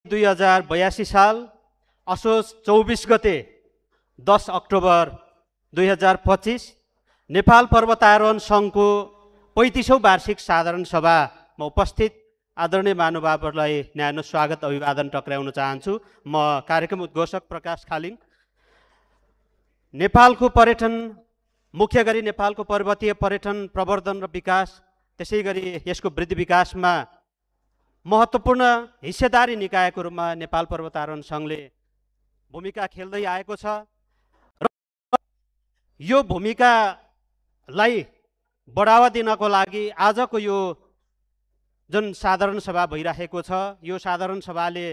2082 साल असोज 24 गते 10 अक्टोबर 2025 नेपाल पर्वतारोहण सङ्घको 35औं वार्षिक साधारण सभामा उपस्थित आदरणीय महानुभावहरूलाई न्यानो स्वागत अभिवादन टक्राउन चाहन्छु। म कार्यक्रम उद्घोषक प्रकाश खालिङ। नेपालको पर्यटन, मुख्य गरी नेपालको पर्वतीय पर्यटन प्रवर्धन र विकास, त्यसै गरी यसको वृद्धि विकासमा महत्त्वपूर्ण हिस्सेदारी निकायको रूपमा नेपाल पर्वतारोहण सङ्घले भूमिका खेल्दै आएको छ र यो भूमिकालाई बढावा दिनको लागि आजको यो जुन साधारण सभा भइरहेको छ, यो साधारण सभाले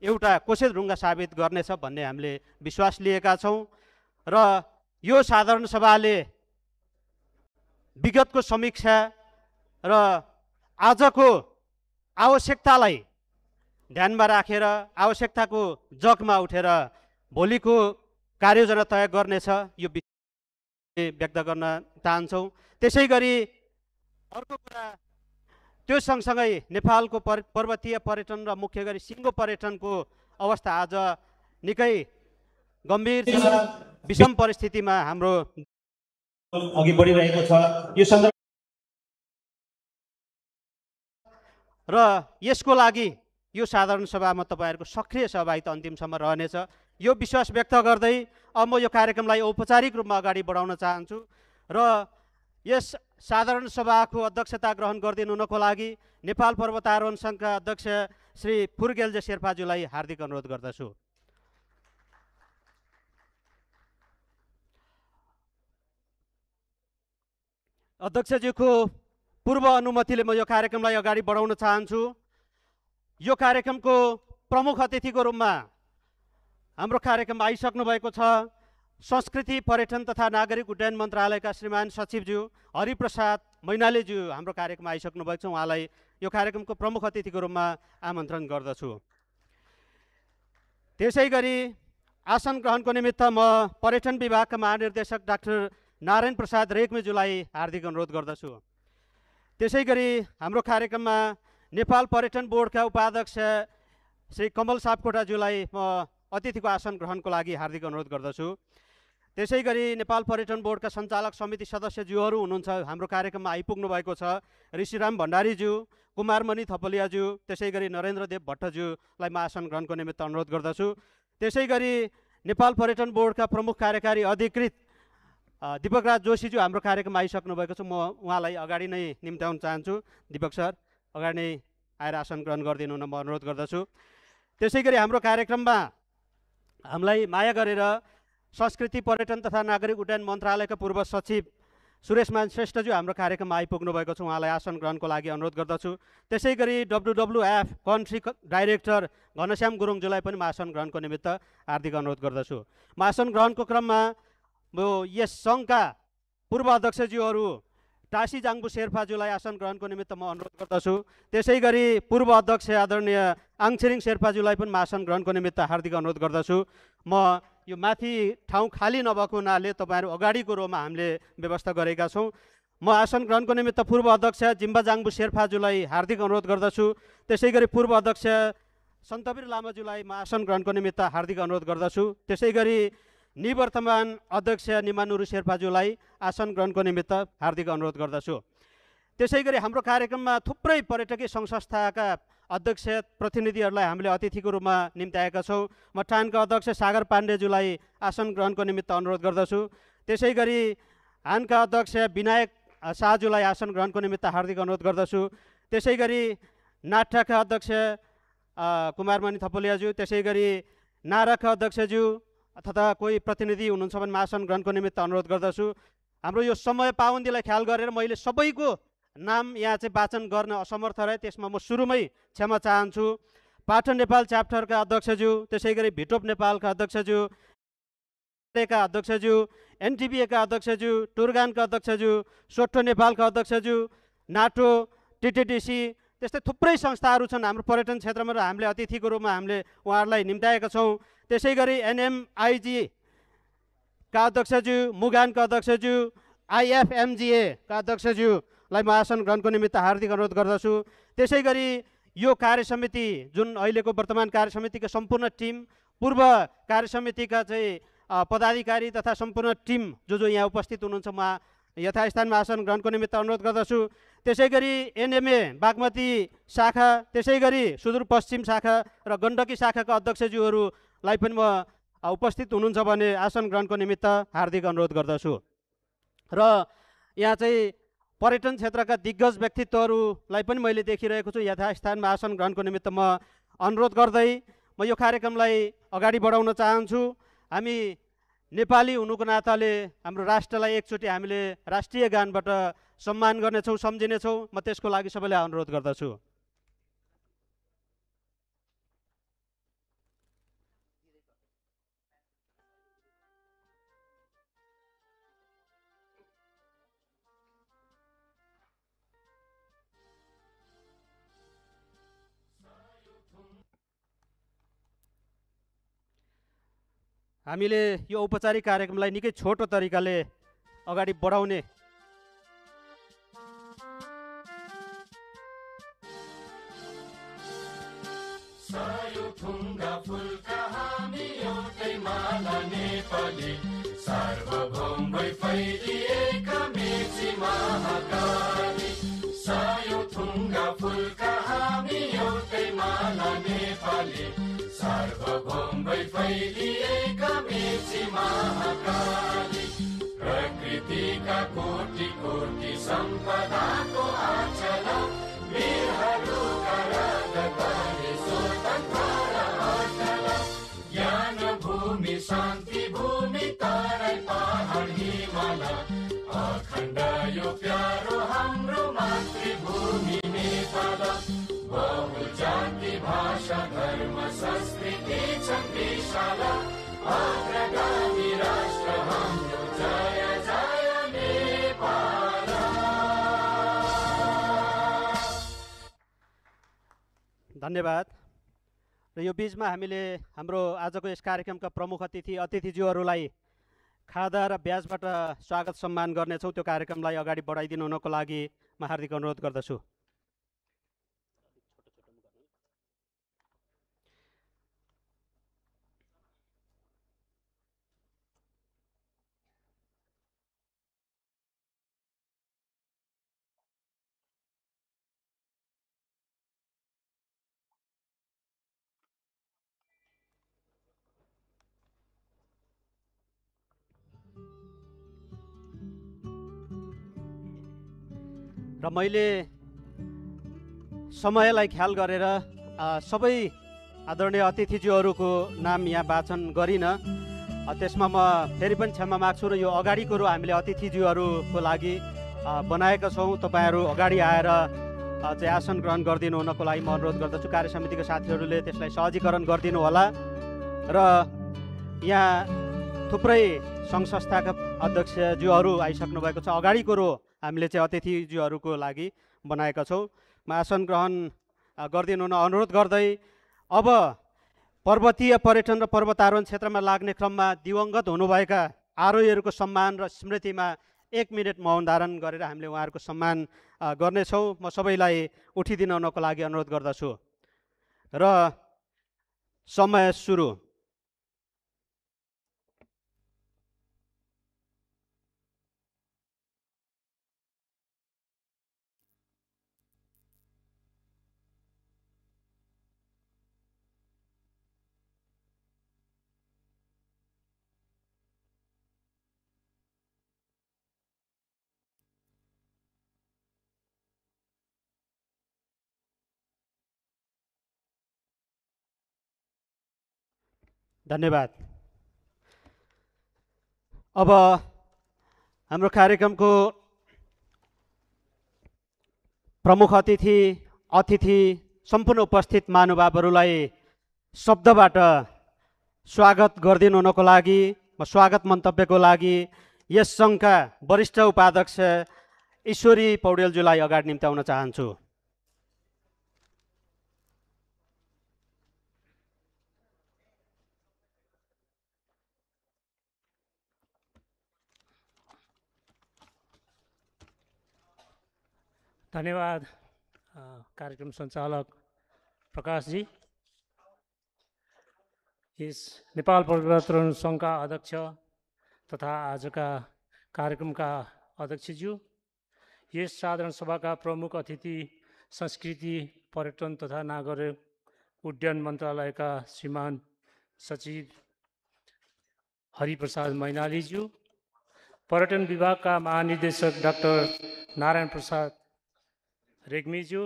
एउटा कोसेढुङ्गा साबित गर्नेछ भन्ने हामीले विश्वास लिएका छौँ र यो साधारण सभाले विगतको समीक्षा र आजको आवश्यकतालाई ध्यानमा राखेर आवश्यकताको जगमा उठेर भोलिको कार्ययोजना तय गर्नेछ, यो व्यक्त गर्न चाहन्छौँ। त्यसै गरी अर्को कुरा, त्यो सँगसँगै नेपालको पर्वतीय पर्यटन र मुख्य गरी सिङ्गो पर्यटनको अवस्था आज निकै गम्भीर छ। विषम परिस्थितिमा हाम्रो अघि बढिरहेको छ। यो सन्दर्भ र यसको लागि यो साधारण सभामा तपाईँहरूको सक्रिय सहभागिता अन्तिमसम्म रहनेछ, यो विश्वास व्यक्त गर्दै अब म यो कार्यक्रमलाई औपचारिक रूपमा अगाडि बढाउन चाहन्छु र यस साधारण सभाको अध्यक्षता ग्रहण गरिदिनुको लागि नेपाल पर्वतारोहण सङ्घका अध्यक्ष श्री फुर्गेल्जे शेर्पाज्यूलाई हार्दिक अनुरोध गर्दछु। अध्यक्षज्यूको पूर्व अनुमतिले म यो कार्यक्रमलाई अगाडि बढाउन चाहन्छु। यो कार्यक्रमको प्रमुख अतिथिको रूपमा हाम्रो कार्यक्रममा आइसक्नु भएको छ संस्कृति पर्यटन तथा नागरिक उड्डयन मन्त्रालयका श्रीमान सचिवज्यू हरिप्रसाद मैनालीज्यू हाम्रो कार्यक्रममा आइसक्नु भएको छ। उहाँलाई यो कार्यक्रमको प्रमुख अतिथिको रूपमा आमन्त्रण गर्दछु। त्यसै गरी आसन ग्रहणको निमित्त म पर्यटन विभागका महानिर्देशक डाक्टर नारायण प्रसाद रेग्मीज्यूलाई हार्दिक अनुरोध गर्दछु। त्यसै गरी हाम्रो कार्यक्रममा नेपाल पर्यटन बोर्डका उपाध्यक्ष श्री कमल सापकोटाज्यूलाई म अतिथिको आसन ग्रहणको लागि हार्दिक अनुरोध गर्दछु। त्यसै गरी नेपाल पर्यटन बोर्डका सञ्चालक समिति सदस्यज्यूहरू हुनुहुन्छ, हाम्रो कार्यक्रममा आइपुग्नु भएको छ। ऋषिराम भण्डारीज्यू, कुमारमणि थपलियाज्यू, त्यसै गरी नरेन्द्रदेव भट्टज्यूलाई म आसन ग्रहणको निमित्त अनुरोध गर्दछु। त्यसै गरी नेपाल पर्यटन बोर्डका प्रमुख कार्यकारी अधिकृत दीपकराज जोशीज्यू हाम्रो कार्यक्रममा आइसक्नु भएको छ। म उहाँलाई अगाडि नै निम्त्याउन चाहन्छु। दीपक सर अगाडि नै आएर आसन ग्रहण गरिदिनु हुन म अनुरोध गर्दछु। त्यसै गरी हाम्रो कार्यक्रममा हामीलाई माया गरेर संस्कृति पर्यटन तथा नागरिक उड्डयन मन्त्रालयका पूर्व सचिव सुरेशमान श्रेष्ठज्यू हाम्रो कार्यक्रममा आइपुग्नु भएको छ। उहाँलाई आसन ग्रहणको लागि अनुरोध गर्दछु। त्यसै गरी WWF कन्ट्री डाइरेक्टर घनश्याम गुरुङज्यूलाई पनि म आसन ग्रहणको निमित्त हार्दिक अनुरोध गर्दछु। म आसन ग्रहणको क्रममा यस सङ्घका पूर्व अध्यक्षज्यूहरू टासी जाङबु शेर्पाज्यूलाई आसन ग्रहणको निमित्त म अनुरोध गर्दछु। त्यसै गरी पूर्व अध्यक्ष आदरणीय आङछिरिङ शेर्पाज्यूलाई पनि म आसन ग्रहणको निमित्त हार्दिक अनुरोध गर्दछु। म यो माथि ठाउँ खाली नभएको हुनाले तपाईँहरू अगाडिको रोमा हामीले व्यवस्था गरेका छौँ। म आसन ग्रहणको निमित्त पूर्व अध्यक्ष जिम्बा जाङबु शेर्पाज्यूलाई हार्दिक अनुरोध गर्दछु। त्यसै गरी पूर्व अध्यक्ष सन्तवीर लामाज्यूलाई म आसन ग्रहणको निमित्त हार्दिक अनुरोध गर्दछु। त्यसै गरी निवर्तमान अध्यक्ष निमानुरु शेर्पाज्यूलाई आसन ग्रहणको निमित्त हार्दिक अनुरोध गर्दछु। त्यसै गरी हाम्रो कार्यक्रममा थुप्रै पर्यटकीय सङ्घ संस्थाका अध्यक्ष प्रतिनिधिहरूलाई हामीले अतिथिको रूपमा निम्त्याएका छौँ। म टानका अध्यक्ष सागर पाण्डेज्यूलाई आसन ग्रहणको निमित्त अनुरोध गर्दछु। त्यसै गरी हानका अध्यक्ष विनायक शाहज्यूलाई आसन ग्रहणको निमित्त हार्दिक अनुरोध गर्दछु। त्यसै गरी नाट्यका अध्यक्ष कुमारमणि थपलियाज्यू, त्यसै गरी नाराका अध्यक्षज्यू तथा कोही प्रतिनिधि हुनुहुन्छ भने आसन ग्रहणको निमित्त अनुरोध गर्दछु। हाम्रो यो समय पाबन्दीलाई ख्याल गरेर मैले सबैको नाम यहाँ चाहिँ वाचन गर्न असमर्थ रहे, त्यसमा म सुरुमै क्षमा चाहन्छु। पाटन नेपाल च्याप्टरका अध्यक्षज्यू, त्यसै गरी भिटोप नेपालका अध्यक्षज्यू, अध्यक्षज्यू, एनटिबिएका अध्यक्षज्यू, टुरगानका अध्यक्षज्यू, सोट्टो नेपालका अध्यक्षज्यू, नाटो, टिटिडिसी, त्यस्तै थुप्रै संस्थाहरू छन् हाम्रो पर्यटन क्षेत्रमा र हामीले अतिथिको रूपमा हामीले उहाँहरूलाई निम्त्याएका छौँ। त्यसै गरी NMIG का अध्यक्षज्यू, मुगानका अध्यक्षज्यू, IFMGA का अध्यक्षज्यूलाई म आसन ग्रहणको निमित्त हार्दिक अनुरोध गर्दछु। त्यसै गरी यो कार्यसमिति जुन अहिलेको वर्तमान कार्यसमितिको सम्पूर्ण टिम, पूर्व कार्यसमितिका चाहिँ पदाधिकारी तथा सम्पूर्ण टिम जो यहाँ उपस्थित हुनुहुन्छ, म यथास्थानमा आसन ग्रहणको निमित्त अनुरोध गर्दछु। त्यसै गरी एनएमए बागमती शाखा, त्यसै गरी सुदूरपश्चिम शाखा र गण्डकी शाखाका अध्यक्षज्यूहरूलाई पनि म उपस्थित हुनुहुन्छ भने आसन ग्रहणको निमित्त हार्दिक अनुरोध गर्दछु। र यहाँ चाहिँ पर्यटन क्षेत्रका दिग्गज व्यक्तित्वहरूलाई पनि मैले देखिरहेको छु। यथास्थानमा आसन ग्रहणको निमित्त म अनुरोध गर्दै म यो कार्यक्रमलाई अगाडि बढाउन चाहन्छु। हामी नेपाली हुनुको नाताले हाम्रो राष्ट्रलाई एकचोटि हामीले राष्ट्रिय गानबाट सम्मान गर्नेछौँ, सम्झिनेछौँ। म त्यसको लागि सबैलाई अनुरोध गर्दछु। हामीले यो औपचारिक कार्यक्रमलाई निकै छोटो तरिकाले अगाडि बढाउने सार्वभौम भई फैलिएका मेची महाकाली, सायो थुङ्गा फुलका हामी एउटै माला नेपाली, सार्वभौम भई फैलिएका मेची महाकाली, प्रकृतिका कोटि कोटि सम्पदाको आचल, वीरहरूका रगतले स्वतन्त्र र अचल, ज्ञान भूमि शान्ति भूमि तराई पहाड हिमाल, अखण्ड यो प्यारो हाम्रो मातृभूमि नेपाल, बहु जाति भाषा धर्म संस्कृति छन् विशाल, अग्रगामी राष्ट्र हाम्रो जय जय नेपाल। धन्यवाद। र यो बिचमा हामीले हाम्रो आजको यस कार्यक्रमका प्रमुख अतिथिज्यूहरूलाई खादा र ब्याजबाट स्वागत सम्मान गर्नेछौँ। त्यो कार्यक्रमलाई अगाडि बढाइदिनु हुनको लागि म हार्दिक अनुरोध गर्दछु। र मैले समयलाई ख्याल गरेर सबै आदरणीय अतिथिज्यूहरूको नाम यहाँ वाचन गरिनँ। त्यसमा म फेरि पनि क्षमा माग्छु। र यो अगाडिको रो हामीले अतिथिज्यूहरूको लागि बनाएका छौँ। तपाईँहरू अगाडि आएर चाहिँ आसन ग्रहण गरिदिनु हुनको लागि म अनुरोध गर्दछु। कार्यसमितिका साथीहरूले त्यसलाई सहजीकरण गरिदिनु होला। र यहाँ थुप्रै सङ्घ संस्थाका अध्यक्षज्यूहरू आइसक्नु भएको छ। अगाडिको रो हामीले चाहिँ अतिथिज्यूहरूको लागि बनाएका छौँ। म आसन ग्रहण गरिदिनु हुन अनुरोध गर्दै अब पर्वतीय पर्यटन र पर्वतारोहण क्षेत्रमा लाग्ने क्रममा दिवंगत हुनुभएका आरोहीहरूको सम्मान र स्मृतिमा 1 मिनट मौन धारण गरेर हामीले उहाँहरूको सम्मान गर्नेछौँ। म सबैलाई उठिदिनु हुनको लागि अनुरोध गर्दछु। र समय सुरु। धन्यवाद। अब हाम्रो कार्यक्रमको प्रमुख अतिथि सम्पूर्ण उपस्थित महानुभावहरूलाई शब्दबाट स्वागत गरिदिनु हुनको लागि म स्वागत मन्तव्यको लागि यस सङ्घका वरिष्ठ उपाध्यक्ष ईश्वरी पौडेलज्यूलाई अगाडि निम्त्याउन चाहन्छु। धन्यवाद कार्यक्रम सञ्चालक प्रकाशजी, यस नेपाल पर्वतारोहण सङ्घका अध्यक्ष तथा आजका कार्यक्रमका अध्यक्षज्यू, यस साधारण सभाका प्रमुख अतिथि, संस्कृति, पर्यटन तथा नागरिक उड्डयन मन्त्रालयका श्रीमान सचिव हरिप्रसाद मैनालीज्यू, पर्यटन विभागका महानिर्देशक डाक्टर नारायण प्रसाद रेग्मीज्यू,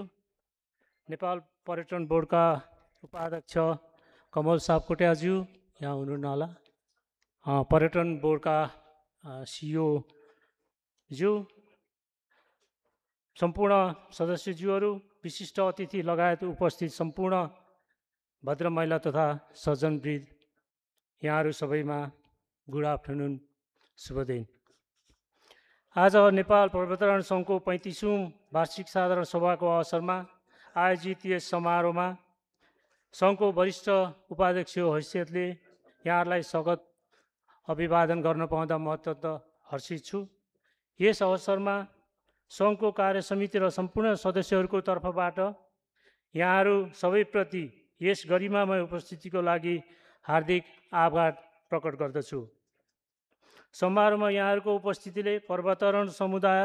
नेपाल पर्यटन बोर्डका उपाध्यक्ष कमल सापकोटाज्यू यहाँ हुनुहुन्न होला, पर्यटन बोर्डका सिइओ ज्यू, सम्पूर्ण सदस्यज्यूहरू, विशिष्ट अतिथि लगायत उपस्थित सम्पूर्ण भद्र महिला तथा सज्जनवृन्द, यहाँहरू सबैमा गुड आफ्टरनुन, शुभ दिन। आज नेपाल पर्वतारोहण सङ्घको 35औँ वार्षिक साधारण सभाको अवसरमा आयोजित यस समारोहमा सङ्घको वरिष्ठ उपाध्यक्ष हैसियतले यहाँहरूलाई स्वागत अभिवादन गर्न पाउँदा म अत्यन्त हर्षित छु। यस अवसरमा सङ्घको कार्य समिति र सम्पूर्ण सदस्यहरूको तर्फबाट यहाँहरू सबैप्रति यस गरिमामय उपस्थितिको लागि हार्दिक आभार प्रकट गर्दछु। समारोहमा यहाँहरूको उपस्थितिले पर्वतारोहण समुदाय,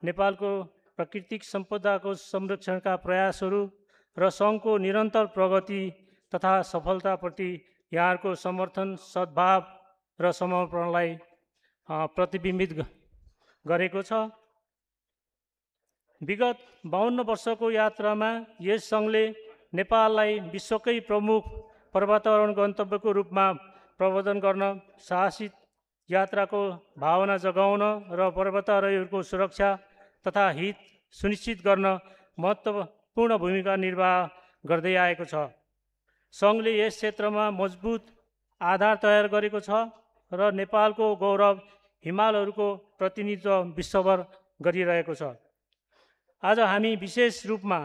नेपालको प्राकृतिक सम्पदाको संरक्षणका प्रयासहरू र सङ्घको निरन्तर प्रगति तथा सफलताप्रति यहाँहरूको समर्थन, सद्भाव र समर्पणलाई प्रतिबिम्बित गरेको छ। विगत 52 वर्षको यात्रामा यस सङ्घले नेपाललाई विश्वकै प्रमुख पर्वतारोहण गन्तव्यको रूपमा प्रवर्धन गर्न, साहसिक यात्राको भावना जगाउन र पर्वतारोहीहरूको सुरक्षा तथा हित सुनिश्चित गर्न महत्त्वपूर्ण भूमिका निर्वाह गर्दै आएको छ। सङ्घले यस क्षेत्रमा मजबुत आधार तयार गरेको छ र नेपालको गौरव हिमालहरूको प्रतिनिधित्व विश्वभर गरिरहेको छ। आज हामी विशेष रूपमा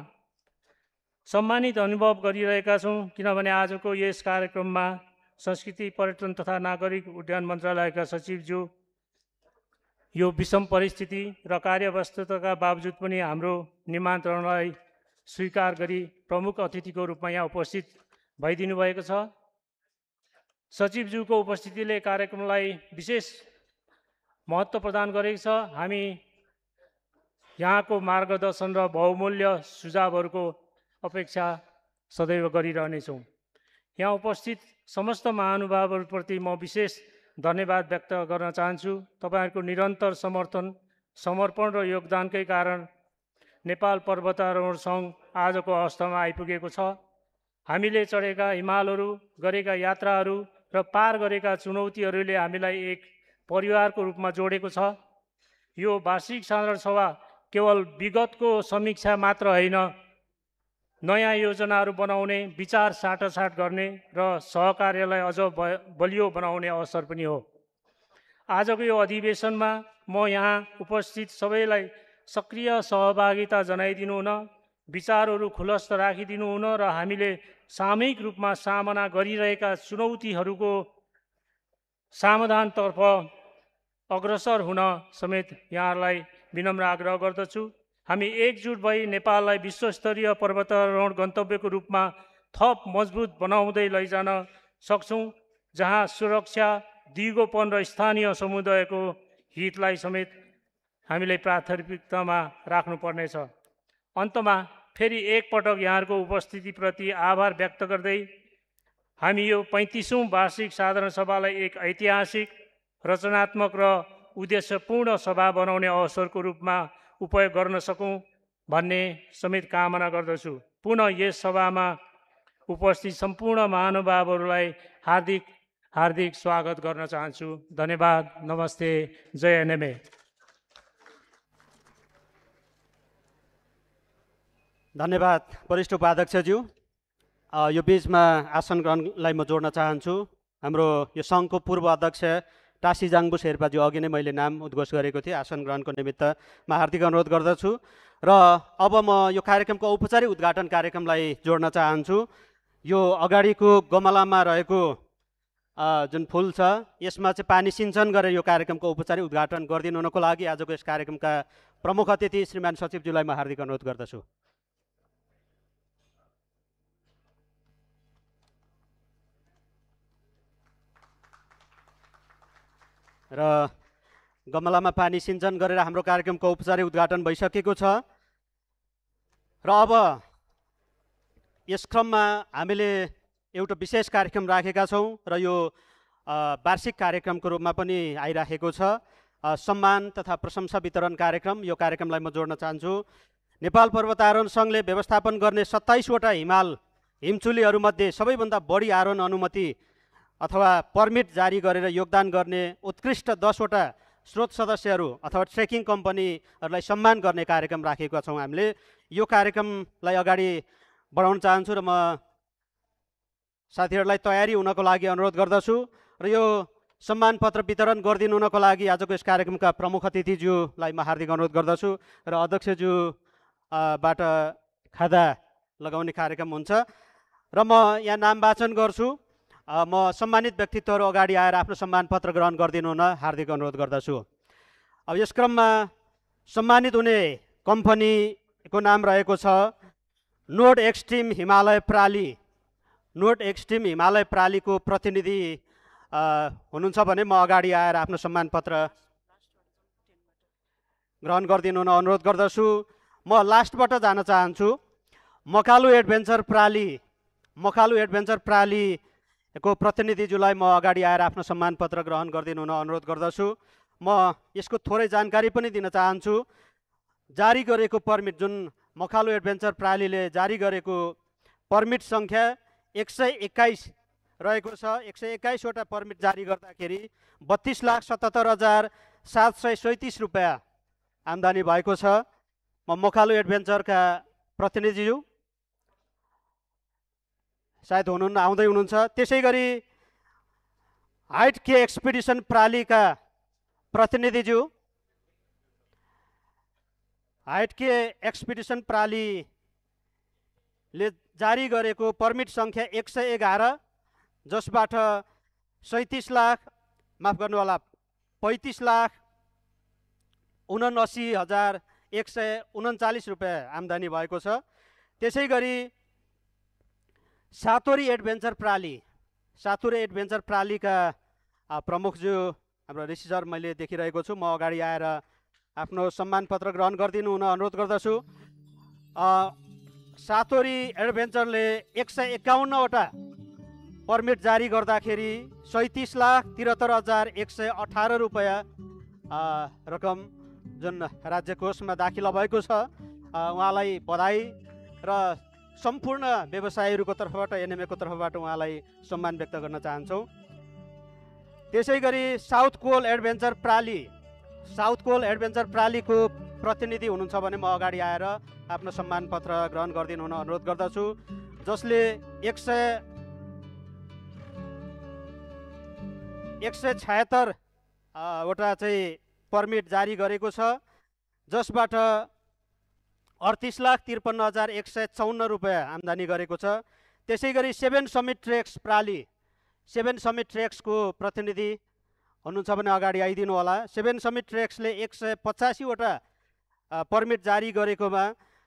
सम्मानित अनुभव गरिरहेका छौँ किनभने आजको यस कार्यक्रममा संस्कृति, पर्यटन तथा नागरिक उड्डयन मन्त्रालयका सचिवज्यू यो विषम परिस्थिति र कार्यव्यस्तताका बावजुद पनि हाम्रो निमन्त्रणलाई स्वीकार गरी प्रमुख अतिथिको रूपमा यहाँ उपस्थित भइदिनु भएको छ। सचिवज्यूको उपस्थितिले कार्यक्रमलाई विशेष महत्त्व प्रदान गरेको छ। हामी यहाँको मार्गदर्शन र बहुमूल्य सुझावहरूको अपेक्षा सदैव गरिरहनेछौँ। यहाँ उपस्थित समस्त महानुभावहरूप्रति म विशेष धन्यवाद व्यक्त गर्न चाहन्छु। तपाईँहरूको निरन्तर समर्पण र योगदानकै कारण नेपाल पर्वतारोहण सङ्घ आजको अवस्थामा आइपुगेको छ। हामीले चढेका हिमालहरू, गरेका यात्राहरू र पार गरेका चुनौतीहरूले हामीलाई एक परिवारको रूपमा जोडेको छ। यो वार्षिक साधारण सभा केवल विगतको समीक्षा मात्र होइन, नयाँ योजनाहरू बनाउने, विचार साटासाट गर्ने र सहकार्यलाई अझ बलियो बनाउने अवसर पनि हो। आजको यो अधिवेशनमा म यहाँ उपस्थित सबैलाई सक्रिय सहभागिता जनाइदिनु हुन, विचारहरू खुलस्त राखिदिनु हुन र हामीले सामूहिक रूपमा सामना गरिरहेका चुनौतीहरूको समाधानतर्फ अग्रसर हुन समेत यहाँहरूलाई विनम्र आग्रह गर्दछु। हामी एकजुट भई नेपाललाई विश्वस्तरीय पर्वतारोहण गन्तव्यको रूपमा थप मजबुत बनाउँदै लैजान सक्छौँ, जहाँ सुरक्षा, दिगोपन र स्थानीय समुदायको हितलाई समेत हामीले प्राथमिकतामा राख्नुपर्नेछ। अन्तमा फेरि एकपटक यहाँहरूको उपस्थितिप्रति आभार व्यक्त गर्दै हामी यो 35औँ वार्षिक साधारण सभालाई एक ऐतिहासिक, रचनात्मक र उद्देश्यपूर्ण सभा बनाउने अवसरको रूपमा उपयोग गर्न सकौँ भन्ने समेत कामना गर्दछु। पुनः यस सभामा उपस्थित सम्पूर्ण महानुभावहरूलाई हार्दिक स्वागत गर्न चाहन्छु। धन्यवाद। नमस्ते। जय नेमे। धन्यवाद वरिष्ठ उपाध्यक्षज्यू। यो बिचमा आसन ग्रहणलाई म जोड्न चाहन्छु। हाम्रो यो सङ्घको पूर्व अध्यक्ष टासी जाङबु शेर्पाज्यू अघि नै मैले नाम उद्घोष गरेको थिएँ। आसन ग्रहणको निमित्त म हार्दिक अनुरोध गर्दछु र अब म यो कार्यक्रमको औपचारिक उद्घाटन कार्यक्रमलाई जोड्न चाहन्छु। यो अगाडिको गमलामा रहेको जुन फुल छ यसमा चाहिँ पानी सिञ्चन गरेर यो कार्यक्रमको औपचारिक उद्घाटन गरिदिनु हुनको लागि आजको यस कार्यक्रमका प्रमुख अतिथि श्रीमान सचिवज्यूलाई म हार्दिक अनुरोध गर्दछु। र गमलामा पानी सिञ्चन गरेर हाम्रो कार्यक्रमको औपचारिक उद्घाटन भइसकेको छ र अब यस क्रममा हामीले एउटा विशेष कार्यक्रम राखेका छौँ र यो वार्षिक कार्यक्रमको रूपमा पनि आइराखेको छ सम्मान तथा प्रशंसा वितरण कार्यक्रम। यो कार्यक्रमलाई म जोड्न चाहन्छु। नेपाल पर्वतारोहण सङ्घले व्यवस्थापन गर्ने 27वटा हिमचुलीहरूमध्ये सबैभन्दा बढी आरोहण अनुमति अथवा पर्मिट जारी गरेर योगदान गर्ने उत्कृष्ट 10वटा स्रोत सदस्यहरू अथवा ट्रेकिङ कम्पनीहरूलाई सम्मान गर्ने कार्यक्रम राखेका छौँ हामीले। यो कार्यक्रमलाई अगाडि बढाउन चाहन्छु र म साथीहरूलाई तयारी हुनको लागि अनुरोध गर्दछु र यो सम्मान पत्र वितरण गरिदिनु हुनको लागि आजको यस कार्यक्रमका प्रमुख अतिथिज्यूलाई म हार्दिक अनुरोध गर्दछु र अध्यक्षज्यू बाट खादा लगाउने कार्यक्रम हुन्छ र म यहाँ नाम वाचन गर्छु। म सम्मानित व्यक्तित्वहरू अगाडि आएर आफ्नो सम्मान पत्र ग्रहण गरिदिनु हुन हार्दिक अनुरोध गर्दछु। अब यस क्रममा सम्मानित हुने कम्पनीको नाम रहेको छ नोड एक्सट्रिम हिमालय प्राली। नोड एक्सट्रिम हिमालय प्रालीको प्रतिनिधि हुनुहुन्छ भने म अगाडि आएर आफ्नो सम्मान पत्र ग्रहण गरिदिनु हुन अनुरोध गर्दछु। म लास्टबाट जान चाहन्छु। मकालु एडभेन्चर प्रालीको प्रतिनिधिज्यूलाई म अगाडि आएर आफ्नो सम्मान पत्र ग्रहण गरिदिनु हुन अनुरोध गर्दछु। म यसको थोरै जानकारी पनि दिन चाहन्छु। जारी गरेको पर्मिट जुन मकालु एडभेन्चर प्रालीले जारी गरेको पर्मिट सङ्ख्या 121 रहेको छ। 121वटा पर्मिट जारी गर्दाखेरि 32,77,737 रुपियाँ आम्दानी भएको छ। म मकालु एडभेन्चरका प्रतिनिधिज्यू सायद हुनुहुन्न, आउँदै हुनुहुन्छ। त्यसै गरी हाइट के एक्सपिडिसन प्रालीका प्रतिनिधिज्यू, हाइट के एक्सपिडिसन प्रालीले जारी गरेको पर्मिट सङ्ख्या 111 जसबाट 35,79,139 रुपियाँ आम्दानी भएको छ। त्यसै गरी सातोरी एडभेन्चर प्रालीका प्रमुखज्यू हाम्रो ऋषि सर मैले देखिरहेको छु। म अगाडि आएर आफ्नो सम्मान पत्र ग्रहण गरिदिनु हुन अनुरोध गर्दछु। सातोरी एडभेन्चरले 151वटा पर्मिट जारी गर्दाखेरि 37,73,118 रुपियाँ रकम जुन राज्य कोषमा दाखिला भएको छ। उहाँलाई बधाई र सम्पूर्ण व्यवसायीहरूको तर्फबाट एनएमएको तर्फबाट उहाँलाई सम्मान व्यक्त गर्न चाहन्छौँ। त्यसै गरी साउथ कोल एडभेन्चर प्रालीको प्रतिनिधि हुनुहुन्छ भने म अगाडि आएर आफ्नो सम्मान पत्र ग्रहण गरिदिनु हुन अनुरोध गर्दछु, जसले 176 वटा चाहिँ पर्मिट जारी गरेको छ, जसबाट 38,53,154 रुपियाँ आम्दानी गरेको छ। त्यसै गरी 7 समिट ट्रेक्सको प्रतिनिधि हुनुहुन्छ भने अगाडि आइदिनु होला। 7 समिट ट्रेक्सले 185वटा पर्मिट जारी गरेकोमा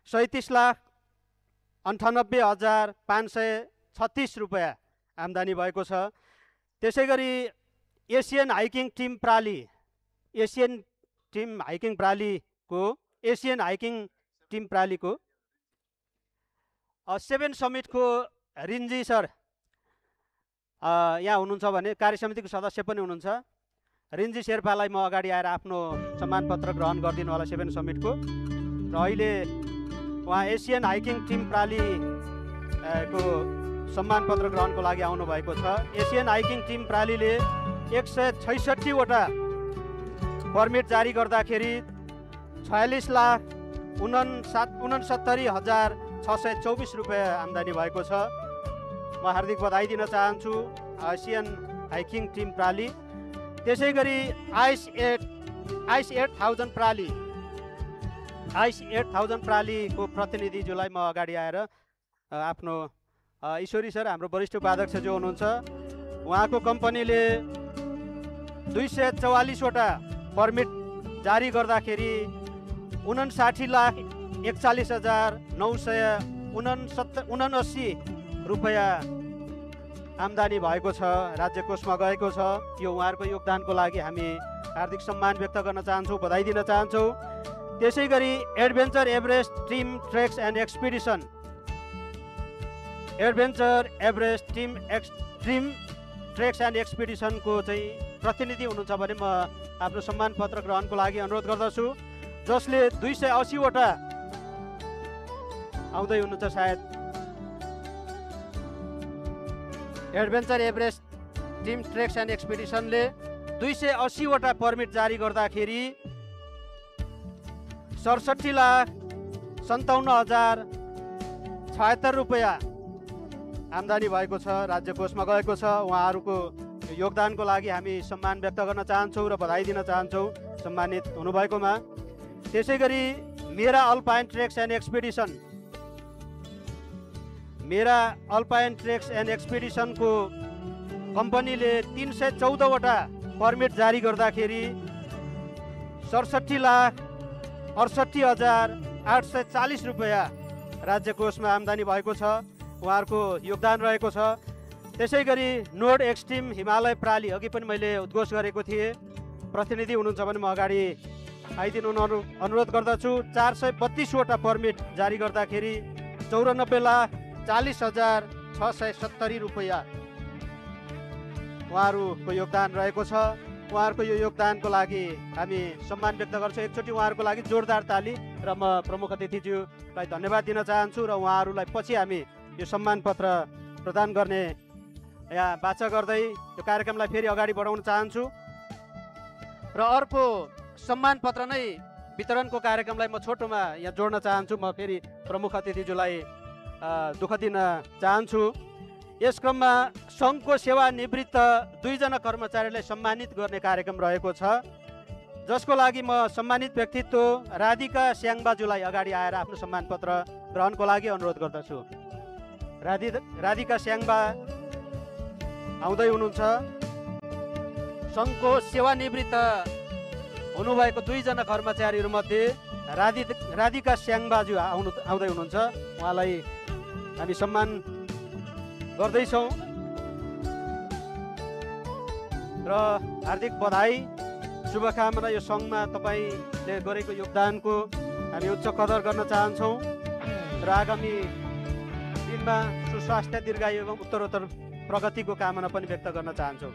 37,98,536 रुपियाँ आम्दानी भएको छ। त्यसै गरी एसियन हाइकिङ टिम प्रालीको 7 समिटको रिन्जी सर यहाँ हुनुहुन्छ भने कार्य समितिको सदस्य पनि हुनुहुन्छ। रिन्जी शेर्पालाई म अगाडि आएर आफ्नो सम्मान पत्र ग्रहण गरिदिनु होला 7 समिटको। र अहिले उहाँ एसियन हाइकिङ टिम प्रालीको सम्मान पत्र ग्रहणको लागि आउनुभएको छ। एसियन हाइकिङ टिम प्रालीले 166वटा पर्मिट जारी गर्दाखेरि 46,69,624 रुपियाँ आम्दानी भएको छ। म हार्दिक बधाई दिन चाहन्छु एसियन हाइकिङ टिम प्राली। त्यसै गरी आइस 8000 प्रालीको प्रतिनिधिज्यूलाई म अगाडि आएर आफ्नो ईश्वरी सर हाम्रो वरिष्ठ उपाध्यक्ष जो हुनुहुन्छ, उहाँको कम्पनीले 244वटा पर्मिट जारी गर्दाखेरि 59,41,979 रुपियाँ आम्दानी भएको छ, राज्य कोषमा गएको छ। यो उहाँहरूको योगदानको लागि हामी हार्दिक सम्मान व्यक्त गर्न चाहन्छौँ, बधाई दिन चाहन्छौँ। त्यसै गरी Adventure Everest Team Treks and Expedition, Adventure Everest Team Treks and एक्सपिडिसनको चाहिँ प्रतिनिधि हुनुहुन्छ भने म आफ्नो सम्मान पत्र ग्रहणको लागि अनुरोध गर्दछु, जसले 280 वटा आउँदै हुनुहुन्छ सायद। Adventure Everest Team Treks and एक्सपिडिसनले 280 वटा पर्मिट जारी गर्दाखेरि 67,57,076 रुपियाँ आम्दानी भएको छ, राज्य कोषमा गएको छ। उहाँहरूको योगदानको लागि हामी सम्मान व्यक्त गर्न चाहन्छौँ र बधाई दिन चाहन्छौँ सम्मानित हुनुभएकोमा। त्यसै गरी मेरा अल्पाइन ट्रेक्स एन्ड एक्सपिडिसन, मेरा अल्पाइन ट्रेक्स एन्ड एक्सपिडिसनको कम्पनीले 314 वटा पर्मिट जारी गर्दाखेरि 67,68,840 रुपियाँ राज्य कोषमा आम्दानी भएको छ, उहाँहरूको योगदान रहेको छ। त्यसै गरी नोड एक्सट्रिम हिमालय प्राली, अघि पनि मैले उद्घोष गरेको थिएँ, प्रतिनिधि हुनुहुन्छ भने म अगाडि आइदिनु अनुरोध गर्दछु। 432 वटा पर्मिट जारी गर्दाखेरि 94,40,670 रुपियाँ उहाँहरूको योगदान रहेको छ। उहाँहरूको यो योगदानको लागि हामी सम्मान व्यक्त गर्छौँ। एकचोटि उहाँहरूको लागि जोरदार ताली र म प्रमुख अतिथिज्यूलाई धन्यवाद दिन चाहन्छु र उहाँहरूलाई पछि हामी यो सम्मान पत्र प्रदान गर्ने यहाँ बाचा गर्दै यो कार्यक्रमलाई फेरि अगाडि बढाउन चाहन्छु। र अर्को सम्मान पत्र नै वितरणको कार्यक्रमलाई म छोटोमा यहाँ जोड्न चाहन्छु। म फेरि प्रमुख अतिथिज्यूलाई दुःख दिन चाहन्छु। यस क्रममा सङ्घको सेवानिवृत्त 2 जना कर्मचारीलाई सम्मानित गर्ने कार्यक्रम रहेको छ, जसको लागि म सम्मानित व्यक्तित्व राधिका स्याङबाजुलाई अगाडि आएर आफ्नो सम्मान पत्र ग्रहणको लागि अनुरोध गर्दछु। राधिका स्याङबा आउँदै हुनुहुन्छ। सङ्घको सेवानिवृत्त हुनुभएको 2 जना कर्मचारीहरूमध्ये राधिका स्याङबाजु आउँदै हुनुहुन्छ। उहाँलाई हामी सम्मान गर्दैछौँ र हार्दिक बधाई शुभकामना। यो सङ्घमा तपाईँले गरेको योगदानको हामी उच्च कदर गर्न चाहन्छौँ र आगामी दिनमा सुस्वास्थ्य, दीर्घायु एवं उत्तरोत्तर प्रगतिको कामना पनि व्यक्त गर्न चाहन्छौँ।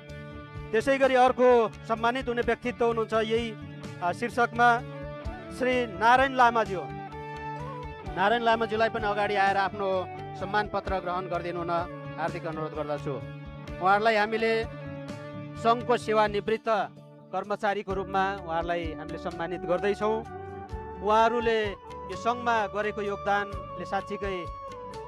त्यसै गरी अर्को सम्मानित हुने व्यक्तित्व हुनुहुन्छ यही शीर्षकमा श्री नारायण लामाज्यू। नारायण लामाज्यूलाई पनि अगाडि आएर आफ्नो सम्मान पत्र ग्रहण गरिदिनु हुन हार्दिक अनुरोध गर्दछु। उहाँहरूलाई हामीले सङ्घको सेवानिवृत्त कर्मचारीको रूपमा उहाँहरूलाई हामीले सम्मानित गर्दैछौँ। उहाँहरूले यो सङ्घमा गरेको योगदानले साँच्चीकै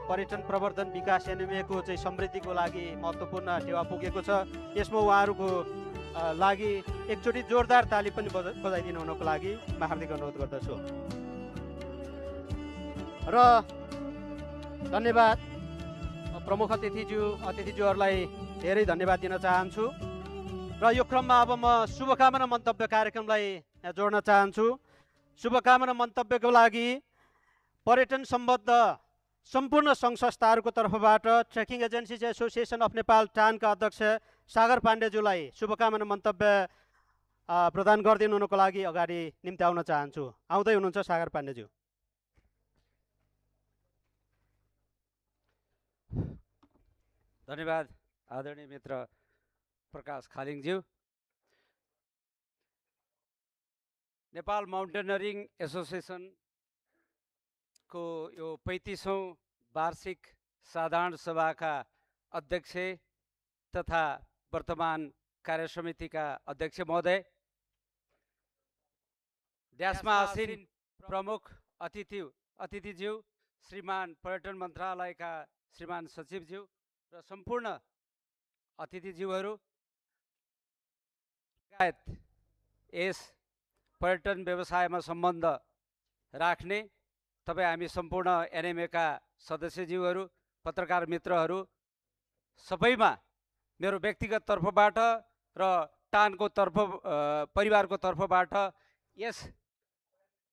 पर्यटन प्रवर्धन विकास एनएमएको चाहिँ समृद्धिको लागि महत्त्वपूर्ण टेवा पुगेको छ। यसमा उहाँहरूको लागि एकचोटि जोरदार ताली पनि बजाइदिनु हुनको लागि म हार्दिक अनुरोध गर्दछु र धन्यवाद। प्रमुख अतिथिज्यूहरूलाई धेरै धन्यवाद दिन चाहन्छु र यो क्रममा अब म शुभकामना मन्तव्य कार्यक्रमलाई जोड्न चाहन्छु। शुभकामना मन्तव्यको लागि पर्यटन सम्बद्ध सम्पूर्ण सङ्घ संस्थाहरूको तर्फबाट trekking agencies association of Nepal टानका अध्यक्ष सागर पाण्डेज्यूलाई शुभकामना मन्तव्य प्रदान गरिदिनु हुनुको लागि अगाडि निम्त्याउन चाहन्छु। आउँदै हुनुहुन्छ सागर पाण्डेज्यू। धन्यवाद आदरणीय मित्र प्रकाश खालिङज्यू। नेपाल माउन्टेनरिङ एसोसिएसनको यो 35औं वार्षिक साधारण सभाका अध्यक्ष तथा वर्तमान कार्य समितिका अध्यक्ष महोदय, ड्यासमा आसीन प्रमुख अतिथिज्यू, श्रीमान पर्यटन मन्त्रालयका श्रीमान सचिवज्यू र सम्पूर्ण अतिथिज्यूहरू लगायत यस पर्यटन व्यवसायमा सम्बन्ध राख्ने तपाईँ हामी सम्पूर्ण एनएमएका सदस्यज्यूहरू, पत्रकार मित्रहरू सबैमा मेरो व्यक्तिगत तर्फबाट र टानको परिवारको तर्फबाट यस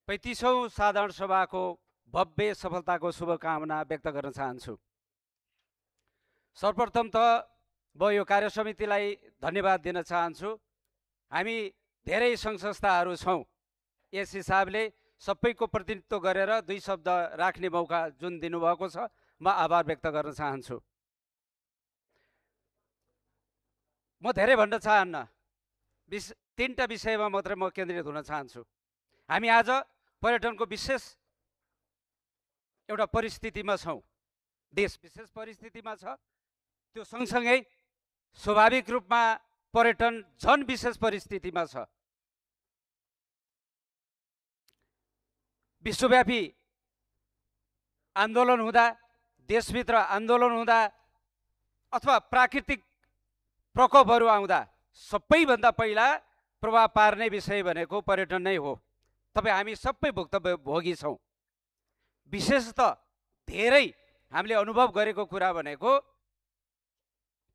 35औं साधारण सभाको भव्य सफलताको शुभकामना व्यक्त गर्न चाहन्छु। सर्वप्रथम त म यो कार्य समितिलाई धन्यवाद दिन चाहन्छु। हामी धेरै सङ्घ संस्थाहरू छौँ। यस हिसाबले सबैको प्रतिनिधित्व गरेर 2 शब्द राख्ने मौका जुन दिनुभएको छ, म आभार व्यक्त गर्न चाहन्छु। म धेरै भन्न चाहन्न, 3टा विषयमा मात्रै म केन्द्रित हुन चाहन्छु। हामी आज पर्यटनको विशेष एउटा परिस्थितिमा छौँ, देश विशेष परिस्थितिमा छ। त्यो सँगसँगै स्वाभाविक रूपमा पर्यटन झन विशेष परिस्थितिमा छ। विश्वव्यापी आन्दोलन हुँदा, देशभित्र आन्दोलन हुँदा अथवा प्राकृतिक प्रकोपहरू आउँदा सबैभन्दा पहिला प्रभाव पार्ने विषय भनेको पर्यटन नै हो। तपाईँ हामी सबै भुक्तभोगी छौँ। विशेषतः धेरै हामीले अनुभव गरेको कुरा भनेको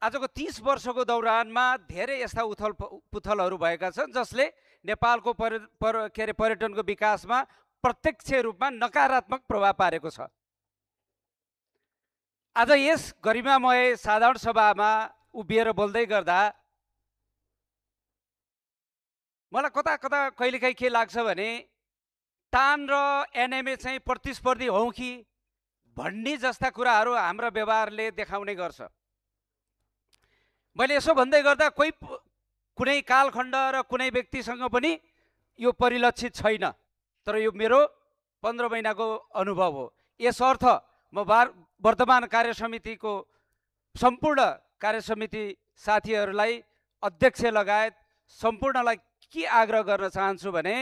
आजको 30 वर्षको दौरानमा धेरै यस्ता उथलपुथलहरू भएका छन् जसले नेपालको पर्यटनको विकासमा प्रत्यक्ष रूपमा नकारात्मक प्रभाव पारेको छ। आज यस गरिमामय साधारण सभामा उभिएर बोल्दै गर्दा मलाई कता कता कहिलेकाहीँ के लाग्छ भने टान र एनएमए चाहिँ प्रतिस्पर्धी हौँ कि भन्ने जस्ता कुराहरू हाम्रा व्यवहारले देखाउने गर्छ। मैले यसो भन्दै गर्दा कुनै कालखण्ड र कुनै व्यक्तिसँग पनि यो परिलक्षित छैन, तर यो मेरो 15 महिनाको अनुभव हो। यसर्थ म वर्तमान कार्यसमितिको सम्पूर्ण कार्यसमिति साथीहरूलाई, अध्यक्ष लगायत सम्पूर्णलाई के आग्रह गर्न चाहन्छु भने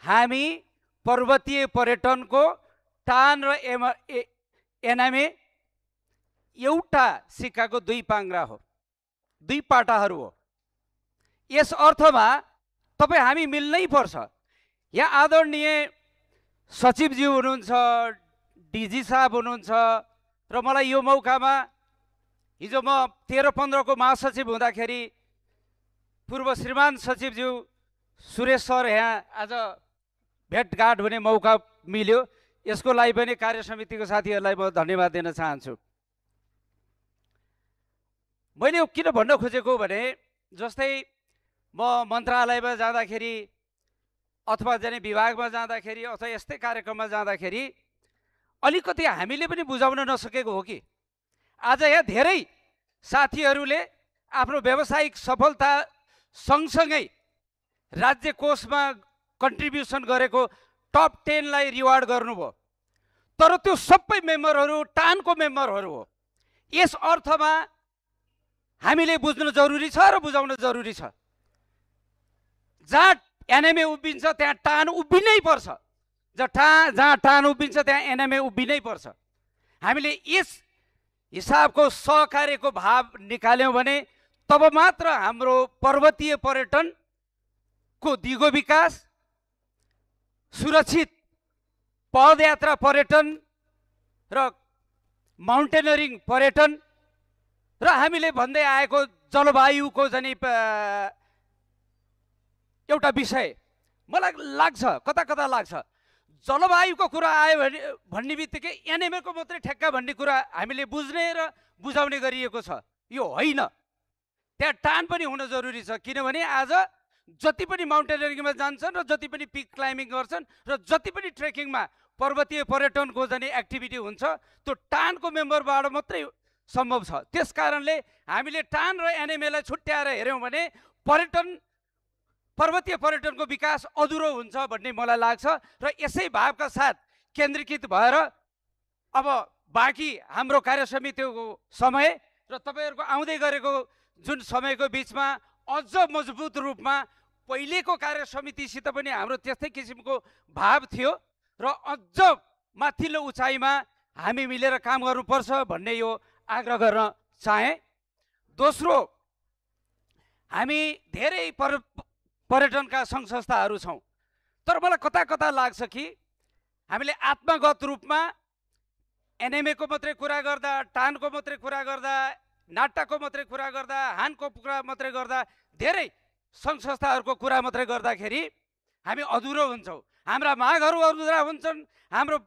हामी पर्वतीय पर्यटनको टान र एनएमए एउटा सिक्काको 2 पाङ्ग्रा हो, 2 पाटाहरू हो। यस अर्थमा तपाईँ हामी मिल्नै पर्छ। यहाँ आदरणीय सचिवज्यू हुनुहुन्छ, डिजी साहब हुनुहुन्छ र मलाई यो मौकामा हिजो म 13-15 को महासचिव हुँदाखेरि पूर्व श्रीमान सचिवज्यू सुरेश सर यहाँ आज भेटघाट हुने मौका मिल्यो। यसको लागि पनि कार्यसमितिको साथीहरूलाई म धन्यवाद दिन चाहन्छु। मैले किन भन्न खोजेको भने जस्तै म मन्त्रालयमा जाँदाखेरि अथवा जाने विभागमा जाँदाखेरि अथवा यस्तै कार्यक्रममा जाँदाखेरि अलिकति हामीले पनि बुझाउन नसकेको हो कि आज यहाँ धेरै साथीहरूले आफ्नो व्यावसायिक सफलता सँगसँगै राज्य कोषमा कन्ट्रिब्युसन गरेको टप 10 लाई रिवार्ड गर्नुभयो, तर त्यो सबै मेम्बरहरू टानको मेम्बरहरू हो। यस अर्थमा हामीले बुझ्नु जरुरी छ र बुझाउन जरुरी छ। जहाँ एनएमए उभिन्छ त्यहाँ टान उभिनै पर्छ, जहाँ टान उभिन्छ त्यहाँ एनएमए उभिनै पर्छ। हामीले यस हिसाबको सहकार्यको भाव निकाल्यौँ भने तब मात्र हाम्रो पर्वतीय पर्यटनको दिगो विकास, सुरक्षित पदयात्रा पर्यटन र माउन्टेनरिङ पर्यटन र हामीले भन्दै आएको जलवायुको जाने एउटा विषय मलाई लाग्छ कता कता लाग्छ जलवायुको कुरा आयो भने भन्ने बित्तिकै एनएमएको मात्रै ठेक्का भन्ने कुरा हामीले बुझ्ने र बुझाउने गरिएको छ। यो होइन, त्यहाँ टान पनि हुन जरुरी छ। किनभने आज जति पनि माउन्टेनरिङमा जान्छन् र जति पनि पिक क्लाइम्बिङ गर्छन् र जति पनि ट्रेकिङमा पर्वतीय पर्यटनको जाने एक्टिभिटी हुन्छ त्यो टानको मेम्बरबाट मात्रै सम्भव छ। त्यस कारणले हामीले टान र एनएमएलाई छुट्याएर हेऱ्यौँ भने पर्वतीय पर्यटनको विकास अधुरो हुन्छ भन्ने मलाई लाग्छ र यसै भावका साथ केन्द्रीकृत भएर अब बाँकी हाम्रो कार्यसमितिको समय र तपाईँहरूको आउँदै गरेको जुन समयको बिचमा अझ मजबुत रूपमा पहिलेको कार्यसमितिसित पनि हाम्रो त्यस्तै किसिमको भाव थियो र अझ माथिल्लो उचाइमा हामी मिलेर काम गर्नुपर्छ भन्ने यो आग्रह गर्न चाहे। दोस्रो, हामी धेरै पर्यटनका सङ्घ संस्थाहरू छौँ, तर मलाई कता कता लाग्छ कि हामीले आत्मगत रूपमा एनएमएको मात्रै कुरा गर्दा, टानको मात्रै कुरा गर्दा, नाटाको मात्रै कुरा गर्दा, हानको कुरा मात्रै गर्दा, धेरै सङ्घ संस्थाहरूको कुरा मात्रै गर्दाखेरि हामी अधुरो हुन्छौँ। हाम्रा मागहरू अधुरा हुन्छन्, हाम्रो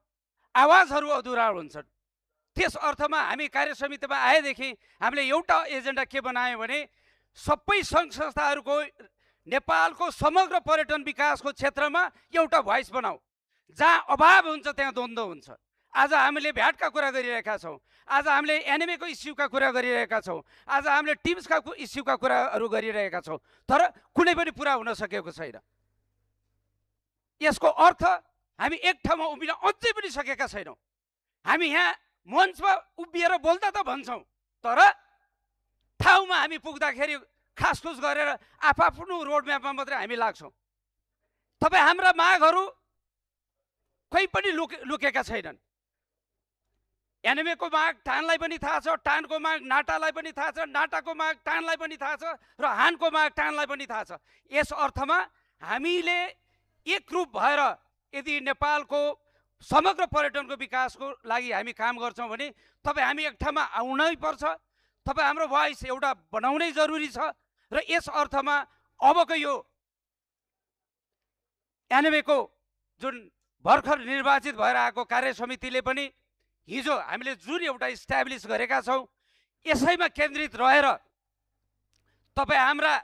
आवाजहरू अधुरा हुन्छन्। त्यस अर्थमा हामी कार्यसमितिमा आएदेखि हामीले एउटा एजेन्डा के बनायौँ भने सबै सङ्घ संस्थाहरूको नेपालको समग्र पर्यटन विकासको क्षेत्रमा एउटा भोइस बनाऊ। जहाँ अभाव हुन्छ त्यहाँ द्वन्द्व हुन्छ। आज हामीले भ्याटका कुरा गरिरहेका छौँ, आज हामीले एनिमेको इस्युका कुरा गरिरहेका छौँ, आज हामीले टिम्सका इस्युका कुराहरू गरिरहेका छौँ, तर कुनै पनि पुरा हुन सकेको छैन। यसको अर्थ हामी एक ठाउँमा उभिन अझै पनि सकेका छैनौँ। हामी यहाँ मञ्चमा उभिएर बोल्दा त भन्छौँ, तर ठाउँमा हामी पुग्दाखेरि खासखुस गरेर आफ्नो रोडम्यापमा मात्रै हामी लाग्छौँ। तपाईँ हाम्रा मागहरू कोही पनि लुकेका छैनन्। एनएमएको माग टानलाई पनि थाहा छ, टानको माग नाटालाई पनि थाहा छ, नाटाको माग टानलाई पनि थाहा छ, र हानको माग टानलाई पनि थाहा छ। यस अर्थमा हामीले एकरूप भएर यदि नेपालको समग्र पर्यटनको विकासको लागि हामी काम गर्छौँ भने तपाईँ हामी एक ठाउँमा आउनै पर्छ। तपाईँ हाम्रो भोइस एउटा बनाउनै जरुरी छ। र यस अर्थमा अबको यो एनएमएको जुन भर्खर निर्वाचित भएर आएको कार्य समितिले पनि हिजो हामीले जुन एउटा इस्टाब्लिस गरेका छौँ यसैमा केन्द्रित रहेर तपाईँ हाम्रा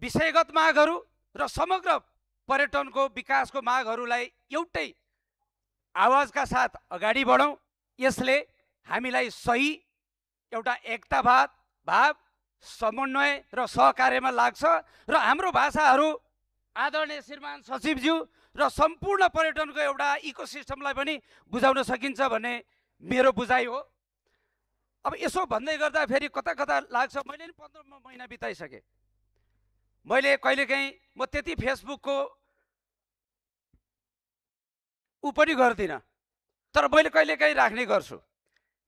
विषयगत मागहरू र समग्र पर्यटनको विकासको मागहरूलाई एउटै आवाजका साथ अगाडि बढौँ। यसले हामीलाई सही एउटा एकतावाद भाव समन्वय र सहकार्यमा लाग्छ र हाम्रो भाषाहरू आदरणीय श्रीमान सचिवज्यू र सम्पूर्ण पर्यटनको एउटा इकोसिस्टमलाई पनि बुझाउन सकिन्छ भन्ने मेरो बुझाइ हो। अब यसो भन्दै गर्दा फेरि कता कता लाग्छ, मैले नि 15 महिना बिताइसकेँ। मैले कहिलेकाहीँ म त्यति फेसबुकको पनि गर्दिनँ, तर मैले कहिलेकाहीँ राख्ने गर्छु।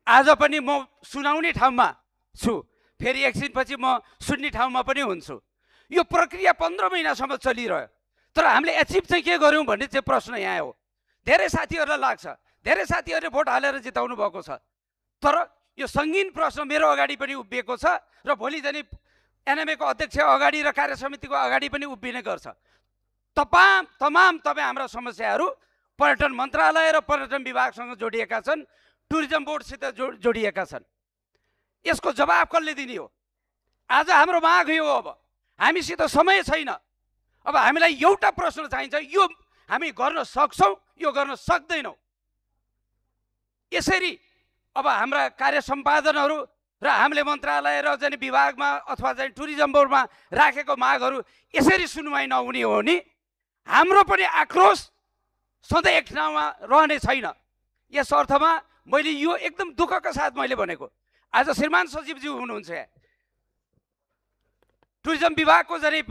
आज पनि म सुनाउने ठाउँमा छु, फेरि एकछिनपछि म सुन्ने ठाउँमा पनि हुन्छु। यो प्रक्रिया 15 महिनासम्म चलिरह्यो, तर हामीले एचिभ चाहिँ के गर्यौँ भन्ने चाहिँ प्रश्न यहाँ हो। धेरै साथीहरूलाई लाग्छ, धेरै साथीहरूले भोट हालेर जिताउनु भएको छ, तर यो सङ्गीन प्रश्न मेरो अगाडि पनि उभिएको छ र भोलि जाने एनएमएको अध्यक्ष अगाडि र कार्य समितिको अगाडि पनि उभिने गर्छ। तमाम तपाईँ हाम्रा समस्याहरू पर्यटन मन्त्रालय र पर्यटन विभागसँग जोडिएका छन्, टुरिज्म बोर्डसित जोडिएका छन्। यसको जवाब कसले दिने हो? आज हाम्रो माग यो, अब हामीसित समय छैन। अब हामीलाई एउटा प्रश्न चाहिन्छ, यो हामी गर्न सक्छौँ, यो गर्न सक्दैनौँ। यसरी अब हाम्रा कार्य सम्पादनहरू र हामीले मन्त्रालय र चाहिँ विभागमा अथवा चाहिँ टुरिज्म बोर्डमा राखेको मागहरू यसरी सुनवाई नहुने हो भने हाम्रो पनि आक्रोश सधैँ एक ठाउँमा रहने छैन। यस अर्थमा मैले यो एकदम दुःखका साथ मैले भनेको। आज श्रीमान सचिवज्यू हुनुहुन्छ, टुरिज्म विभागको चाहिँ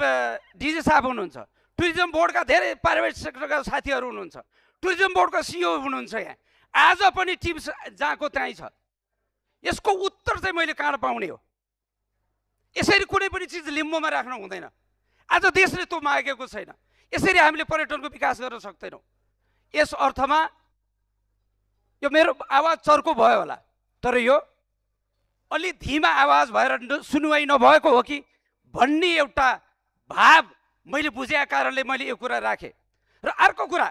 डिजी साहब हुनुहुन्छ, टुरिज्म बोर्डका धेरै प्राइभेट सेक्टरका साथीहरू हुनुहुन्छ, टुरिज्म बोर्डको सिइओ हुनुहुन्छ। यहाँ आज पनि टिम जहाँको त्यहीँ छ। यसको उत्तर चाहिँ मैले कहाँ पाउने हो? यसरी कुनै पनि चिज लिम्बोमा राख्नु हुँदैन। आज देशले त्यो मागेको छैन, यसरी हामीले पर्यटनको विकास गर्न सक्दैनौँ। यस अर्थमा यो मेरो आवाज चर्को भयो होला, तर यो अलि धीमा आवाज भएर सुनवाई नभएको हो कि भन्ने एउटा भाव मैले बुझेका कारणले मैले यो कुरा राखेँ। र अर्को कुरा,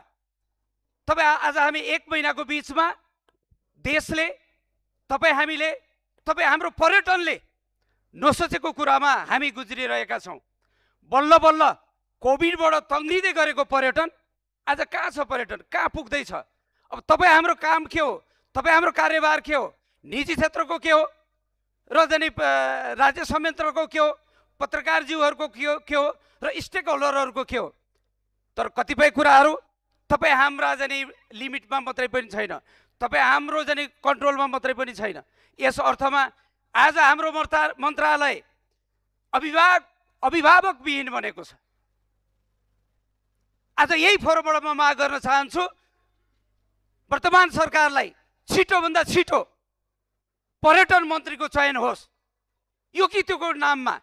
तपाईँ आज हामी 1 महिनाको बिचमा देशले तपाईँ हाम्रो पर्यटनले नसोचेको कुरामा हामी गुज्रिरहेका छौँ। बल्ल बल्ल कोभिडबाट तङ्ग्रिँदै गरेको पर्यटन आज कहाँ छ? पर्यटन कहाँ पुग्दैछ? अब तपाईँ हाम्रो काम के हो? तपाईँ हाम्रो कार्यभार के हो? निजी क्षेत्रको के हो र जाने राज्य संयन्त्रको के हो? पत्रकारज्यूहरूको के हो र स्टेक होल्डरहरूको के हो? तर कतिपय कुराहरू तपाईँ हाम्रा जाने लिमिटमा मात्रै पनि छैन, तपाईँ हाम्रो जाने कन्ट्रोलमा मात्रै पनि छैन। यस अर्थमा आज हाम्रो मन्त्रालय अभिभावकविहीन बनेको छ। आज यही फोरमबाट म माग गर्न चाहन्छु, वर्तमान सरकारलाई छिटोभन्दा छिटो पर्यटन मन्त्रीको चयन होस्। यो कि त्योको नाममा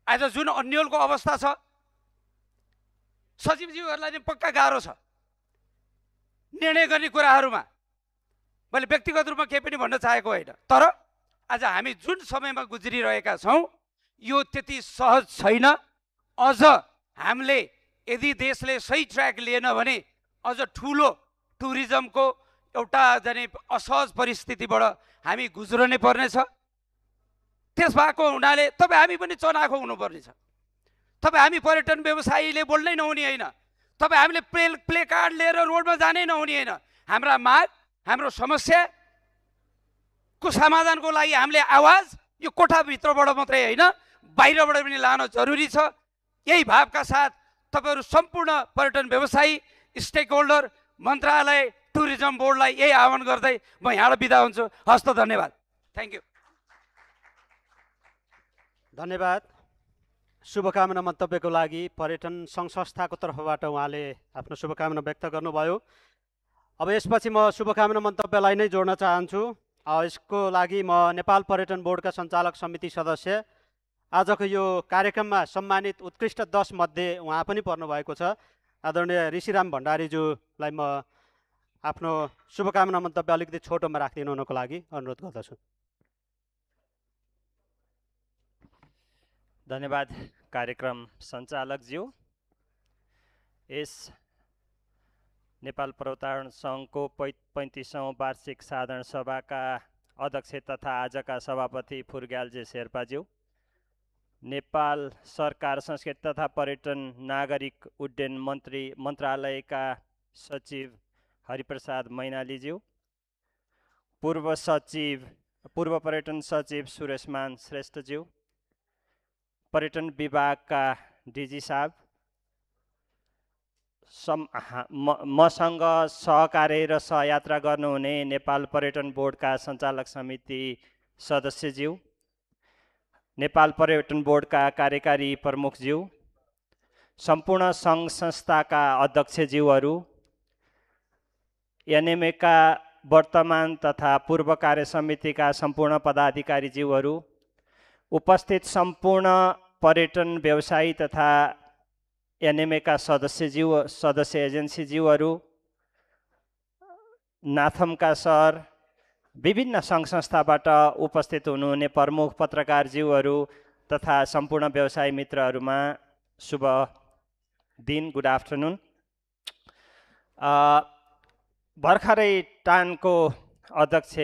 आज जुन अन्यलको अवस्था छ, सचिवज्यूहरूलाई पनि पक्का गाह्रो छ निर्णय गर्ने कुराहरूमा। मैले व्यक्तिगत रूपमा केही पनि भन्न चाहेको होइन, तर आज हामी जुन समयमा गुज्रिरहेका छौँ यो त्यति सहज छैन। अझ हामीले यदि देशले सही ट्र्याक लिएन भने अझ ठुलो टुरिज्मको एउटा जाने असहज परिस्थितिबाट हामी गुज्रनै पर्नेछ। त्यस भएको हुनाले तपाईँ हामी पनि चनाखो हुनुपर्ने छ। तपाईँ हामी पर्यटन व्यवसायीले बोल्नै नहुने होइन, तपाईँ हामीले प्ले कार्ड लिएर रोडमा जानै नहुने होइन। हाम्रा माग, हाम्रो समस्याको समाधानको लागि हामीले आवाज यो कोठाभित्रबाट मात्रै होइन बाहिरबाट पनि लान जरुरी छ। यही भावका साथ तपाईँहरू सम्पूर्ण पर्यटन व्यवसायी, स्टेक होल्डर, मन्त्रालय, टुरिज्म बोर्डलाई यही आह्वान गर्दै म यहाँबाट बिदा हुन्छु। हस्त, धन्यवाद, थ्याङ्क यू। धन्यवाद। शुभकामना मन्तव्यको लागि पर्यटन सङ्घ संस्थाको तर्फबाट उहाँले आफ्नो शुभकामना व्यक्त गर्नुभयो। अब यसपछि म शुभकामना मन्तव्यलाई नै जोड्न चाहन्छु। यसको लागि म नेपाल पर्यटन बोर्डका सञ्चालक समिति सदस्य, आजको यो कार्यक्रममा सम्मानित उत्कृष्ट 10 मध्ये उहाँ पनि पर्नुभएको छ, आदरणीय ऋषिराम भण्डारीज्यूलाई म आफ्नो शुभकामना मन्तव्य अलिकति छोटोमा राखिदिनु हुनको लागि अनुरोध गर्दछु। धन्यवाद कार्यक्रम सञ्चालकज्यू। यस नेपाल पर्वतारोहण सङ्घको 35औँ वार्षिक साधारण सभाका अध्यक्ष तथा आजका सभापति फुर्ग्यालजे शेर्पाज्यू, नेपाल सरकार संस्कृति तथा पर्यटन नागरिक उड्डयन मन्त्रालयका सचिव हरिप्रसाद मैनालीज्यू, पूर्व पर्यटन सचिव सुरेशमान श्रेष्ठज्यू, पर्यटन विभागका डिजी साहब, मसँग सहकार्य र सहयात्रा गर्नुहुने नेपाल पर्यटन बोर्डका सञ्चालक समिति सदस्यज्यू, नेपाल पर्यटन बोर्डका कार्यकारी प्रमुखज्यू, सम्पूर्ण सङ्घ संस्थाका अध्यक्षज्यूहरू, एनएमएका वर्तमान तथा पूर्व कार्य समितिका सम्पूर्ण पदाधिकारीज्यूहरू, उपस्थित सम्पूर्ण पर्यटन व्यवसायी तथा एनएमएका सदस्य एजेन्सीज्यूहरू, नाथमका सर, विभिन्न सङ्घ संस्थाबाट उपस्थित हुनुहुने प्रमुख पत्रकारज्यूहरू तथा सम्पूर्ण व्यवसाय मित्रहरूमा शुभ दिन, गुड आफ्टरनुन। भर्खरै टानको अध्यक्ष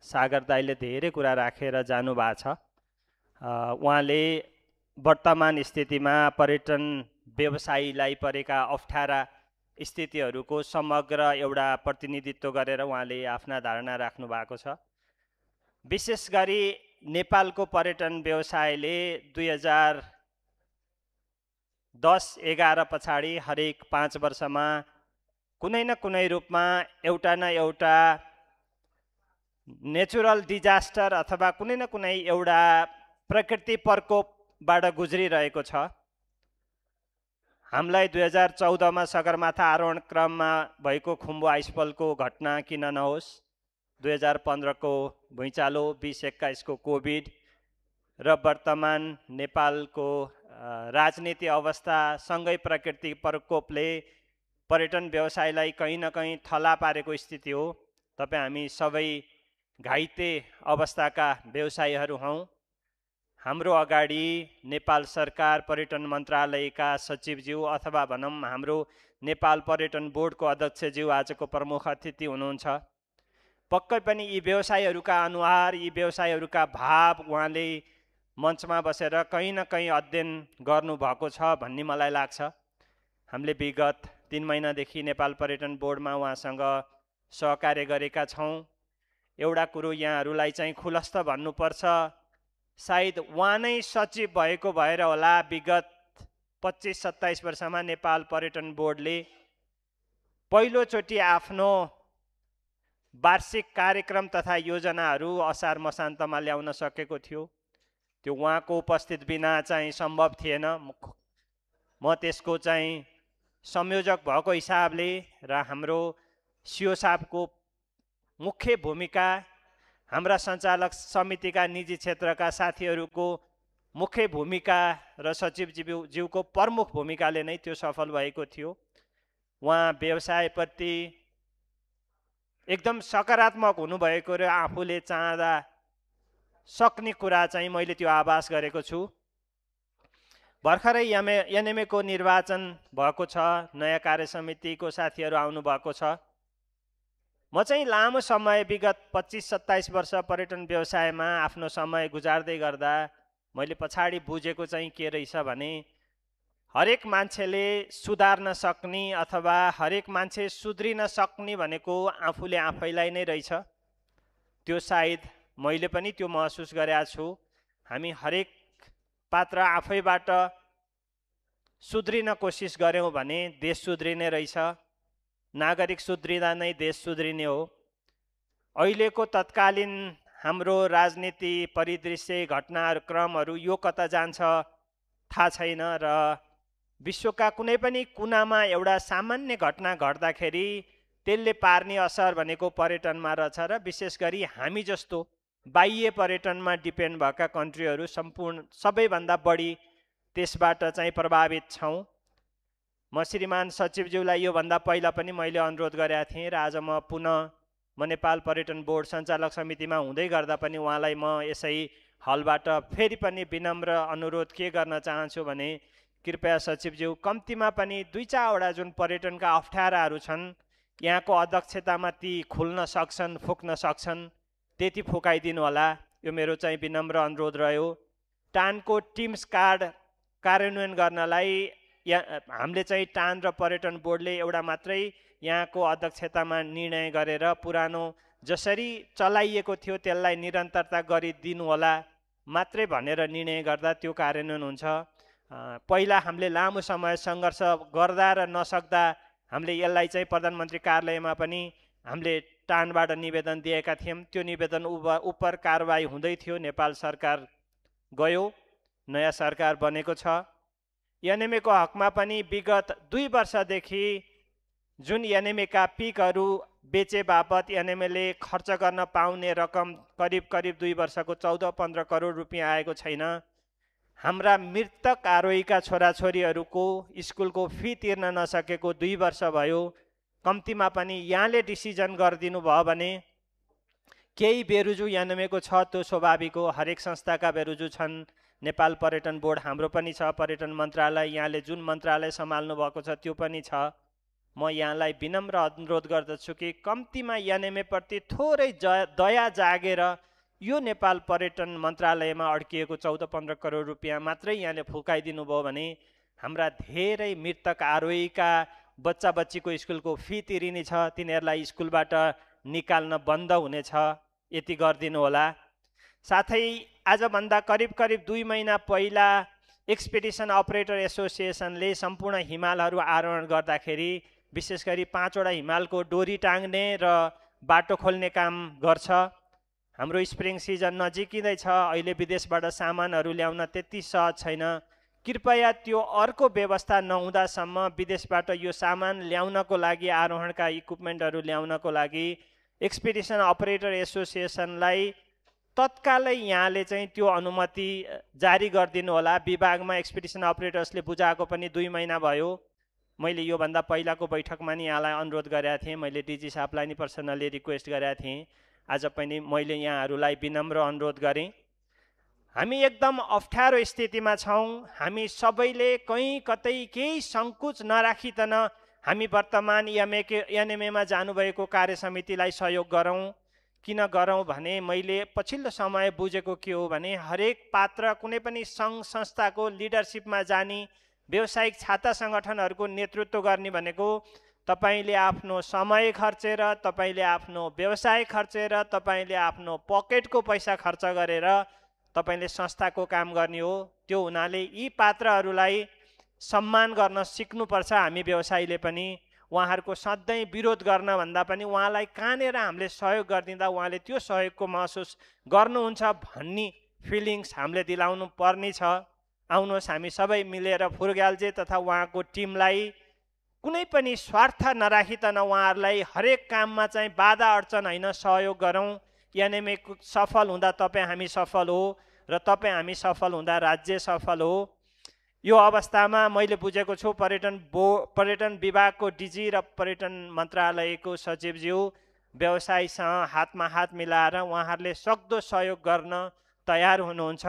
सागर दाईले धेरै कुरा राखेर जानुभएको छ। उहाँले वर्तमान स्थितिमा पर्यटन व्यवसायीलाई परेका अप्ठ्यारा स्थितिहरूको समग्र एउटा प्रतिनिधित्व गरेर उहाँले आफ्ना धारणा राख्नु भएको छ। विशेष गरी नेपालको पर्यटन व्यवसायले 2010-11 पछाडि हरेक 5 वर्षमा कुनै न कुनै रूपमा एउटा न एउटा नेचुरल डिजास्टर अथवा कुनै न कुनै एउटा प्रकृति प्रकोपबाट गुज्रिरहेको छ। हामीलाई 2014मा सगरमाथा आरोहण क्रममा भएको खुम्बु आइसफलको घटना किन नहोस्, 2015को भुइँचालो, 2021को कोभिड र वर्तमान नेपालको राजनीति अवस्था सँगै प्रकृति प्रकोपले पर्यटन व्यवसायलाई कहीँ न कहीँ थला पारेको स्थिति हो। तपाईँ हामी सबै घाइते अवस्थाका व्यवसायीहरू हौँ। हाम्रो अगाडि नेपाल सरकार पर्यटन मन्त्रालयका सचिवज्यू अथवा भनौँ हाम्रो नेपाल पर्यटन बोर्डको अध्यक्षज्यू आजको प्रमुख अतिथि हुनुहुन्छ। पक्कै पनि यी व्यवसायीहरूका अनुहार, यी व्यवसायीहरूका भाव उहाँले मञ्चमा बसेर कहीँ न कहीँ अध्ययन गर्नुभएको छ भन्ने मलाई लाग्छ। हामीले विगत 3 महिनादेखि नेपाल पर्यटन बोर्डमा उहाँसँग सहकार्य गरेका छौँ। एउटा कुरो यहाँहरूलाई चाहिँ खुलस्त भन्नुपर्छ, सायद उहाँ नै सचिव भएको भएर होला विगत 25-27 वर्षमा नेपाल पर्यटन बोर्डले पहिलोचोटि आफ्नो वार्षिक कार्यक्रम तथा योजनाहरू असार मसान्तमा ल्याउन सकेको थियो। त्यो उहाँको उपस्थित बिना चाहिँ सम्भव थिएन। म त्यसको चाहिँ संयोजक भएको हिसाबले र हाम्रो सिओ साहबको मुख्य भूमिका, हाम्रा सञ्चालक समितिका निजी क्षेत्रका साथीहरूको मुख्य भूमिका र सचिवज्यूको प्रमुख भूमिकाले नै त्यो सफल भएको थियो। उहाँ व्यवसायप्रति एकदम सकारात्मक हुनुभएको र आफूले चाहँदा सक्ने कुरा चाहिँ मैले त्यो आभास गरेको छु। भर्खरै एनएमएको निर्वाचन भएको छ, नयाँ कार्य समितिको साथीहरू आउनुभएको छ। म चाहिँ लामो समय विगत 25-27 वर्ष पर्यटन व्यवसायमा आफ्नो समय गुजार्दै गर्दा मैले पछाडि बुझेको चाहिँ के रहेछ भने हरेक मान्छेले सुधार्न सक्ने अथवा हरेक मान्छे सुध्रिन सक्ने भनेको आफूले आफैलाई नै रहेछ। त्यो सायद मैले पनि त्यो महसुस गरेको छु। हामी हरेक पात्र आफैबाट सुध्रिन कोसिस गर्यौँ भने देश सुध्रिने रहेछ। नागरिक सुध्रिँदा नै देश सुध्रिने हो। अहिलेको तत्कालीन हाम्रो राजनीति परिदृश्य घटनाहरू क्रमहरू यो कता जान्छ थाहा छैन र विश्वका कुनै पनि कुनामा एउटा सामान्य घटना घट्दाखेरि त्यसले पार्ने असर भनेको पर्यटनमा रहेछ र विशेष गरी हामी जस्तो बाह्य पर्यटनमा डिपेन्ड भएका कन्ट्रीहरू सम्पूर्ण सबैभन्दा बढी त्यसबाट चाहिँ प्रभावित छौँ। म श्रीमान सचिवज्यूलाई योभन्दा पहिला पनि मैले अनुरोध गरेका थिएँ र आज म पुनः नेपाल पर्यटन बोर्ड सञ्चालक समितिमा हुँदै गर्दा पनि उहाँलाई म यसै हलबाट फेरि पनि विनम्र अनुरोध के गर्न चाहन्छु भने कृपया सचिवज्यू कम्तीमा पनि 2-4 जुन पर्यटनका अप्ठ्याराहरू छन् यहाँको अध्यक्षतामा ती खुल्न सक्छन् फुक्न सक्छन् त्यति फुकाइदिनु होला। यो मेरो चाहिँ विनम्र अनुरोध रह्यो। टानको टिम्स कार्ड कार्यान्वयन गर्नलाई हामीले चाहिँ टान र पर्यटन बोर्डले एउटा मात्रै यहाँको अध्यक्षतामा निर्णय गरेर पुरानो जसरी चलाइएको थियो त्यसलाई निरन्तरता गरिदिनु होला मात्रै भनेर निर्णय गर्दा त्यो कार्यान्वयन हुन्छ। पहिला हामीले लामो समय सङ्घर्ष गर्दा र नसक्दा हामीले यसलाई चाहिँ प्रधानमन्त्री कार्यालयमा पनि हामीले टानबाट निवेदन दिएका थियौँ। त्यो निवेदन उपर कारबाही हुँदै थियो। नेपाल सरकार गयो, नयाँ सरकार बनेको छ। एनएमएको हकमा पनि विगत 2 वर्षदेखि जुन एनएमएका पिकहरू बेचे बापत एनएमएले खर्च गर्न पाउने रकम करिब 2 वर्षको 14-15 करोड रुपियाँ आएको छैन। हाम्रा मृतक आरोहीका छोराछोरीहरूको स्कुलको फी तिर्न नसकेको 2 वर्ष भयो। कम्तीमा पनि यहाँले डिसिजन गरिदिनु भयो भने केही बेरुजु एनएमएको छ, त्यो स्वाभाविक हो। हरेक संस्थाका बेरुजु छन्। नेपाल पर्यटन बोर्ड हाम्रो पनि छ, पर्यटन मन्त्रालय यहाँले जुन मन्त्रालय सम्हाल्नु भएको छ त्यो पनि छ। म यहाँलाई विनम्र अनुरोध गर्दछु कि कम्तीमा एनएमएप्रति थोरै दया जागेर यो नेपाल पर्यटन मन्त्रालयमा अड्किएको 14-15 करोड रुपियाँ मात्रै यहाँले फुकाइदिनु भयो भने हाम्रा धेरै मृतक आरोहीका बच्चा बच्चीको स्कुलको फी तिरिने छ, तिनीहरूलाई स्कुलबाट निकाल्न बन्द हुनेछ। यति गरिदिनु होला। साथै आजभन्दा करिब 2 महिना पहिला एक्सपेडिसन अपरेटर एसोसिएसनले सम्पूर्ण हिमालहरू आरोहण गर्दाखेरि विशेष गरी 5वटा हिमालको डोरी टाङ्ने र बाटो खोल्ने काम गर्छ। हाम्रो स्प्रिङ सिजन नजिकिँदैछ। अहिले विदेशबाट सामानहरू ल्याउन त्यति सहज छैन। कृपया त्यो अर्को व्यवस्था नहुँदासम्म विदेशबाट यो सामान ल्याउनको लागि आरोहणका इक्विपमेन्टहरू ल्याउनको लागि एक्सपेडिसन अपरेटर एसोसिएसनलाई तत्कालै यहाँले चाहिँ त्यो अनुमति जारी गरिदिनु होला। विभागमा एक्सपेडिसन अपरेटर्सले बुझाएको पनि 2 महिना भयो। मैले योभन्दा पहिलाको बैठकमा नि यहाँलाई अनुरोध गरेका थिएँ। मैले डिजी साहबलाई नि पर्सनली रिक्वेस्ट गरेका थिएँ। आज पनि मैले यहाँहरूलाई विनम्र अनुरोध गरेँ। हामी एकदम अप्ठ्यारो स्थितिमा छौँ। हामी सबैले कहीँ कतै केही सङ्कुच नराखिकन हामी वर्तमान एनएमएमा जानुभएको कार्य समितिलाई सहयोग गरौँ। किन गरौँ भने मैले पछिल्लो समय बुझेको के हो भने हरेक पात्र कुनै पनि सङ्घ संस्थाको लिडरसिपमा जाने, व्यावसायिक छाता सङ्गठनहरूको नेतृत्व गर्ने भनेको तपाईले आफ्नो समय खर्चेर, तपाईले आफ्नो व्यवसाय खर्चेर, तपाईले आफ्नो पकेटको पैसा खर्च गरेर तपाईले संस्थाको काम गर्ने हो। त्यो हुनाले यी पात्रहरूलाई सम्मान गर्न सिक्नुपर्छ। हामी व्यवसायीले पनि उहाँहरूको सधैँ विरोध गर्न भन्दा पनि उहाँलाई कानेर हामीले सहयोग गरिदिँदा उहाँले त्यो सहयोगको महसुस गर्नुहुन्छ भन्ने फिलिङ्स हामीले दिलाउनु पर्ने छ। आउनुहोस् हामी सबै मिलेर फुर्ग्यालजे तथा उहाँको टिमलाई कुनै पनि स्वार्थ नराखिकन उहाँहरूलाई हरेक काममा चाहिँ बाधा अड्चन होइन सहयोग गरौँ। एनएमए सफल हुँदा तपाईँ हामी सफल हो र तपाईँ हामी सफल हुँदा राज्य सफल हो। यो अवस्थामा मैले बुझेको छु पर्यटन विभागको डिजी र पर्यटन मन्त्रालयको सचिवज्यू व्यवसायीसँग हातमा हात मिलाएर उहाँहरूले सक्दो सहयोग गर्न तयार हुनुहुन्छ।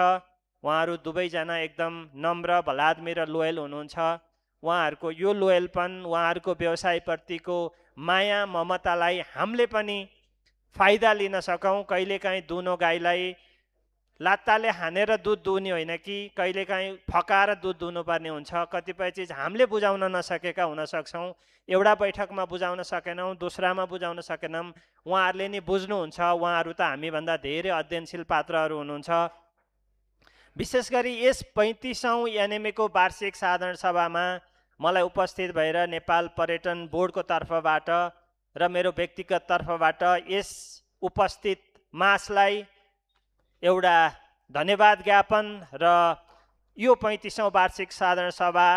उहाँहरू दुवैजना एकदम नम्र, भलाद्मी र लोयल हुनुहुन्छ। उहाँहरूको यो लोयलपन, उहाँहरूको व्यवसायप्रतिको माया ममतालाई हामीले पनि फाइदा लिन सकौँ। कहिलेकाहीँ दुनो गाईलाई लात्ताले हानेर दुध दुहुने होइन कि कहिलेकाहीँ फकाएर दुध दुहुनुपर्ने हुन्छ। कतिपय चिज हामीले बुझाउन नसकेका हुन सक्छौँ। एउटा बैठकमा बुझाउन सकेनौँ, दोस्रामा बुझाउन सकेनौँ, उहाँहरूले नि बुझ्नुहुन्छ। उहाँहरू त हामीभन्दा धेरै अध्ययनशील पात्रहरू हुनुहुन्छ। विशेष गरी यस 35औँ एनएमएको वार्षिक साधारण सभामा मलाई उपस्थित भएर नेपाल पर्यटन बोर्डको तर्फबाट र मेरो व्यक्तिगत तर्फबाट यस उपस्थित मासलाई एउटा धन्यवाद ज्ञापन र यो 35औँ वार्षिक साधारण सभा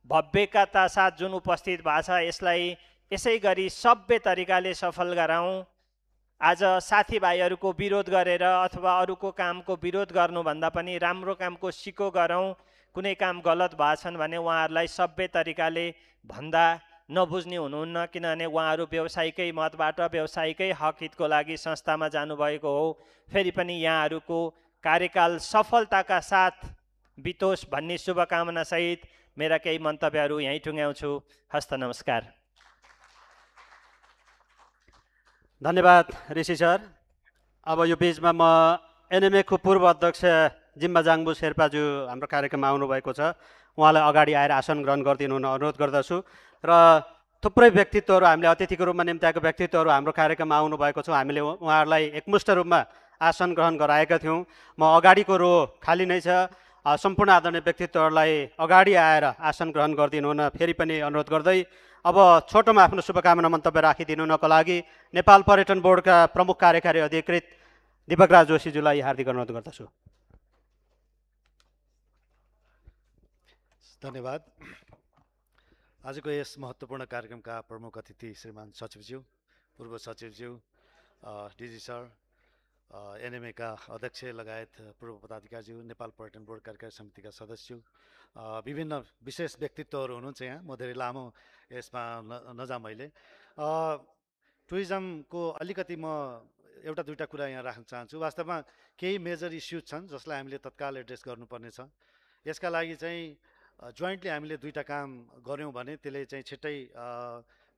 भव्यताका साथ जुन उपस्थित भएको छ यसलाई यसै गरी सभ्य तरिकाले सफल गराउँ। आज साथीभाइहरूको विरोध गरेर अथवा अरूको कामको विरोध गर्नुभन्दा पनि राम्रो कामको सिको गरौँ। कुनै काम गलत भएछन् भने उहाँहरूलाई सभ्य तरिकाले भन्दा नबुझ्ने हुनुहुन्न, किनभने उहाँहरू व्यवसायिकै मतबाट व्यवसायिकै हक हितको लागि संस्थामा जानुभएको हो। फेरि पनि यहाँहरूको कार्यकाल सफलताका साथ बितोस् भन्ने शुभकामनासहित मेरा केही मन्तव्यहरू यहीँ टुङ्ग्याउँछु। हस्त नमस्कार। धन्यवाद ऋषि सर। अब यो बिचमा म एनएमएको पूर्व अध्यक्ष जिम्बा जाङबु शेर्पाज्यू हाम्रो कार्यक्रममा आउनुभएको छ। उहाँलाई अगाडि आएर आसन ग्रहण गरिदिनु हुन अनुरोध गर्दछु। र थुप्रै व्यक्तित्वहरू, हामीले अतिथिको रूपमा निम्त्याएको व्यक्तित्वहरू हाम्रो कार्यक्रममा आउनुभएको छ। हामीले उहाँहरूलाई एकमुष्ट रूपमा आसन ग्रहण गराएका थियौँ। म अगाडिको रो खाली नै छ। सम्पूर्ण आदरणीय व्यक्तित्वहरूलाई अगाडि आएर आसन ग्रहण गरिदिनु हुन फेरि पनि अनुरोध गर्दै अब छोटोमा आफ्नो शुभकामना मन्तव्य राखिदिनुको लागि नेपाल पर्यटन बोर्डका प्रमुख कार्यकारी अधिकृत दीपकराज जोशीज्यूलाई हार्दिक अनुरोध गर्दछु। धन्यवाद। आजको यस महत्त्वपूर्ण कार्यक्रमका प्रमुख अतिथि श्रीमान सचिवज्यू, पूर्व सचिवज्यू, डिजी सर, एनएमएका अध्यक्ष लगायत पूर्व पदाधिकारीज्यू, नेपाल पर्यटन बोर्ड कार्यकारी समितिका सदस्यज्यू, विभिन्न विशेष व्यक्तित्वहरू हुनुहुन्छ यहाँ। म धेरै लामो यसमा नजाम। मैले टुरिज्मको अलिकति म एउटा दुईवटा कुरा यहाँ राख्न चाहन्छु। वास्तवमा केही मेजर इस्युज छन् जसलाई हामीले तत्काल एड्रेस गर्नुपर्ने छ। यसका लागि चाहिँ जोइन्टली हामीले दुईवटा काम गऱ्यौँ भने त्यसले चाहिँ छिट्टै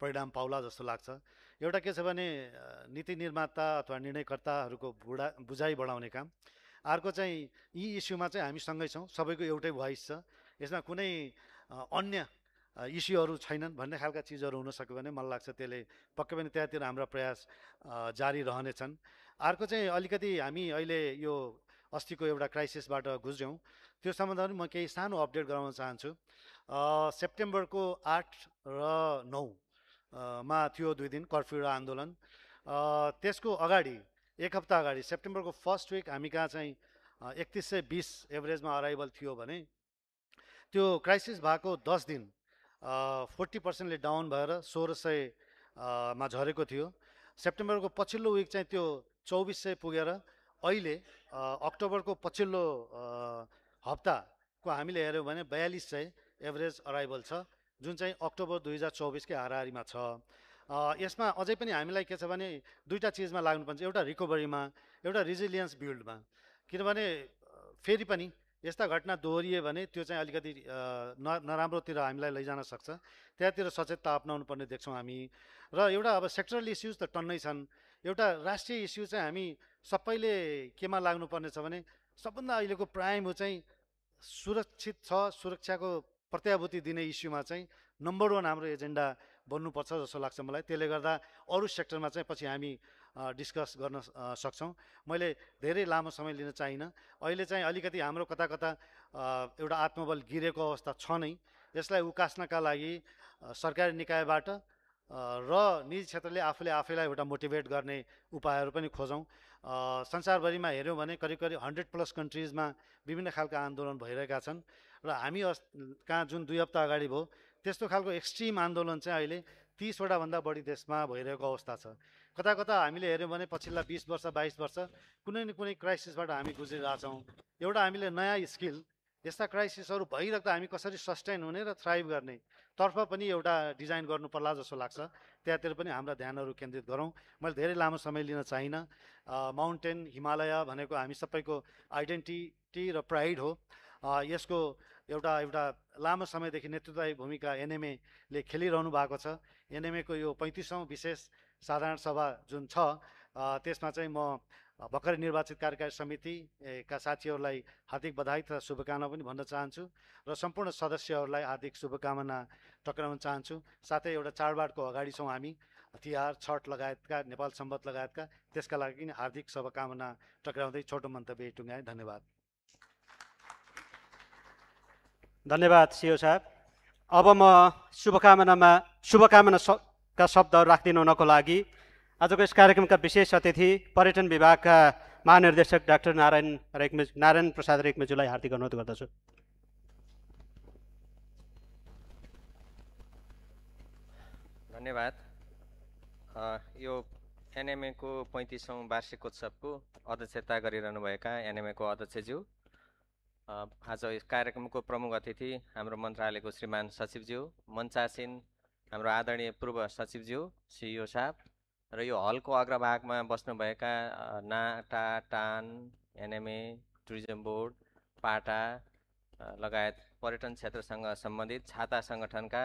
परिणाम पाउला जस्तो लाग्छ। एउटा के छ भने नीति निर्माता अथवा निर्णयकर्ताहरूको बुझाइ बढाउने काम। अर्को चाहिँ यी इस्युमा चाहिँ हामी सँगै छौँ, सबैको एउटै भोइस छ, यसमा कुनै अन्य इस्युहरू छैनन् भन्ने खालका चिजहरू हुन सक्यो भने मलाई लाग्छ त्यसले पक्कै पनि त्यहाँतिर हाम्रा प्रयास जारी रहनेछन्। अर्को चाहिँ अलिकति हामी अहिले यो अस्तिको एउटा क्राइसिसबाट गुज्र्यौँ, त्यो सम्बन्धमा म केही सानो अपडेट गराउन चाहन्छु। सेप्टेम्बरको 8 र 9 मा थियो 2 दिन कर्फ्यू र आन्दोलन। त्यसको अगाडि एक हप्ता अगाडि सेप्टेम्बरको फर्स्ट विक हामी कहाँ चाहिँ 3120 एभरेजमा अराइभल थियो भने त्यो क्राइसिस भएको 10 दिन 40%ले डाउन भएर 1600 मा झरेको थियो। सेप्टेम्बरको पछिल्लो विक चाहिँ त्यो 2400 पुगेर अहिले अक्टोबरको पछिल्लो हप्ताको हामीले हेऱ्यौँ भने 4200 एभरेज अराइभल छ, जुन चाहिँ अक्टोबर 2024 हाराहारीमा छ। यसमा अझै पनि हामीलाई के छ भने दुईवटा चिजमा लाग्नुपर्छ, एउटा रिकभरीमा, एउटा रिजिलियन्स बिल्डमा। किनभने फेरि पनि यस्ता घटना दोहोरिए भने त्यो चाहिँ अलिकति नराम्रोतिर हामीलाई लैजान सक्छ। त्यहाँतिर सचेतता अपनाउनु पर्ने देख्छौँ हामी। र एउटा अब सेक्टरल इस्युज त टन्नै छन्। एउटा राष्ट्रिय इस्यु चाहिँ हामी सबैले केमा लाग्नुपर्ने छ भने सबभन्दा अहिलेको प्राइम हो चाहिँ सुरक्षित छ, सुरक्षाको प्रत्याभूति दिने इस्युमा चाहिँ नम्बर 1 हाम्रो एजेन्डा बन्नुपर्छ जस्तो लाग्छ मलाई। त्यसले गर्दा अरू सेक्टरमा चाहिँ पछि हामी डिस्कस गर्न सक्छौँ। मैले धेरै लामो समय लिन चाहिनँ। अहिले चाहिँ अलिकति हाम्रो कता कता एउटा आत्मबल गिरेको अवस्था छ नै। यसलाई उकास्नका लागि सरकारी निकायबाट र निजी क्षेत्रले आफैलाई एउटा मोटिभेट गर्ने उपायहरू पनि खोजौँ। संसारभरिमा हेऱ्यौँ भने करिब 100+ कन्ट्रिजमा विभिन्न खालका आन्दोलन भइरहेका छन् र हामी कहाँ जुन 2 हप्ता अगाडि भयो त्यस्तो खालको एक्सट्रिम आन्दोलन चाहिँ अहिले 30वटा भन्दा बढी देशमा भइरहेको अवस्था छ। कता कता हामीले हेऱ्यौँ भने पछिल्ला 20 वर्ष 22 वर्ष कुनै न कुनै क्राइसिसबाट हामी गुज्रिरहेछौँ। एउटा हामीले नयाँ स्किल, यस्ता क्राइसिसहरू भइराख्दा हामी कसरी सस्टेन हुने र थ्राइभ गर्ने तर्फ पनि एउटा डिजाइन गर्नु पर्ला जस्तो लाग्छ। त्यहाँतिर पनि हाम्रा ध्यानहरू केन्द्रित गरौँ। मैले धेरै लामो समय लिन चाहिनँ। माउन्टेन हिमालय भनेको हामी सबैको आइडेन्टिटी र प्राइड हो। यसको एउटा लामो समयदेखि नेतृत्वदायी भूमिका एनएमएले खेलिरहनु भएको छ। एनएमएको यो 35औँ विशेष साधारण सभा जुन छ त्यसमा चाहिँ म भर्खरै निर्वाचित कार्यकारी समितिका साथीहरूलाई हार्दिक बधाई तथा शुभकामना पनि भन्न चाहन्छु र सम्पूर्ण सदस्यहरूलाई हार्दिक शुभकामना टक्राउन चाहन्छु। साथै एउटा चाडबाडको अगाडि छौँ हामी, तिहार छठ लगायतका नेपाल सम्वत लगायतका, त्यसका लागि पनि हार्दिक शुभकामना टक्राउँदै छोटो मन्तव्य टुङ्गाएँ। धन्यवाद। धन्यवाद सिओ साहब। अब म शुभकामनाका शब्दहरू राखिदिनु हुनको लागि आजको यस कार्यक्रमका विशेष अतिथि पर्यटन विभागका महानिर्देशक डाक्टर नारायण प्रसाद रेग्मीज्यूलाई हार्दिक अनुरोध गर्दछु। धन्यवाद। यो एनएमएको 35औँ वार्षिकोत्सवको अध्यक्षता गरिरहनुभएका एनएमएको अध्यक्षज्यू, आज यस कार्यक्रमको प्रमुख अतिथि हाम्रो मन्त्रालयको श्रीमान सचिवज्यू, मञ्चासीन हाम्रो आदरणीय पूर्व सचिवज्यू सिइओ साहब र यो हलको अग्रभागमा बस्नुभएका नाटा, टान, एनएमए, टुरिज्म बोर्ड, पाटा लगायत पर्यटन क्षेत्रसँग सम्बन्धित छाता सङ्गठनका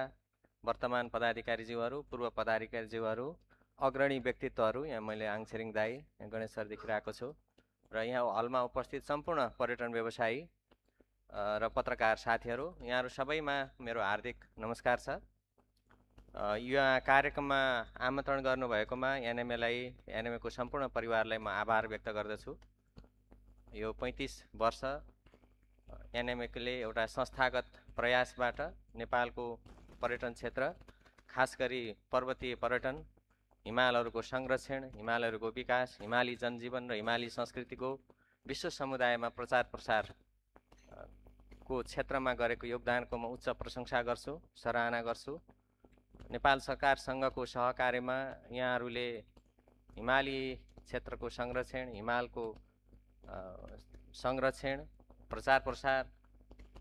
वर्तमान पदाधिकारीज्यूहरू, पूर्व पदाधिकारीज्यूहरू, अग्रणी व्यक्तित्वहरू, यहाँ मैले आङछेरिङ दाई, गणेश सर देखिरहेको छु र यहाँ हलमा उपस्थित सम्पूर्ण पर्यटन व्यवसायी र पत्रकार साथीहरू, यहाँहरू सबैमा मेरो हार्दिक नमस्कार छ। यहाँ कार्यक्रममा आमन्त्रण गर्नुभएकोमा एनएमएको सम्पूर्ण परिवारलाई म आभार व्यक्त गर्दछु। यो 35 वर्ष एनएमएले एउटा संस्थागत प्रयासबाट नेपालको पर्यटन क्षेत्र, खास गरी पर्वतीय पर्यटन, हिमालहरूको संरक्षण, हिमालहरूको विकास, हिमाली जनजीवन र हिमाली संस्कृतिको विश्व समुदायमा प्रचार प्रसार को क्षेत्रमा गरेको योगदानको म उच्च प्रशंसा गर्छु, सराहना गर्छु। नेपाल सरकारसँगको सहकार्यमा यहाँहरूले हिमाली क्षेत्रको संरक्षण, हिमालको संरक्षण, प्रचार प्रसार,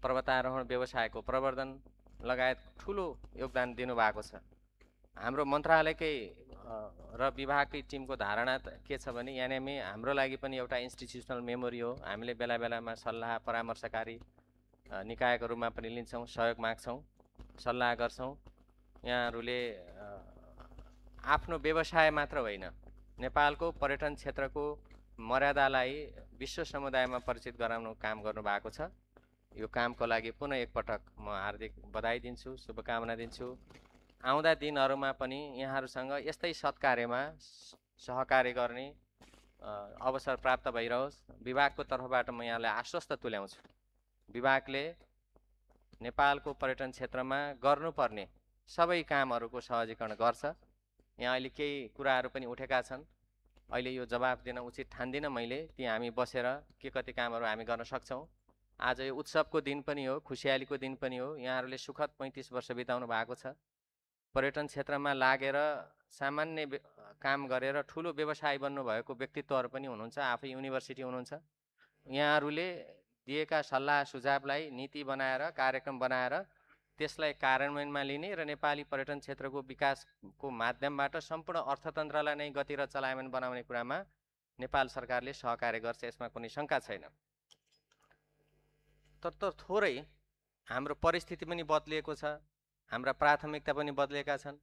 पर्वतारोहण व्यवसायको प्रवर्धन लगायत ठुलो योगदान दिनुभएको छ। हाम्रो मन्त्रालयकै र विभागकै टिमको धारणा के छ भने एनएमए हाम्रो लागि पनि एउटा इन्स्टिट्युसनल मेमोरी हो। हामीले बेला बेलामा सल्लाह परामर्शकारी निकायको रूपमा पनि लिन्छौँ, सहयोग माग्छौँ, सल्लाह गर्छौँ। यहाँहरूले आफ्नो व्यवसाय मात्र होइन, नेपालको पर्यटन क्षेत्रको मर्यादालाई विश्व समुदायमा परिचित गराउनु काम गर्नुभएको छ। यो कामको लागि पुनः एकपटक म हार्दिक बधाई दिन्छु, शुभकामना दिन्छु। आउँदा दिनहरूमा पनि यहाँहरूसँग यस्तै सत्कार्यमा सहकार्य गर्ने अवसर प्राप्त भइरहोस्। विभागको तर्फबाट म यहाँलाई आश्वस्त तुल्याउँछु, विभागले नेपालको पर्यटन क्षेत्रमा गर्नुपर्ने सबै कामहरूको सहजीकरण गर्छ। यहाँ अहिले केही कुराहरू पनि उठेका छन्, अहिले यो जवाफ दिन उचित ठान्दिनँ मैले। ती हामी बसेर के कति कामहरू हामी गर्न सक्छौँ। आज यो उत्सवको दिन पनि हो, खुसियालीको दिन पनि हो। यहाँहरूले सुखद 35 वर्ष बिताउनु भएको छ। पर्यटन क्षेत्रमा लागेर सामान्य काम गरेर ठुलो व्यवसाय बन्नुभएको व्यक्तित्वहरू पनि हुनुहुन्छ, आफै युनिभर्सिटी हुनुहुन्छ। यहाँहरूले दिएका सल्लाह सुझावलाई नीति बनाएर, कार्यक्रम बनाएर त्यसलाई कार्यान्वयनमा लिने र नेपाली पर्यटन क्षेत्रको विकासको माध्यमबाट सम्पूर्ण अर्थतन्त्रलाई नै गति र चलायमान बनाउने कुरामा नेपाल सरकारले सहकार्य गर्छ, यसमा कुनै शङ्का छैन। तर थोरै हाम्रो परिस्थिति पनि बदलिएको छ, हाम्रा प्राथमिकता पनि बदलेका छन्।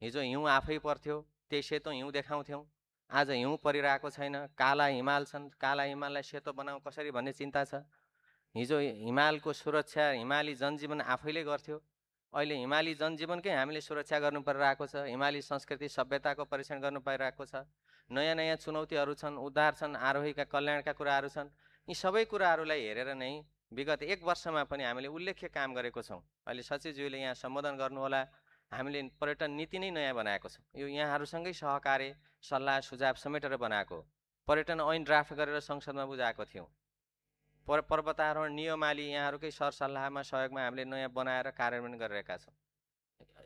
हिजो हिउँ आफै पर्थ्यो, त्यही सेतो हिउँ देखाउँथ्यौँ, आज हिउँ परिरहेको छैन। काला हिमाल छन्, काला हिमाललाई सेतो बनाऊ कसरी भन्ने चिन्ता छ। हिजो हिमालको सुरक्षा हिमाली जनजीवन आफैले गर्थ्यो, अहिले हिमाली जनजीवनकै हामीले सुरक्षा गर्नु परिरहेको छ। हिमाली संस्कृति सभ्यताको परीक्षण गर्नु परिरहेको छ। नयाँ नयाँ चुनौतीहरू छन्, उद्धार छन्, आरोहीका कल्याणका कुराहरू छन्। यी सबै कुराहरूलाई हेरेर नै विगत 1 वर्षमा पनि हामीले उल्लेख्य काम गरेको छौँ। अहिले सचिवज्यूले यहाँ सम्बोधन गर्नुहोला, हामीले पर्यटन नीति नै नयाँ बनाएको छौँ। यो यहाँहरूसँगै सहकार्य, सल्लाह सुझाव समेटेर बनाएको पर्यटन ऐन ड्राफ्ट गरेर संसदमा बुझाएको थियौँ। पर्वतारोहण नियमावली यहाँहरूकै सरसल्लाहमा सहयोगमा हामीले नयाँ बनाएर कार्यान्वयन गरिरहेका छौँ।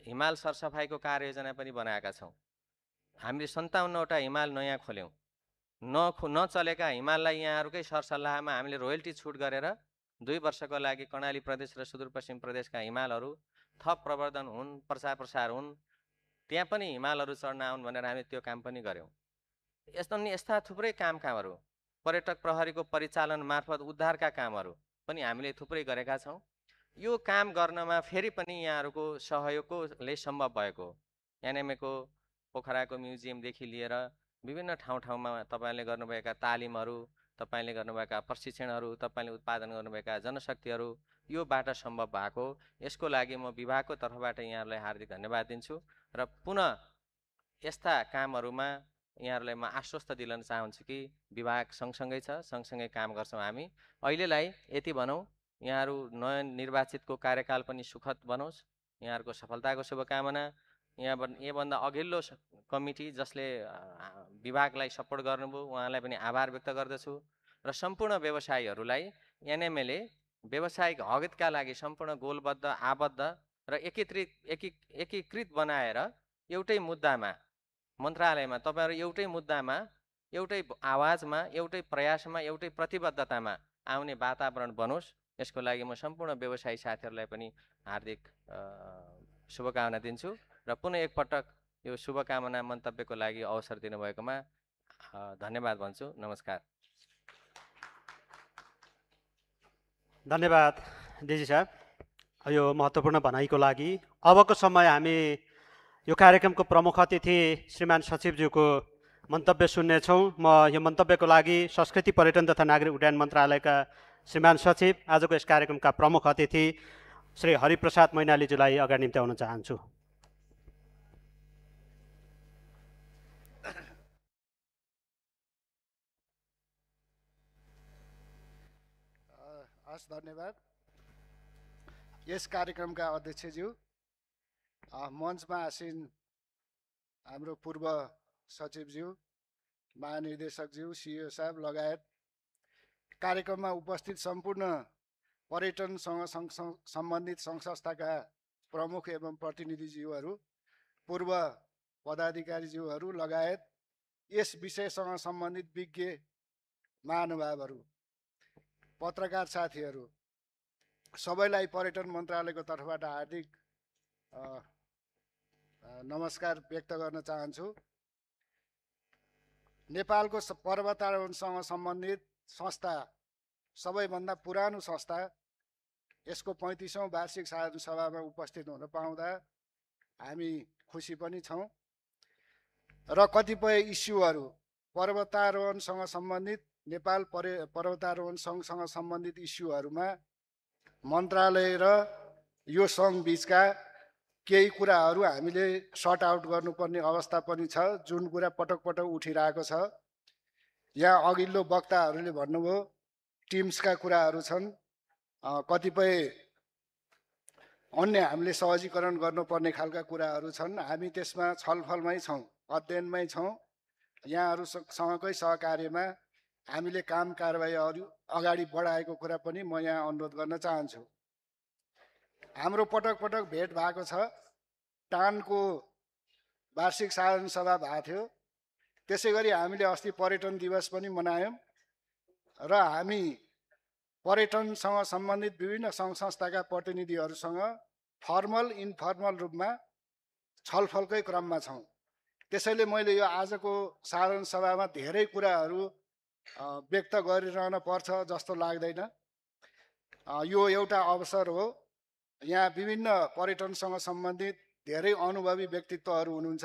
हिमाल सरसफाइको कार्ययोजना पनि बनाएका छौँ। हामीले 57वटा हिमाल नयाँ खोल्यौँ। नचलेका हिमाललाई यहाँहरूकै सरसल्लाहमा हामीले रोयल्टी छुट गरेर 2 वर्षको लागि कर्णाली प्रदेश र सुदूरपश्चिम प्रदेशका हिमालहरू थप प्रवर्धन हुन्, प्रचार प्रसार हुन्, त्यहाँ पनि हिमालहरू चढ्न आउन् भनेर हामीले त्यो काम पनि गऱ्यौँ। यस्ता थुप्रै कामहरू, पर्यटक प्रहरीको परिचालन मार्फत उद्धारका कामहरू पनि हामीले थुप्रै गरेका छौँ। यो काम गर्नमा फेरि पनि यहाँहरूको सहयोगले सम्भव भएको एनएमएको पोखराको म्युजियमदेखि लिएर विभिन्न ठाउँमा तपाईँले गर्नुभएका तालिमहरू, तपाईँले गर्नुभएका प्रशिक्षणहरू, तपाईँले उत्पादन गर्नुभएका जनशक्तिहरू योबाट सम्भव भएको। यसको लागि म विभागको तर्फबाट यहाँहरूलाई हार्दिक धन्यवाद दिन्छु र पुनः यस्ता कामहरूमा यहाँहरूलाई म आश्वस्त दिलाउन चाहन्छु कि विभाग सँगसँगै छ, सँगसँगै काम गर्छौँ हामी। अहिलेलाई यति भनौँ, यहाँहरू नयाँ निर्वाचितको कार्यकाल पनि सुखद बनोस्, यहाँहरूको सफलताको शुभकामना। यहाँभन्दा अघिल्लो कमिटी जसले विभागलाई सपोर्ट गर्नुभयो उहाँलाई पनि आभार व्यक्त गर्दछु र सम्पूर्ण व्यवसायीहरूलाई एनएमएले व्यावसायिक हगतका लागि सम्पूर्ण गोलबद्ध, आबद्ध र एकीकृत बनाएर एउटै मुद्दामा मन्त्रालयमा तपाईँहरू एउटै मुद्दामा, एउटै आवाजमा, एउटै प्रयासमा, एउटै प्रतिबद्धतामा आउने वातावरण बनोस्। यसको लागि म सम्पूर्ण व्यवसायी साथीहरूलाई पनि हार्दिक शुभकामना दिन्छु र पुनः एकपटक यो शुभकामना मन्तव्यको लागि अवसर दिनुभएकोमा धन्यवाद भन्छु। नमस्कार। धन्यवाद डिजी साहब यो महत्त्वपूर्ण भनाइको लागि। अबको समय हामी यो कार्यक्रमको प्रमुख अतिथि श्रीमान सचिवज्यूको मन्तव्य सुन्नेछौँ। म यो मन्तव्यको लागि संस्कृति, पर्यटन तथा नागरिक उड्डयन मन्त्रालयका श्रीमान सचिव, आजको यस कार्यक्रमका प्रमुख अतिथि श्री हरिप्रसाद मैनालीज्यूलाई अगाडि निम्त्याउन चाहन्छु। हस्, धन्यवाद। यस कार्यक्रमका अध्यक्षज्यू, मञ्चमा आसीन हाम्रो पूर्व सचिवज्यू, महानिर्देशकज्यू, सिइओ साहब लगायत कार्यक्रममा उपस्थित सम्पूर्ण पर्यटनसँग सम्बन्धित सङ्घ संस्थाका प्रमुख एवं प्रतिनिधिज्यूहरू, पूर्व पदाधिकारीज्यूहरू लगायत यस विषयसँग सम्बन्धित विज्ञ महानुभावहरू, पत्रकार साथीहरू, सबैलाई पर्यटन मन्त्रालयको तर्फबाट हार्दिक नमस्कार व्यक्त गर्न चाहन्छु। नेपालको पर्वतारोहणसँग सम्बन्धित संस्था, सबैभन्दा पुरानो संस्था, यसको 35औं वार्षिक साधारण सभामा उपस्थित हुन पाउँदा हामी खुसी पनि छौँ र कतिपय इस्युहरू पर्वतारोहणसँग सम्बन्धित, नेपाल पर्वतारोहण सङ्घसँग सम्बन्धित इस्युहरूमा मन्त्रालय र यो सङ्घ बिचका केही कुराहरू हामीले सर्ट आउट गर्नुपर्ने अवस्था पनि छ, जुन कुरा पटक पटक उठिरहेको छ। यहाँ अघिल्लो वक्ताहरूले भन्नुभयो टिम्सका कुराहरू छन्, कतिपय अन्य हामीले सहजीकरण गर्नुपर्ने खालका कुराहरू छन्। हामी त्यसमा छलफलमै छौँ, अध्ययनमै छौँ। यहाँहरूसँगकै सहकार्यमा हामीले काम कारबाहीहरू अगाडि बढाएको कुरा पनि म यहाँ अनुरोध गर्न चाहन्छु। हाम्रो पटक पटक भेट भएको छ, टानको वार्षिक साधारण सभा भएको थियो, त्यसै गरी हामीले अस्ति पर्यटन दिवस पनि मनायौँ र हामी पर्यटनसँग सम्बन्धित विभिन्न सङ्घ संस्थाका प्रतिनिधिहरूसँग फर्मल इन्फर्मल रूपमा छलफलकै क्रममा छौँ। त्यसैले मैले यो आजको साधारण सभामा धेरै कुराहरू व्यक्त गरिरहन पर्छ जस्तो लाग्दैन। यो एउटा अवसर हो, यहाँ विभिन्न पर्यटनसँग सम्बन्धित धेरै अनुभवी व्यक्तित्वहरू हुनुहुन्छ।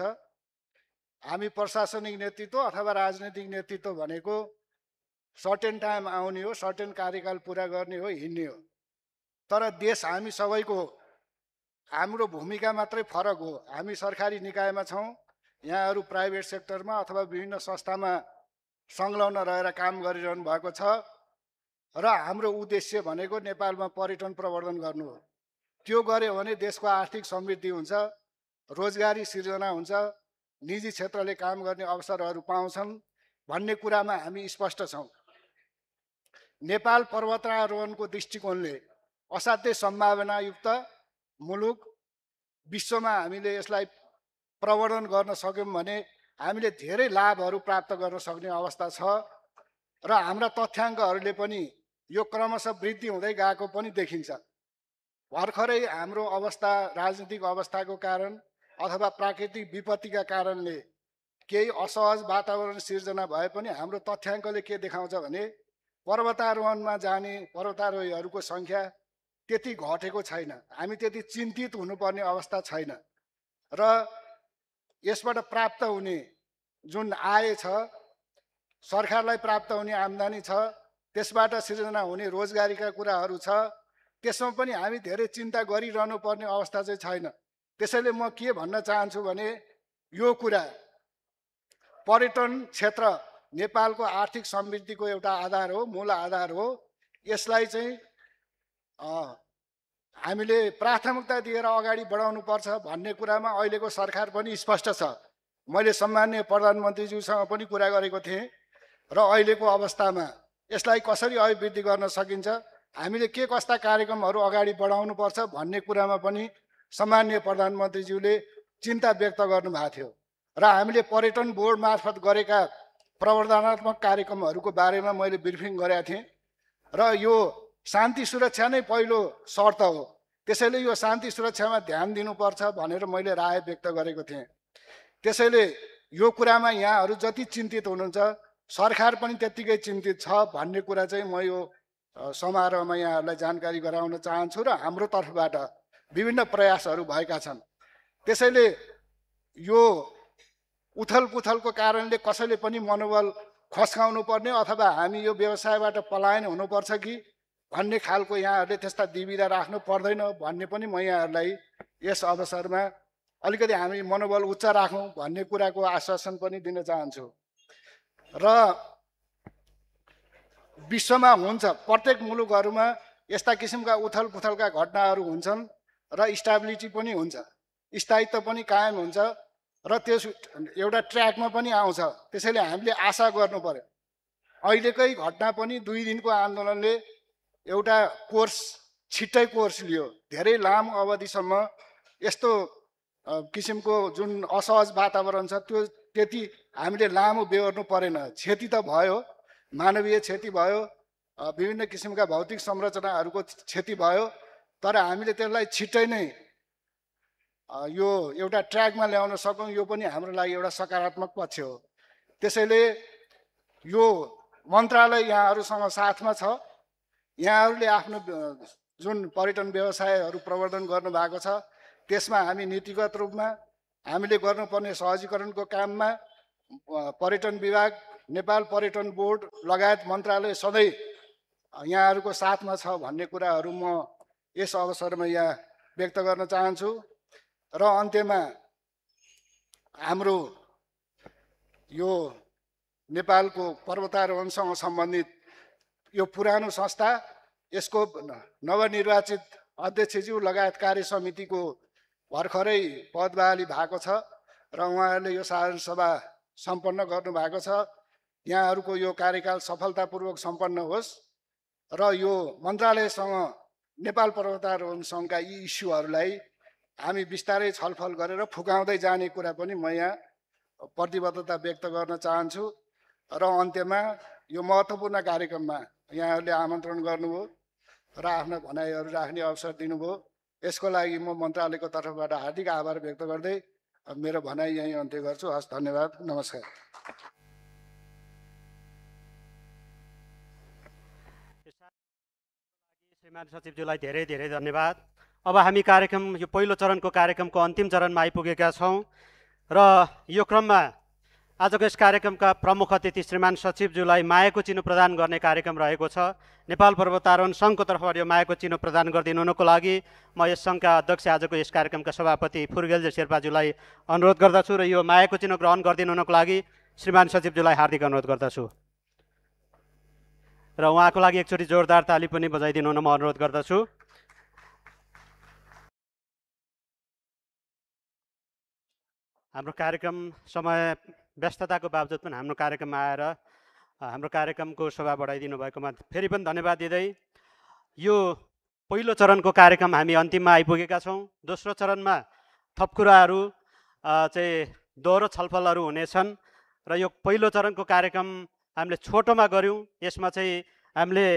हामी प्रशासनिक नेतृत्व अथवा राजनैतिक नेतृत्व भनेको सर्टेन टाइम आउने हो, सर्टेन कार्यकाल पुरा गर्ने हो, हिँड्ने हो। तर देश हामी सबैको हो, हाम्रो भूमिका मात्रै फरक हो। हामी सरकारी निकायमा छौँ, यहाँहरू प्राइभेट सेक्टरमा अथवा विभिन्न संस्थामा संलग्न रहेर काम गरिरहनु भएको छ र हाम्रो उद्देश्य भनेको नेपालमा पर्यटन प्रवर्धन गर्नु हो। त्यो गर्यो भने देशको आर्थिक समृद्धि हुन्छ, रोजगारी सिर्जना हुन्छ, निजी क्षेत्रले काम गर्ने अवसरहरू पाउँछन् भन्ने कुरामा हामी स्पष्ट छौँ। नेपाल पर्वतारोहणको दृष्टिकोणले असाध्यै सम्भावनायुक्त मुलुक, विश्वमा हामीले यसलाई प्रवर्धन गर्न सक्यौँ भने हामीले धेरै लाभहरू प्राप्त गर्न सक्ने अवस्था छ र हाम्रा तथ्याङ्कहरूले पनि यो क्रमशः वृद्धि हुँदै गएको पनि देखिन्छ। भर्खरै हाम्रो अवस्था, राजनीतिक अवस्थाको कारण अथवा प्राकृतिक विपत्तिका कारणले केही असहज वातावरण सिर्जना भए पनि हाम्रो तथ्याङ्कले के देखाउँछ भने पर्वतारोहणमा जाने पर्वतारोहीहरूको सङ्ख्या त्यति घटेको छैन, हामी त्यति चिन्तित हुनुपर्ने अवस्था छैन। र यसबाट प्राप्त हुने जुन आय छ, सरकारलाई प्राप्त हुने आम्दानी छ, त्यसबाट सिर्जना हुने रोजगारीका कुराहरू छ, त्यसमा पनि हामी धेरै चिन्ता गरिरहनु पर्ने अवस्था चाहिँ छैन। त्यसैले म के भन्न चाहन्छु भने यो कुरा पर्यटन क्षेत्र नेपालको आर्थिक समृद्धिको एउटा आधार हो, मूल आधार हो। यसलाई चाहिँ हामीले प्राथमिकता दिएर अगाडि बढाउनु पर्छ भन्ने कुरामा अहिलेको सरकार पनि स्पष्ट छ। मैले सम्माननीय प्रधानमन्त्रीज्यूसँग पनि कुरा गरेको थिएँ र अहिलेको अवस्थामा यसलाई कसरी अभिवृद्धि गर्न सकिन्छ, हामीले के कस्ता कार्यक्रमहरू अगाडि बढाउनु पर्छ भन्ने कुरामा पनि सम्माननीय प्रधानमन्त्रीज्यूले चिन्ता व्यक्त गर्नुभएको थियो। र हामीले पर्यटन बोर्ड मार्फत गरेका प्रवर्धनात्मक कार्यक्रमहरूको बारेमा मैले ब्रिफिङ गरेका थिएँ र यो शान्ति सुरक्षा नै पहिलो शर्त हो, त्यसैले यो शान्ति सुरक्षामा ध्यान दिनुपर्छ भनेर मैले राय व्यक्त गरेको थिएँ। त्यसैले यो कुरामा यहाँहरू जति चिन्तित हुनुहुन्छ, सरकार पनि त्यत्तिकै चिन्तित छ भन्ने कुरा चाहिँ म यो समारोहमा यहाँहरूलाई जानकारी गराउन चाहन्छु र हाम्रो तर्फबाट विभिन्न प्रयासहरू भएका छन्। त्यसैले यो उथलपुथलको कारणले कसैले पनि मनोबल खस्काउनु पर्ने अथवा हामी यो व्यवसायबाट पलायन हुनुपर्छ कि भन्ने खालको यहाँहरूले त्यस्ता दुविधा राख्नु पर्दैन भन्ने पनि म यहाँहरूलाई यस अवसरमा अलिकति हामी मनोबल उच्च राखौँ भन्ने कुराको आश्वासन पनि दिन चाहन्छु। र विश्वमा हुन्छ, प्रत्येक मुलुकहरूमा यस्ता किसिमका उथलपुथलका घटनाहरू हुन्छन् र स्टेबिलिटी पनि हुन्छ, स्थायित्व पनि कायम हुन्छ र त्यस एउटा ट्र्याकमा पनि आउँछ। त्यसैले हामीले आशा गर्नु पर्यो। अहिलेकै घटना पनि 2 दिनको आन्दोलनले एउटा कोर्स, छिट्टै कोर्स लियो। धेरै लामो अवधिसम्म यस्तो किसिमको जुन असहज वातावरण छ त्यो त्यति हामीले लामो बेहोर्नु परेन। क्षति त भयो, मानवीय क्षति भयो, विभिन्न किसिमका भौतिक संरचनाहरूको क्षति भयो, तर हामीले त्यसलाई छिट्टै नै यो एउटा ट्र्याकमा ल्याउन सकौँ, यो पनि हाम्रो लागि एउटा सकारात्मक पक्ष हो। त्यसैले यो मन्त्रालय यहाँहरूसँग साथमा छ। यहाँहरूले आफ्नो जुन पर्यटन व्यवसायहरू प्रवर्धन गर्नुभएको छ त्यसमा हामी नीतिगत रूपमा हामीले गर्नुपर्ने सहजीकरणको काममा पर्यटन विभाग, नेपाल पर्यटन बोर्ड लगायत मन्त्रालय सधैँ यहाँहरूको साथमा छ भन्ने कुराहरू म यस अवसरमा यहाँ व्यक्त गर्न चाहन्छु। र अन्त्यमा हाम्रो यो नेपालको पर्वतारोहणसँग सम्बन्धित यो पुरानो संस्था, यसको नवनिर्वाचित अध्यक्षज्यू लगायत कार्य समितिको भर्खरै पद बहाली भएको छ र उहाँहरूले यो साधारण सभा सम्पन्न गर्नुभएको छ। यहाँहरूको यो कार्यकाल सफलतापूर्वक सम्पन्न होस् र यो मन्त्रालयसँग नेपाल पर्वतारोहण सङ्घका यी इस्युहरूलाई हामी बिस्तारै छलफल गरेर फुकाउँदै जाने कुरा पनि म यहाँ प्रतिबद्धता व्यक्त गर्न चाहन्छु। र अन्त्यमा यो महत्त्वपूर्ण कार्यक्रममा यहाँहरूले आमन्त्रण गर्नुभयो र आफ्ना भनाइहरू राख्ने अवसर दिनुभयो, यसको लागि म मन्त्रालयको तर्फबाट हार्दिक आभार व्यक्त गर्दै मेरो भनाइ यहीँ अन्त्य गर्छु। हस्, धन्यवाद, नमस्कार। श्रीमान सचिवज्यूलाई धेरै धेरै धन्यवाद। अब हामी कार्यक्रम, यो पहिलो चरणको कार्यक्रमको अन्तिम चरणमा आइपुगेका छौँ र यो क्रममा आजको यस कार्यक्रमका प्रमुख अतिथि श्रीमान सचिवज्यूलाई मायाको चिनो प्रदान गर्ने कार्यक्रम रहेको छ। नेपाल पर्वतारोहण सङ्घको तर्फबाट यो मायाको चिनो प्रदान गरिदिनुको लागि म यस सङ्घका अध्यक्ष, आजको यस कार्यक्रमका सभापति फुर्गेलजी शेर्पाज्यूलाई अनुरोध गर्दछु र यो मायाको चिनो ग्रहण गरिदिनुको लागि श्रीमान सचिवज्यूलाई हार्दिक अनुरोध गर्दछु र उहाँको लागि एकचोटि जोरदार ताली पनि बजाइदिनु म अनुरोध गर्दछु। हाम्रो कार्यक्रम समय व्यस्तताको बावजुद पनि हाम्रो कार्यक्रममा आएर हाम्रो कार्यक्रमको शोभा बढाइदिनु भएकोमा फेरि पनि धन्यवाद दिँदै यो पहिलो चरणको कार्यक्रम हामी अन्तिममा आइपुगेका छौँ। दोस्रो चरणमा थप कुराहरू चाहिँ दोहोरो छलफलहरू हुनेछन् र यो पहिलो चरणको कार्यक्रम हामीले छोटोमा गऱ्यौँ। यसमा चाहिँ हामीले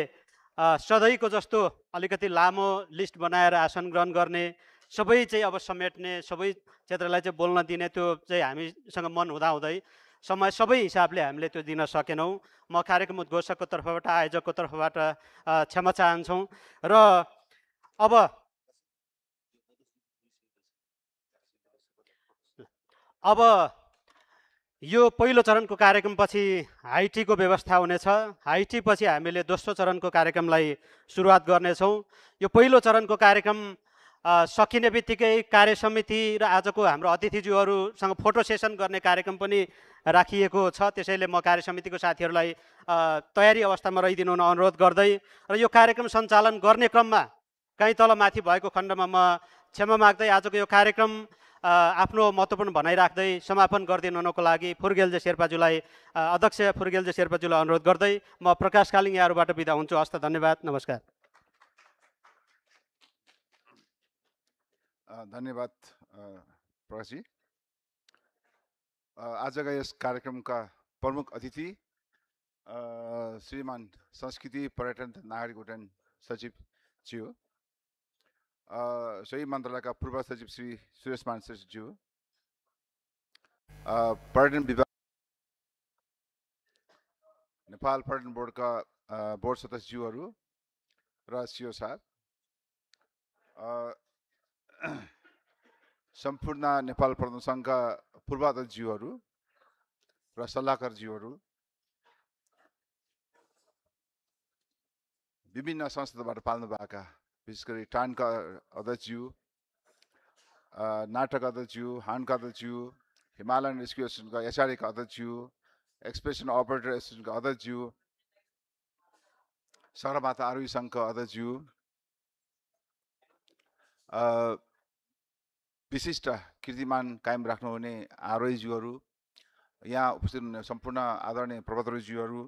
सधैँको जस्तो अलिकति लामो लिस्ट बनाएर आसन ग्रहण गर्ने, सबै चाहिँ अब समेट्ने, सबै क्षेत्रलाई चाहिँ बोल्न दिने त्यो चाहिँ हामीसँग मन हुँदाहुँदै समय सबै हिसाबले हामीले त्यो दिन सकेनौँ। म कार्यक्रम उद्घोषकको तर्फबाट, आयोजकको तर्फबाट क्षमा चाहन्छौँ र अब यो पहिलो चरणको कार्यक्रमपछि हाइटीको व्यवस्था हुनेछ। हाइटी पछि हामीले दोस्रो चरणको कार्यक्रमलाई सुरुवात गर्नेछौँ। यो पहिलो चरणको कार्यक्रम सकिने बित्तिकै कार्य समिति र आजको हाम्रो अतिथिज्यूहरूसँग फोटो सेसन गर्ने कार्यक्रम पनि राखिएको छ। त्यसैले म कार्य समितिको साथीहरूलाई तयारी अवस्थामा रहिदिनु हुन अनुरोध गर्दै र यो कार्यक्रम सञ्चालन गर्ने क्रममा कहीँ तल माथि भएको खण्डमा म क्षमा माग्दै आजको यो कार्यक्रम आफ्नो महत्त्वपूर्ण भनाइ राख्दै समापन गरिदिनु हुनको लागि फुर्गेलजे शेर्पाज्यूलाई अध्यक्ष फुर्गेलजे शेर्पाज्यूलाई अनुरोध गर्दै म प्रकाश कालिङ यहाँहरूबाट बिदा हुन्छु। हस्त, धन्यवाद, नमस्कार। धन्यवाद प्रकाशजी। आजका यस कार्यक्रमका प्रमुख अतिथि श्रीमान संस्कृति पर्यटन तथा नागरिक उड्डयन सचिवज्यू, सोही मन्त्रालयका पूर्व सचिव श्री सुरेशमान श्रेष्ठज्यू, पर्यटन विभाग नेपाल पर्यटन बोर्डका बोर्ड सदस्यज्यूहरू र सिओ साहब, सम्पूर्ण नेपाल पर्यटन सङ्घका पूर्वाध्यक्षज्यूहरू र सल्लाहकारज्यूहरू, विभिन्न संस्थाबाट पाल्नु भएका विशेष गरी टानका अध्यक्षज्यू, नाटक अध्यक्षज्यू, हानका अध्यक्षज्यू, हिमालयन रेस्क्यु एसोसिएसनका एचआरएका अध्यक्षज्यू, एक्सप्रेसन अपरेटर एसोसिएसनका अध्यक्षज्यू, सगरमाथा आरोही सङ्घका अध्यक्षज्यू, विशिष्ट कीर्तिमान कायम राख्नुहुने आरोहीज्यूहरू, यहाँ उपस्थित हुने सम्पूर्ण आदरणीय प्रबन्धकज्यूहरू,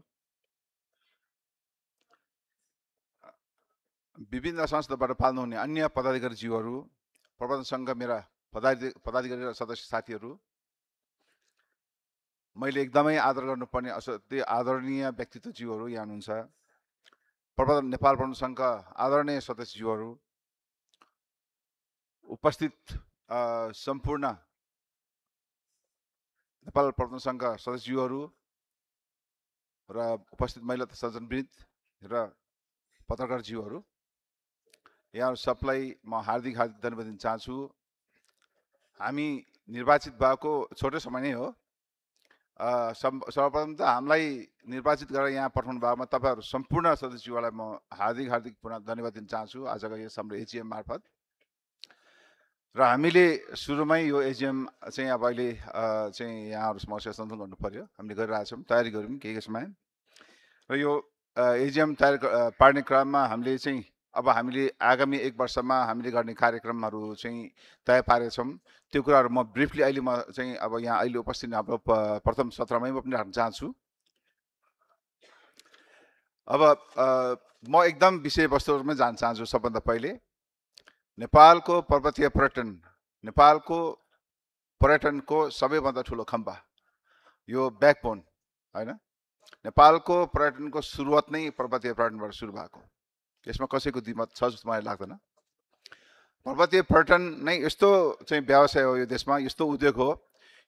विभिन्न संस्थाबाट पाल्नुहुने अन्य पदाधिकारीज्यूहरू, प्रबन्धन सङ्घका मेरा पदाधिकारी र सदस्य साथीहरू, मैले एकदमै आदर गर्नुपर्ने असाध्यै आदरणीय व्यक्तित्वज्यूहरू यहाँ हुनुहुन्छ, प्रबन्धन नेपाल प्रबन्धन सङ्घका आदरणीय सदस्यज्यूहरू, उपस्थित सम्पूर्ण नेपाल प्रबन्धन सङ्घका सदस्यज्यूहरू र उपस्थित महिला सज्जनवृन्द र पत्रकारज्यूहरू, यहाँहरू सबलाई म हार्दिक धन्यवाद दिन चाहन्छु। हामी निर्वाचित भएको छोटो समय नै हो। सर्वप्रथम त हामीलाई निर्वाचित गरेर यहाँ पठाउनु भएकोमा तपाईँहरू सम्पूर्ण सदस्यज्यूहरूलाई म हार्दिक पुनः धन्यवाद दिन चाहन्छु आजको यस हाम्रो एजिएम मार्फत। र हामीले सुरुमै यो एजिएम चाहिँ अब अहिले चाहिँ यहाँहरू समस्या सन्धान गर्नु पर्यो, हामीले गरिरहेछौँ, तयारी गऱ्यौँ केही समय र यो एजिएम तयार पार्ने क्रममा हामीले चाहिँ अब हामीले आगामी 1 वर्षमा हामीले गर्ने कार्यक्रमहरू चाहिँ तय पारेछौँ। त्यो कुराहरू म ब्रिफली अहिले म चाहिँ अब यहाँ अहिले उपस्थित हाम्रो प्रथम सत्रमा म पनि राख्न चाहन्छु। अब म एकदम विषयवस्तुहरूमै जान चाहन्छु। सबभन्दा पहिले नेपालको पर्वतीय पर्यटन, नेपालको पर्यटनको सबैभन्दा ठुलो खम्बा, यो ब्याकबोन हैन। नेपालको पर्यटनको सुरुवात नै पर्वतीय पर्यटनबाट सुरु भएको, यसमा कसैको दिमत छ जस्तो मलाई लाग्दैन। पर्वतीय पर्यटन नै यस्तो चाहिँ व्यवसाय हो यो देशमा, यस्तो उद्योग हो।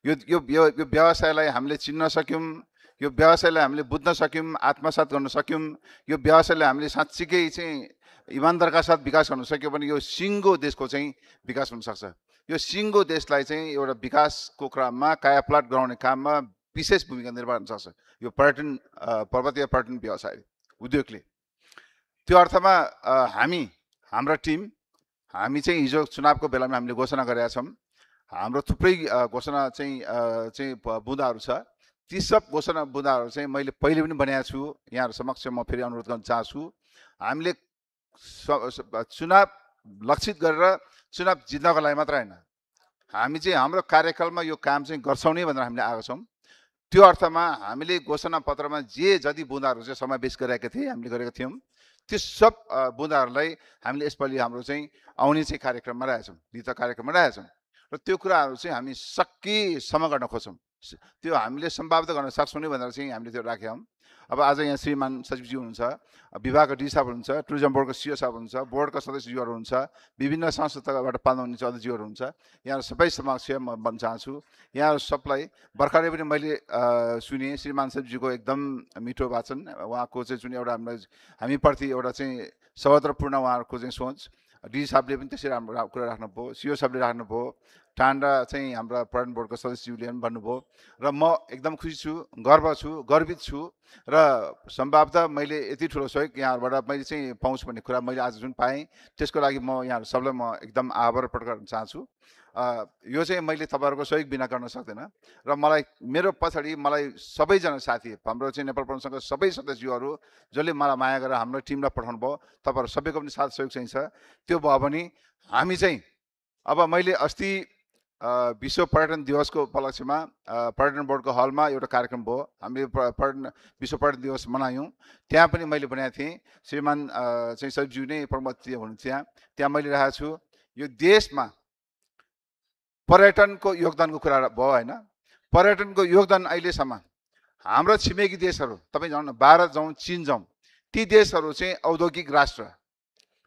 यो व्यवसायलाई हामीले चिन्न सक्यौँ, यो व्यवसायलाई हामीले बुझ्न सक्यौँ, आत्मसात गर्न सक्यौँ, यो व्यवसायलाई हामीले साँच्चीकै चाहिँ इमान्दारका साथ विकास गर्न सक्यो भने यो सिङ्गो देशको चाहिँ विकास हुन सक्छ। यो सिङ्गो देशलाई चाहिँ एउटा विकासको क्रममा कायापलट गराउने काममा विशेष भूमिका निर्वाह गर्न सक्छ यो पर्यटन, पर्वतीय पर्यटन व्यवसाय उद्योगले। त्यो अर्थमा हाम्रो टिम हामी चाहिँ हिजो चुनावको बेलामा हामीले घोषणा गरेका छौँ। हाम्रो थुप्रै घोषणा चाहिँ बुँदाहरू छ। ती सब घोषणा बुँदाहरू चाहिँ मैले पहिले पनि बनाएको छु, यहाँहरू समक्ष म फेरि अनुरोध गर्न चाहन्छु। हामीले चुनाव लक्षित गरेर चुनाव जित्नको लागि मात्र होइन, हामी चाहिँ हाम्रो कार्यकालमा यो काम चाहिँ गर्छौँ नै भनेर हामीले आएको छौँ। त्यो अर्थमा हामीले घोषणा पत्रमा जे जति बुँदाहरू चाहिँ समावेश गरेका थिए, हामीले गरेका थियौँ, त्यो सब बुँदाहरूलाई हामीले यसपालि हाम्रो चाहिँ आउने चाहिँ कार्यक्रममा राखेछौँ, नीति कार्यक्रममा राखेछौँ र त्यो कुराहरू चाहिँ हामी सकेसम्म गर्न खोज्छौँ। त्यो हामीले सम्भावित गर्न सक्छौँ नै भनेर चाहिँ हामीले त्यो राखेका हौँ। अब आज यहाँ श्रीमान सचिवजी हुनुहुन्छ, विभागका डी साहब हुनुहुन्छ, टुरिज्म बोर्डको सिओ साहब हुनुहुन्छ, बोर्डका सदस्यज्यूहरू हुनुहुन्छ, विभिन्न संस्थाबाट पाल्नुहुने अध्यक्षज्यूहरू हुन्छ। यहाँ सबै समक्ष म भन्न चाहन्छु, यहाँ सबलाई भर्खरै पनि मैले सुने श्रीमान सचिवजीको एकदम मिठो वाचन, उहाँको चाहिँ जुन एउटा हामीप्रति एउटा चाहिँ सहोदरपूर्ण उहाँहरूको चाहिँ सोच डिजी साहबले पनि त्यसरी राम्रो कुरा राख्नुभयो, सिओ साहबले राख्नुभयो, टान्डा चाहिँ हाम्रा पर्यटन बोर्डको सदस्यज्यूले पनि भन्नुभयो र म एकदम खुसी छु, गर्वित छु र सम्भवतः मैले यति ठुलो सहयोग यहाँहरूबाट मैले चाहिँ पाउँछु भन्ने कुरा मैले आज जुन पाएँ त्यसको लागि म यहाँहरू सबलाई म एकदम आभार प्रकट गर्न चाहन्छु। यो चाहिँ मैले तपाईँहरूको सहयोग बिना गर्न सक्दैन र मलाई मेरो पछाडि मलाई सबैजना साथी हाम्रो चाहिँ नेपाल प्रजातन्त्रका सबै सदस्यहरू जसले मलाई माया गरेर हाम्रो टिमलाई पठाउनु भयो, तपाईँहरू सबैको पनि साथ सहयोग चाहिन्छ। त्यो भयो भने हामी चाहिँ अब मैले अस्ति विश्व पर्यटन दिवसको उपलक्ष्यमा पर्यटन बोर्डको हलमा एउटा कार्यक्रम भयो, हामीले विश्व पर्यटन दिवस मनायौँ। त्यहाँ पनि मैले भनेको थिएँ, श्रीमान चाहिँ सचिवज्यू नै प्रमुख हुनुहुन्थ्यो, त्यहाँ मैले राखेको छु यो देशमा पर्यटनको योगदानको कुरा भयो होइन। पर्यटनको योगदान अहिलेसम्म हाम्रो छिमेकी देशहरू तपाईँ जाउँ न, भारत जाउँ, चीन जाउँ, ती देशहरू चाहिँ औद्योगिक राष्ट्र,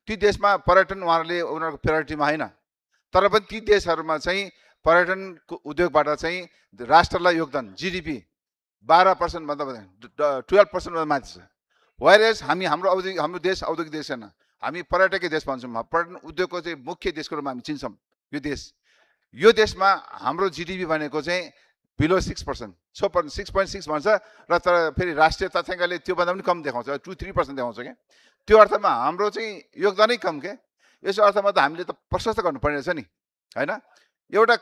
ती देशमा पर्यटन उहाँहरूले उनीहरूको प्रायोरिटीमा होइन, तर पनि ती देशहरूमा चाहिँ पर्यटनको उद्योगबाट चाहिँ राष्ट्रलाई योगदान जिडिपी 12% भन्दा 12% भन्दा माथि छ। वाइरस हाम्रो देश औद्योगिक देश छैन, हामी पर्यटकीय देश भन्छौँ। पर्यटन उद्योगको चाहिँ मुख्य देशको रूपमा हामी चिन्छौँ यो देशमा हाम्रो जिडिपी भनेको चाहिँ बिलो 6%, 6.6 भन्छ र तर फेरि राष्ट्रिय तथ्याङ्कले त्योभन्दा पनि कम देखाउँछ, 2-3% देखाउँछ क्या। त्यो अर्थमा हाम्रो चाहिँ योगदानै कम के। यसो अर्थमा त हामीले त प्रशस्त गर्नुपर्ने रहेछ नि होइन। एउटा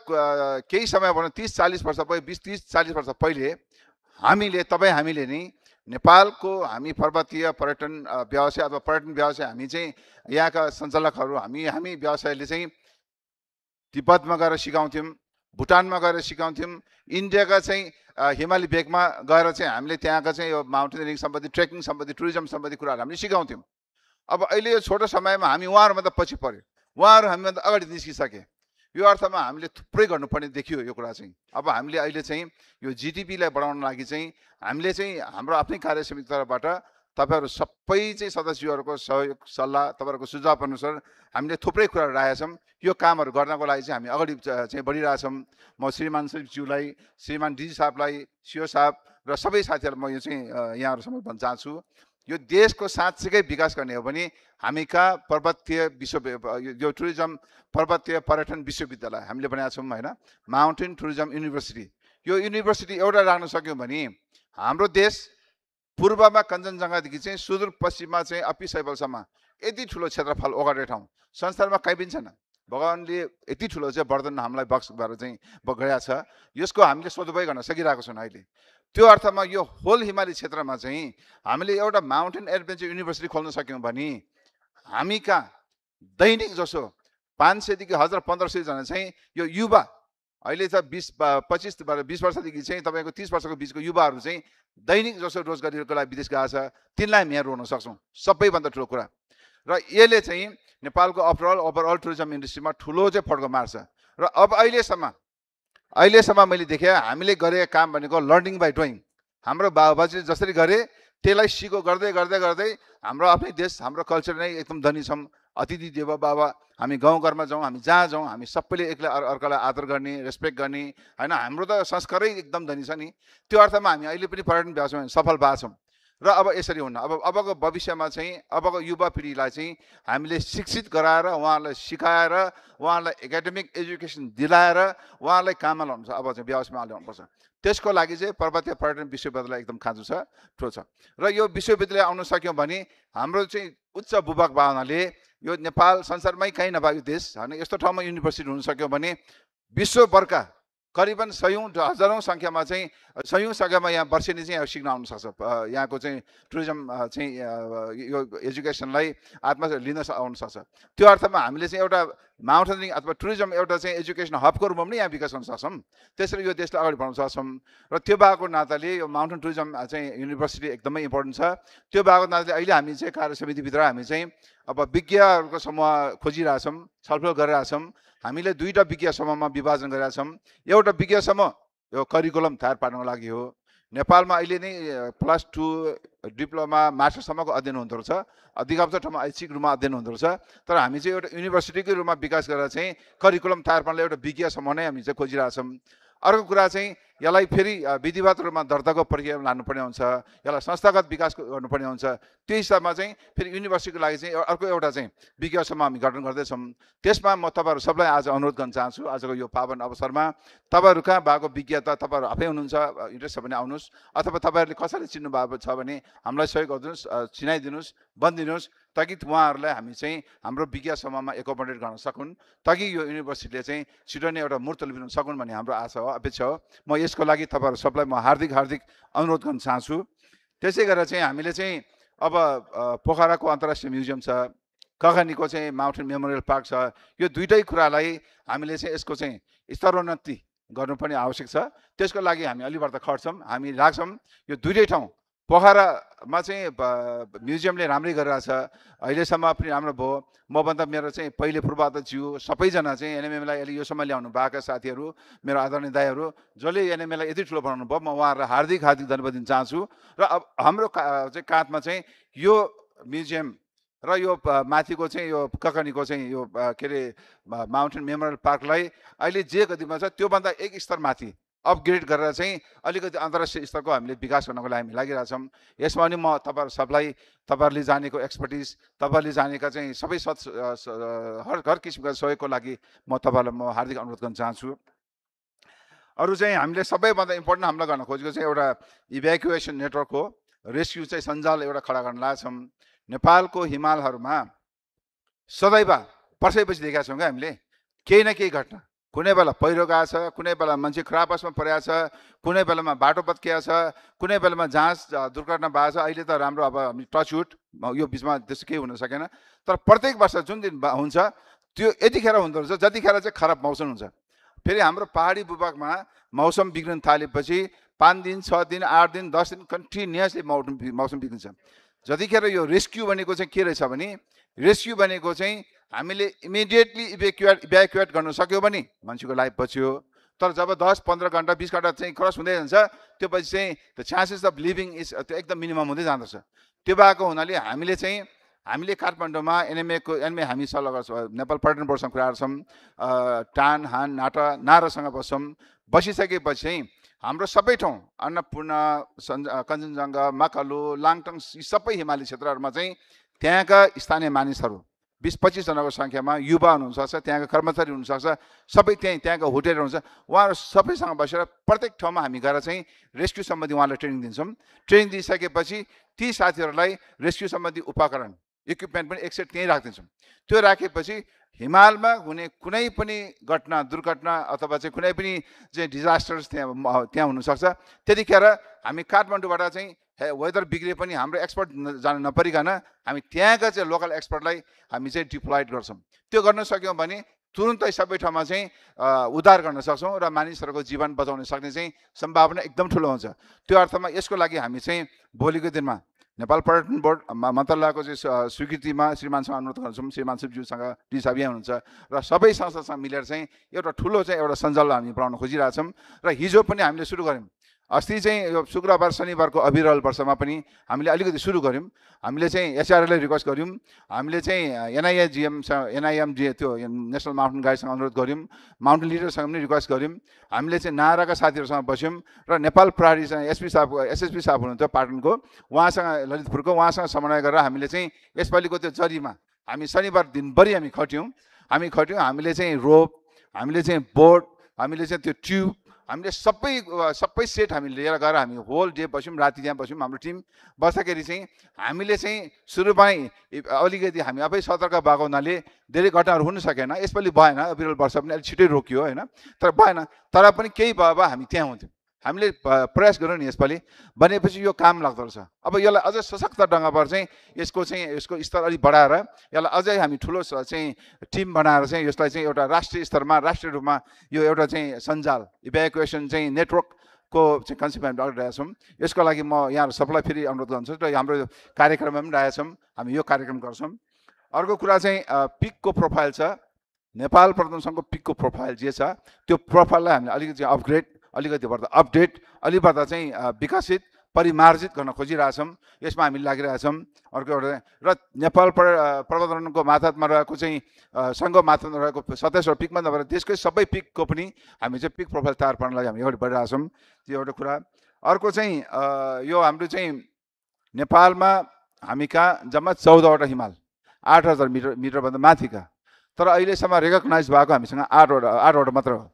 केही समय भनौँ 30-40 वर्ष पहिले, 20-30-40 वर्ष पहिले हामीले नि नेपालको हामी पर्वतीय पर्यटन व्यवसाय अथवा पर्यटन व्यवसाय हामी चाहिँ यहाँका सञ्चालकहरू हामी व्यवसायले चाहिँ तिब्बतमा गएर सिकाउँथ्यौँ, भुटानमा गएर सिकाउँथ्यौँ, इन्डियाका चाहिँ हिमाली भेगमा गएर चाहिँ हामीले त्यहाँका चाहिँ यो माउन्टेनियरिङ सम्बन्धी, ट्रेकिङ सम्बन्धी, टुरिज्म सम्बन्धी कुराहरू हामीले सिकाउँथ्यौँ। अब अहिले यो छोटो समयमा हामी उहाँहरूभन्दा पछि पऱ्यो, उहाँहरू हामीभन्दा अगाडि निस्किसके। यो अर्थमा हामीले थुप्रै गर्नुपर्ने देखियो यो कुरा चाहिँ। अब हामीले अहिले चाहिँ यो जिडिपीलाई बढाउन लागि चाहिँ हामीले चाहिँ हाम्रो आफ्नै कार्य समिति तर्फबाट तपाईँहरू सबै चाहिँ सदस्यहरूको सहयोग सल्लाह तपाईँहरूको सुझाव अनुसार हामीले थुप्रै कुराहरू राखेका छौँ। यो कामहरू गर्नको लागि चाहिँ हामी अगाडि चाहिँ बढिरहेछौँ। म श्रीमान सचिवज्यूलाई, श्रीमान डिजी साहबलाई, सिओ साहब र सबै साथीहरूलाई म यो चाहिँ यहाँहरूसम्म भन्न चाहन्छु, यो देशको साँच्चीकै विकास गर्ने हो भने हामी कहाँ पर्वतीय यो टुरिज्म पर्वतीय पर्यटन विश्वविद्यालय हामीले बनाएका छौँ होइन, माउन्टेन टुरिज्म युनिभर्सिटी। यो युनिभर्सिटी एउटा राख्न सक्यौँ भने हाम्रो देश पूर्वमा कञ्चनजङ्घादेखि चाहिँ सुदूरपश्चिममा चाहिँ अप्पी सैबलसम्म यति ठुलो क्षेत्रफल ओगटेको ठाउँ संसारमा कहीँ पनि छैन। भगवान्ले यति ठुलो चाहिँ वरदान हामीलाई बक्स भएर चाहिँ गएको छ, यसको हामीले सदुपयोग गर्न सकिरहेको छौँ अहिले। त्यो अर्थमा यो होल हिमाली क्षेत्रमा चाहिँ हामीले एउटा माउन्टेन एडभेन्चर युनिभर्सिटी खोल्न सक्यौँ भने हामी कहाँ दैनिक जसो 500देखि 1000-1500 जना चाहिँ यो युवा अहिले त 20 वर्षदेखि चाहिँ तपाईँको 30 वर्षको बिचको युवाहरू चाहिँ दैनिक जसो रोजगारीको लागि विदेश गएको छ, तिनलाई हामी यहाँ रोक्न सक्छौँ। सबैभन्दा ठुलो कुरा र यसले चाहिँ नेपालको ओभरअल टुरिज्म इन्डस्ट्रीमा ठुलो चाहिँ फड्को मार्छ। र अब अहिलेसम्म मैले देखेँ हामीले गरेका काम भनेको लर्निङ बाई डुइङ। हाम्रो बाबुबाजेले जसरी गरे त्यसलाई सिको गर्दै गर्दै गर्दै हाम्रो आफ्नै देश हाम्रो कल्चर नै एकदम धनी छौँ। अतिथि देव बाबा, हामी गाउँघरमा जाउँ, हामी जहाँ जाउँ हामी सबैले अर्कालाई आदर गर्ने, रेस्पेक्ट गर्ने होइन, हाम्रो त संस्कारै एकदम धनी छ नि। त्यो अर्थमा हामी अहिले पनि पर्यटन व्यवसायमा सफल भएको छौँ। र अब यसरी हुन्न, अबको भविष्यमा चाहिँ अबको युवा पिँढीलाई चाहिँ हामीले शिक्षित गराएर उहाँहरूलाई सिकाएर उहाँहरूलाई एकाडेमिक एजुकेसन दिलाएर उहाँहरूलाई काममा ल्याउनुपर्छ, अब चाहिँ व्यवसायमा ल्याउनुपर्छ। त्यसको लागि चाहिँ पर्वतीय पर्यटन विश्वविद्यालय एकदम खाँचो छ, ठुलो छ। र यो विश्वविद्यालय आउन सक्यौँ भने हाम्रो चाहिँ उच्च भूभाग भावनाले यो नेपाल संसारमै कहीँ नभएको देश होइन, यस्तो ठाउँमा युनिभर्सिटी हुन सक्यो भने विश्वभरका करिबन हजारौँ सङ्ख्यामा चाहिँ यहाँ वर्षेनी चाहिँ सिक्न आउन सक्छ। यहाँको चाहिँ टुरिज्म चाहिँ यो एजुकेसनलाई लिन आउन सक्छ। त्यो अर्थमा हामीले चाहिँ एउटा माउन्टेनिङ अथवा टुरिज्म एउटा चाहिँ एजुकेसन हबको रूपमा पनि यहाँ विकास गर्न सक्छौँ। त्यसरी यो देशलाई अगाडि बढाउन सक्छौँ। र त्यो भएको नाताले यो माउन्टेन टुरिज्म चाहिँ युनिभर्सिटी एकदमै इम्पोर्टेन्ट छ। त्यो भएको नाताले अहिले हामी चाहिँ कार्य समितिभित्र हामी चाहिँ अब विज्ञहरूको समूह खोजिरहेछौँ, छलफल गरिरहेछौँ। हामीले 2टा विज्ञ समूहमा विभाजन गरेका छौँ। एउटा विज्ञ समूह यो करिकुलम तयार पार्नको लागि हो। नेपालमा अहिले नै +2 डिप्लोमा मास्टरसम्मको अध्ययन हुँदो रहेछ, अधिकांश ठाउँमा ऐच्छिक रूपमा अध्ययन हुँदो रहेछ। तर हामी चाहिँ एउटा युनिभर्सिटीकै रूपमा विकास गरेर चाहिँ करिकुलम तयार पार्नलाई एउटा विज्ञ समूह नै हामी चाहिँ खोजिरहेछौँ। अर्को कुरा चाहिँ यसलाई फेरि विधिवत रूपमा दर्ताको प्रक्रियामा लानुपर्ने हुन्छ, यसलाई संस्थागत विकास गर्नुपर्ने हुन्छ। त्यो हिसाबमा चाहिँ फेरि युनिभर्सिटीको लागि चाहिँ अर्को एउटा चाहिँ विज्ञ सभा हामी गठन गर्दैछौँ। त्यसमा म तपाईँहरू सबलाई आज अनुरोध गर्न चाहन्छु, आजको यो पावन अवसरमा तपाईँहरू कहाँ भएको विज्ञता तपाईँहरू आफै हुनुहुन्छ, इन्ट्रेस्ट छ भने आउनुहोस्, अथवा तपाईँहरूले कसैले चिन्नु भएको छ भने हामीलाई सहयोग गरिदिनुहोस्, चिनाइदिनुहोस्, भनिदिनुहोस्, ताकि उहाँहरूलाई हामी चाहिँ हाम्रो विज्ञ सभामा एकोमोडेट गर्न सकुन्, ताकि यो युनिभर्सिटीले चाहिँ छिटो नै एउटा मूर्त लिन सकुन् भन्ने हाम्रो आशा हो, अपेक्षा हो। म यसको लागि तपाईँहरू सबलाई म हार्दिक अनुरोध गर्न चाहन्छु। त्यसै गरेर चाहिँ हामीले चाहिँ अब पोखराको अन्तर्राष्ट्रिय म्युजियम छ, कगानीको चाहिँ माउन्टेन मेमोरियल पार्क छ, यो दुईटै कुरालाई हामीले चाहिँ यसको चाहिँ स्तरोन्नति गर्नुपर्ने आवश्यक छ। त्यसको लागि हामी अलि बढ्ता खट्छौँ, हामी लाग्छौँ। यो दुईटै ठाउँ पोखरामा चाहिँ म्युजियमले राम्रै गरिरहेछ, अहिलेसम्म पनि राम्रो भयो। मभन्दा मेरो चाहिँ पहिले पूर्वाध्यक्षज्यू सबैजना चाहिँ एनएमएमलाई अहिले योसम्म ल्याउनु भएका साथीहरू, मेरो आदरणीय दाइहरू जसले एनएमएलाई यति ठुलो बनाउनु भयो, म उहाँहरूलाई हार्दिक धन्यवाद दिन चाहन्छु। र अब हाम्रो चाहिँ काँधमा चाहिँ यो म्युजियम र यो माथिको चाहिँ यो ककनीको चाहिँ यो के अरे माउन्टेन मेमोरियल पार्कलाई अहिले जे गतिमा छ त्योभन्दा एक स्तर माथि अपग्रेड गरेर चाहिँ अलिकति अन्तर्राष्ट्रिय स्तरको हामीले विकास गर्नको लागि हामी लागिरहेछौँ। यसमा पनि म तपाईँहरू सबलाई, तपाईँहरूले जानेको एक्सपर्टिज, तपाईँहरूले जानेका चाहिँ सबै हर किसिमका सहयोगको लागि म तपाईँहरूलाई म हार्दिक अनुरोध गर्न चाहन्छु। अरू चाहिँ हामीले सबैभन्दा इम्पोर्टेन्ट हामीलाई गर्न खोजेको चाहिँ एउटा इभ्याकुएसन नेटवर्क हो, रेस्क्यु चाहिँ सञ्जाल एउटा खडा गर्न लागेछौँ। नेपालको हिमालहरूमा सदैव वर्षैपछि देखेका छौँ क्या हामीले केही न केही घटना, कुनै बेला पहिरो गएको छ, कुनै बेला मान्छे खराबसमा परेको छ, कुनै बेलामा बाटो भत्किएको छ, कुनै बेलामा जहाज दुर्घटना भएको छ। अहिले त राम्रो अब हामी टचवुड यो बिचमा त्यस्तो केही हुन सकेन, तर प्रत्येक वर्ष जुन दिन हुन्छ त्यो यतिखेर हुँदो रहेछ जतिखेर चाहिँ खराब मौसम हुन्छ। फेरि हाम्रो पहाडी भूभागमा मौसम बिग्रिन थालेपछि 5 दिन 6 दिन 8 दिन 10 दिन कन्टिन्युसली मौसम बिग्रिन्छ। जतिखेर यो रेस्क्यु भनेको चाहिँ के रहेछ भने, रेस्क्यु भनेको चाहिँ हामीले इमिडिएटली इभ्याकुएट गर्न सक्यो भने मान्छेको लाइफ बच्यो। तर जब 10-15 घन्टा 20 घन्टा चाहिँ क्रस हुँदै जान्छ त्यो पछि चाहिँ the chances of living is त्यो एकदम मिनिमम हुँदै जाँदछ। त्यो भएको हुनाले हामीले काठमाडौँमा एनएमए हामी सल्लाह गर्छौँ, नेपाल पर्यटन बोर्डसँग कुरा गर्छौँ, टान हान नाटा नारासँग बस्छौँ। बसिसकेपछि चाहिँ हाम्रो सबै ठाउँ अन्नपूर्ण, कञ्चनजङ्घा, मकालु, लाङटाङ यी सबै हिमाली क्षेत्रहरूमा चाहिँ त्यहाँका स्थानीय मानिसहरू 20-25 जनाको सङ्ख्यामा युवा हुनसक्छ, त्यहाँका कर्मचारी हुनसक्छ, सबै त्यहाँका होटेलहरू हुन्छ, उहाँहरू सबैसँग बसेर प्रत्येक ठाउँमा हामी गएर चाहिँ रेस्क्यु सम्बन्धी उहाँलाई ट्रेनिङ दिन्छौँ। ट्रेनिङ दिइसकेपछि ती साथीहरूलाई रेस्क्यु सम्बन्धी उपकरण इक्विपमेन्ट पनि एक सेट त्यहीँ राखिदिन्छौँ। त्यो राखेपछि हिमालमा हुने कुनै पनि घटना, दुर्घटना अथवा चाहिँ कुनै पनि चाहिँ डिजास्टर्स त्यहाँ हुनसक्छ। त्यतिखेर हामी काठमाडौँबाट चाहिँ वेदर बिग्रिए पनि हाम्रो एक्सपर्ट जान नपरिकन हामी त्यहाँका चाहिँ लोकल एक्सपर्टलाई हामी चाहिँ डिप्लोइड गर्छौँ। त्यो गर्न सक्यौँ भने तुरुन्तै सबै ठाउँमा चाहिँ उद्धार गर्न सक्छौँ र मानिसहरूको जीवन बचाउन सक्ने चाहिँ सम्भावना एकदम ठुलो हुन्छ। त्यो अर्थमा यसको लागि हामी चाहिँ भोलिको दिनमा नेपाल पर्यटन बोर्ड मन्त्रालयको चाहिँ स्वीकृतिमा श्रीमानसँग अनुरोध गर्छौँ, श्रीमान शिवज्यूसँग डी साहब यहाँ हुनुहुन्छ र सबै संस्थासँग मिलेर चाहिँ एउटा ठुलो चाहिँ एउटा सञ्जाल हामी बनाउन खोजिरहेछौँ। र हिजो पनि हामीले सुरु गऱ्यौँ, अस्ति चाहिँ यो शुक्रबार शनिबारको अविरल वर्षमा पनि हामीले अलिकति सुरु गऱ्यौँ। हामीले चाहिँ एचआरएलाई रिक्वेस्ट गऱ्यौँ, हामीले चाहिँ एनआइएम त्यो नेसनल माउन्टेन गाइडसँग अनुरोध गऱ्यौँ, माउन्टेन लिडरसँग पनि रिक्वेस्ट गऱ्यौँ। हामीले चाहिँ नाराका साथीहरूसँग बस्यौँ र नेपाल प्रहरीसँग एसएसपी साहब हुनुहुन्थ्यो पाटनको, उहाँसँग ललितपुरको, उहाँसँग समन्वय गरेर हामीले चाहिँ यसपालिको त्यो जरीमा हामी शनिबार दिनभरि हामी खट्यौँ। हामीले चाहिँ रोप, हामीले चाहिँ बोट, हामीले चाहिँ त्यो ट्युब, हामीले सबै सेट हामी लिएर गएर हामी होल डे बस्यौँ, राति त्यहाँ बस्यौँ। हाम्रो टिम बस्दाखेरि चाहिँ हामीले चाहिँ सुरुमै अलिकति हामी आफै सतर्क भएको हुनाले धेरै घटनाहरू हुन सकेन। यसपालि भएन, अविरल वर्ष पनि अलिक छिटै रोकियो होइन, तर भएन। तर पनि केही भयो भए हामी त्यहाँ हुन्थ्यौँ। हामीले प्रयास गऱ्यौँ नि यसपालि, भनेपछि यो काम लाग्दो रहेछ। अब यसलाई अझ सशक्त ढङ्गबाट चाहिँ यसको स्तर अलिक बढाएर यसलाई अझै हामी ठुलो चाहिँ टिम बनाएर चाहिँ यसलाई चाहिँ एउटा राष्ट्रिय स्तरमा, राष्ट्रिय रूपमा यो एउटा चाहिँ सञ्जाल इभ्याकुएसन चाहिँ नेटवर्कको चाहिँ कन्सेप्ट हामी गरिरहेका छौँ। यसको लागि म यहाँहरू सबैलाई फेरि अनुरोध गर्छु र हाम्रो कार्यक्रममा पनि रहेछौँ, हामी यो कार्यक्रम गर्छौँ। अर्को कुरा चाहिँ पिकको प्रोफाइल छ, नेपाल पर्यटन सङ्घको पिकको प्रोफाइल जे छ त्यो प्रोफाइललाई हामीले अलिकति अपग्रेड, अलिकति बढ्दा अपडेट, अलिक बढ्दा चाहिँ विकसित परिमार्जित गर्न खोजिरहेछौँ। यसमा हामी लागिरहेछौँ। अर्को एउटा र नेपाल पर्वतारोहणको माथामा रहेको चाहिँ सङ्घको माथामा रहेको 27वटा पिकमा नभएर देशकै सबै पिकको पनि हामी चाहिँ पिक प्रोफाइल तयार पार्नलाई हामी अगाडि बढिरहेछौँ। त्यो एउटा कुरा। अर्को चाहिँ यो हाम्रो चाहिँ नेपालमा हामी कहाँ जम्मा 14वटा हिमाल 8000 मिटरभन्दा माथिका, तर अहिलेसम्म रेकग्नाइज भएको हामीसँग 8वटा मात्र हो।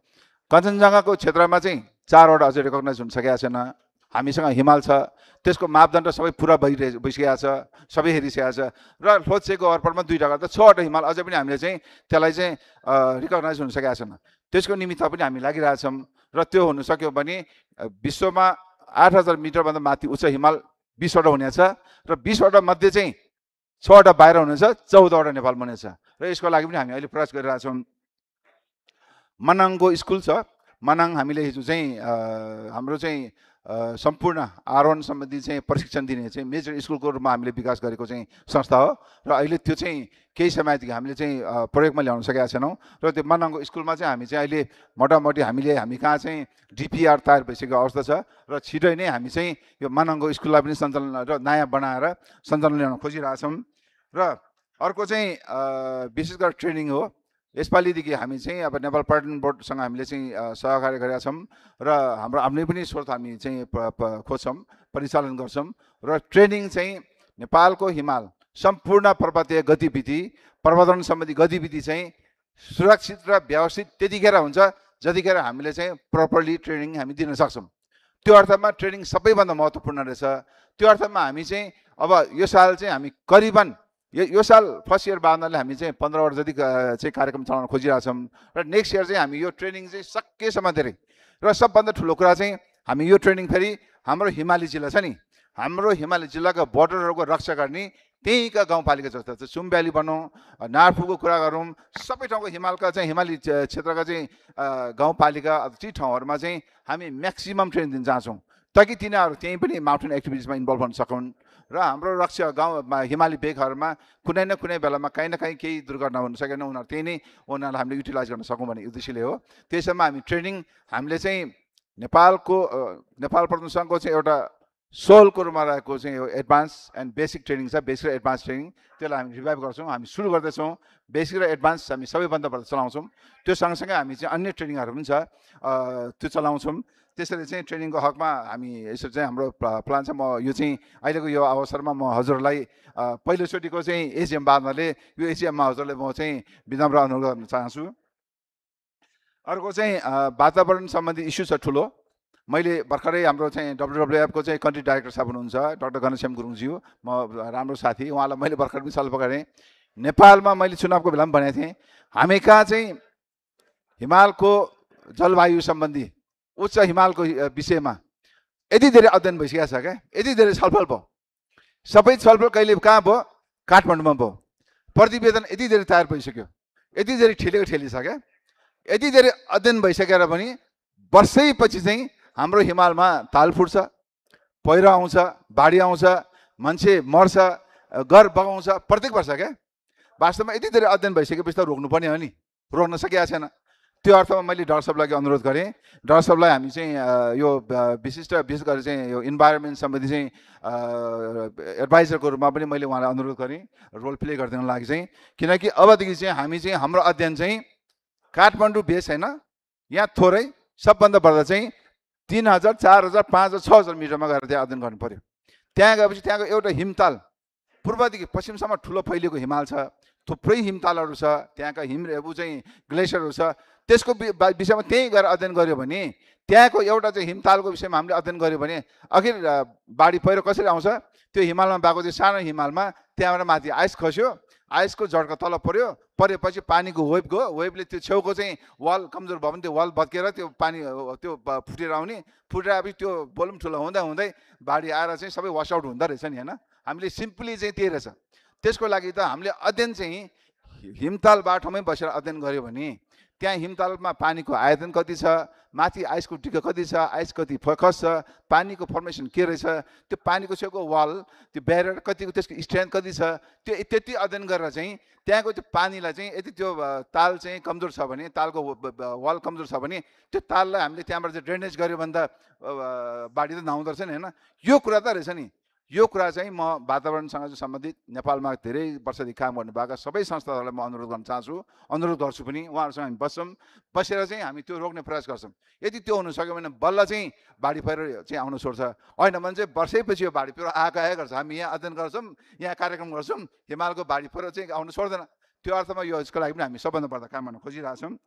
कञ्चनजङ्घाको क्षेत्रमा चाहिँ 4वटा अझै रेकग्नाइज हुन सकेको छैन। हामीसँग हिमाल छ, त्यसको मापदण्ड सबै पुरा भइसकेको छ, सबै हेरिसकेको छ र लोछेको अर्पणमा 2टा गर्दा 6वटा हिमाल अझै पनि हामीले चाहिँ त्यसलाई चाहिँ रिकग्नाइज हुन सकेको छैन। त्यसको निमित्त पनि हामी लागिरहेछौँ र त्यो हुन सक्यो भने विश्वमा 8000 मिटरभन्दा माथि उच्च हिमाल 20वटा हुनेछ र 20वटा मध्ये चाहिँ 6वटा बाहिर हुनेछ, 14वटा नेपालमा हुनेछ र यसको लागि पनि हामी अहिले प्रयास गरिरहेछौँ। मनाङको स्कुल छ, मनाङ हामीले हिजो चाहिँ हाम्रो चाहिँ सम्पूर्ण आरोहण सम्बन्धी चाहिँ प्रशिक्षण दिने चाहिँ मेजर स्कुलको रूपमा हामीले विकास गरेको चाहिँ संस्था हो र अहिले त्यो चाहिँ केही समयदेखि हामीले चाहिँ प्रयोगमा ल्याउन सकेका छैनौँ र त्यो मनाङको स्कुलमा चाहिँ हामी चाहिँ अहिले मोटामोटी हामी कहाँ चाहिँ डिपिआर तयार भइसकेको अवस्था छ र छिटै नै हामी चाहिँ यो मनाङको स्कुललाई पनि सञ्चालन र नयाँ बनाएर सञ्चालन ल्याउन खोजिरहेछौँ। र अर्को चाहिँ विशेष गरेर ट्रेनिङ हो। यसपालिदेखि हामी चाहिँ अब नेपाल पर्यटन बोर्डसँग हामीले चाहिँ सहकार्य गरेका छौँ र हाम्रो आफ्नै पनि स्रोत हामी चाहिँ खोज्छौँ, परिचालन गर्छौँ र ट्रेनिङ चाहिँ नेपालको हिमाल सम्पूर्ण पर्वतीय गतिविधि पर्वतारोहण सम्बन्धी गतिविधि चाहिँ सुरक्षित र व्यवस्थित त्यतिखेर हुन्छ जतिखेर हामीले चाहिँ प्रपरली ट्रेनिङ हामी दिन सक्छौँ। त्यो अर्थमा ट्रेनिङ सबैभन्दा महत्त्वपूर्ण रहेछ। त्यो अर्थमा हामी चाहिँ अब यो साल चाहिँ हामी करिबन यो साल फर्स्ट इयर बाँध्नाले हामी चाहिँ 15वटा जति चाहिँ कार्यक्रम चलाउन खोजिरहेछौँ र नेक्स्ट इयर चाहिँ हामी यो ट्रेनिङ चाहिँ सकेसम्म धेरै र सबभन्दा ठुलो कुरा चाहिँ हामी यो ट्रेनिङ फेरि हाम्रो हिमाली जिल्ला छ नि, हाम्रो हिमाली जिल्लाको बोर्डरहरूको रक्षा गर्ने त्यहीँका गाउँपालिका जस्तो सुम भ्याली भनौँ, नार्फुको कुरा गरौँ, सबै ठाउँको हिमालका चाहिँ हिमाली क्षेत्रका चाहिँ गाउँपालिका ती ठाउँहरूमा चाहिँ हामी म्याक्सिमम ट्रेनिङ दिन चाहन्छौँ ताकि तिनीहरू त्यहीँ पनि माउन्टेन एक्टिभिटिजमा इन्भल्भ हुन सकुन् र हाम्रो रक्षा गाउँमा हिमाली भेगहरूमा कुनै न कुनै बेलामा कहीँ न कहीँ केही दुर्घटना हुन सकेन, उनीहरू त्यही नै उनीहरूलाई हामीले युटिलाइज गर्न सकौँ भन्ने उद्देश्यले हो। त्यसैमा हामी ट्रेनिङ हामीले चाहिँ नेपाल पर्यटन सङ्घको चाहिँ एउटा सोलको रूपमा रहेको चाहिँ यो एडभान्स एन्ड बेसिक ट्रेनिङ छ, बेसिक र एडभान्स ट्रेनिङ, त्यसलाई हामी रिभाइभ गर्छौँ। हामी सुरु गर्दैछौँ, बेसिक र एडभान्स हामी सबैभन्दा बढी चलाउँछौँ। त्यो सँगसँगै हामी चाहिँ अन्य ट्रेनिङहरू पनि छ त्यो चलाउँछौँ। त्यसरी चाहिँ ट्रेनिङको हकमा हामी यसरी चाहिँ हाम्रो प्लान छ। म यो चाहिँ अहिलेको यो अवसरमा म हजुरलाई पहिलोचोटिको चाहिँ एजिएम बाँध्नाले यो एजिएममा हजुरलाई म चाहिँ विनम्र अनुरोध गर्न चाहन्छु। अर्को चाहिँ वातावरण सम्बन्धी इस्यु छ ठुलो। मैले भर्खरै हाम्रो चाहिँ WWFको चाहिँ कन्ट्री डाइरेक्टर साहब हुनुहुन्छ डाक्टर घनश्याम गुरुङज्यू, म राम्रो साथी, उहाँलाई मैले भर्खर पनि छलफल गरेँ। नेपालमा मैले चुनावको बेलामा भनेको थिएँ हामी कहाँ चाहिँ हिमालको जलवायु सम्बन्धी उच्च हिमालको विषयमा यति धेरै अध्ययन भइसकेको छ क्या, यति धेरै छलफल भयो। सबै छलफल कहिले कहाँ भयो? काठमाडौँमा भयो। प्रतिवेदन यति धेरै तयार भइसक्यो, यति धेरै ठेलिसक्यो, यति धेरै अध्ययन भइसकेर पनि वर्षैपछि चाहिँ हाम्रो हिमालमा ताल फुट्छ, पहिरो आउँछ, बाढी आउँछ, मान्छे मर्छ, घर बगाउँछ प्रत्येक वर्ष क्या। वास्तवमा यति धेरै अध्ययन भइसकेपछि त रोक्नुपर्ने हो नि, रोक्न सकेको छैन। त्यो अर्थमा मैले डाक्टर साहबलाई अनुरोध गरेँ। डाक्टर साहबलाई हामी चाहिँ यो विशेष गरी चाहिँ यो इन्भाइरोमेन्ट सम्बन्धी चाहिँ एडभाइजरको रूपमा पनि मैले उहाँलाई अनुरोध गरेँ रोल प्ले गरिदिनु लागि चाहिँ, किनकि अबदेखि चाहिँ हामी चाहिँ हाम्रो अध्ययन चाहिँ काठमाडौँ बेस होइन, यहाँ थोरै सबभन्दा बढ्दा चाहिँ 3000, 4000, 5000, 6000 मिटरमा गएर त्यहाँ अध्ययन गर्नु पऱ्यो। त्यहाँ गएपछि त्यहाँको एउटा हिमताल पूर्वदेखि पश्चिमसम्म ठुलो फैलिएको हिमाल छ, थुप्रै हिमतालहरू छ, त्यहाँका चाहिँ ग्लेसियरहरू छ। त्यसको विषयमा त्यहीँ गएर अध्ययन गऱ्यो भने त्यहाँको एउटा चाहिँ हिमतालको विषयमा हामीले अध्ययन गऱ्यो भने आखिर बाढी पहिरो कसरी आउँछ, त्यो हिमालमा भएको त्यो सानो हिमालमा त्यहाँबाट माथि आइस खस्यो, आइसको झड्का तल पर्यो, परेपछि पानीको वेभ गयो, वेभले त्यो छेउको चाहिँ वाल कमजोर भयो भने त्यो वाल भत्केर त्यो पानी त्यो फुटेर आउने, फुटेर आएपछि त्यो भोल्युम ठुलो हुँदै हुँदै बाढी आएर चाहिँ सबै वासआउट हुँदो रहेछ नि होइन। हामीले सिम्पली चाहिँ त्यही रहेछ। त्यसको लागि त हामीले अध्ययन चाहिँ हिमताल बाटोमै बसेर अध्ययन गऱ्यो भने त्यहाँ हिमतालमा पानीको आयतन कति छ, माथि आइसको टिका कति छ, आइस कति फोकस छ, पानीको फर्मेसन के रहेछ, त्यो पानीको छेउको वाल, त्यो ब्यारियर कतिको, त्यसको स्ट्रेन्थ कति छ, त्यो त्यति अध्ययन गरेर चाहिँ त्यहाँको त्यो पानीलाई चाहिँ यदि त्यो ताल चाहिँ कमजोर छ भने, तालको वाल कमजोर छ भने त्यो ताललाई हामीले त्यहाँबाट चाहिँ ड्रेनेज गऱ्यो भने त बाढी त नआउँदो रहेछ नि होइन। यो कुरा त रहेछ नि। यो कुरा चाहिँ म वातावरणसँग सम्बन्धित नेपालमा धेरै वर्षदेखि काम गर्नुभएका सबै संस्थाहरूलाई म अनुरोध गर्न चाहन्छु, अनुरोध गर्छु पनि। उहाँहरूसँग हामी बस्छौँ, बसेर चाहिँ हामी त्यो रोक्ने प्रयास गर्छौँ। यदि त्यो हुन सक्यो भने बल्ल चाहिँ बाढी पहिरो चाहिँ आउनु छोड्छ, होइन भने चाहिँ वर्षैपछि यो बाढी पहिरो आएको गर्छ। हामी यहाँ अध्ययन गर्छौँ, यहाँ कार्यक्रम गर्छौँ, हिमालको बाढी पहिरो चाहिँ आउनु छोड्दैन। त्यो अर्थमा यो यसको लागि पनि हामी सबभन्दा बढ्दा काम गर्न खोजिरहेछौँ।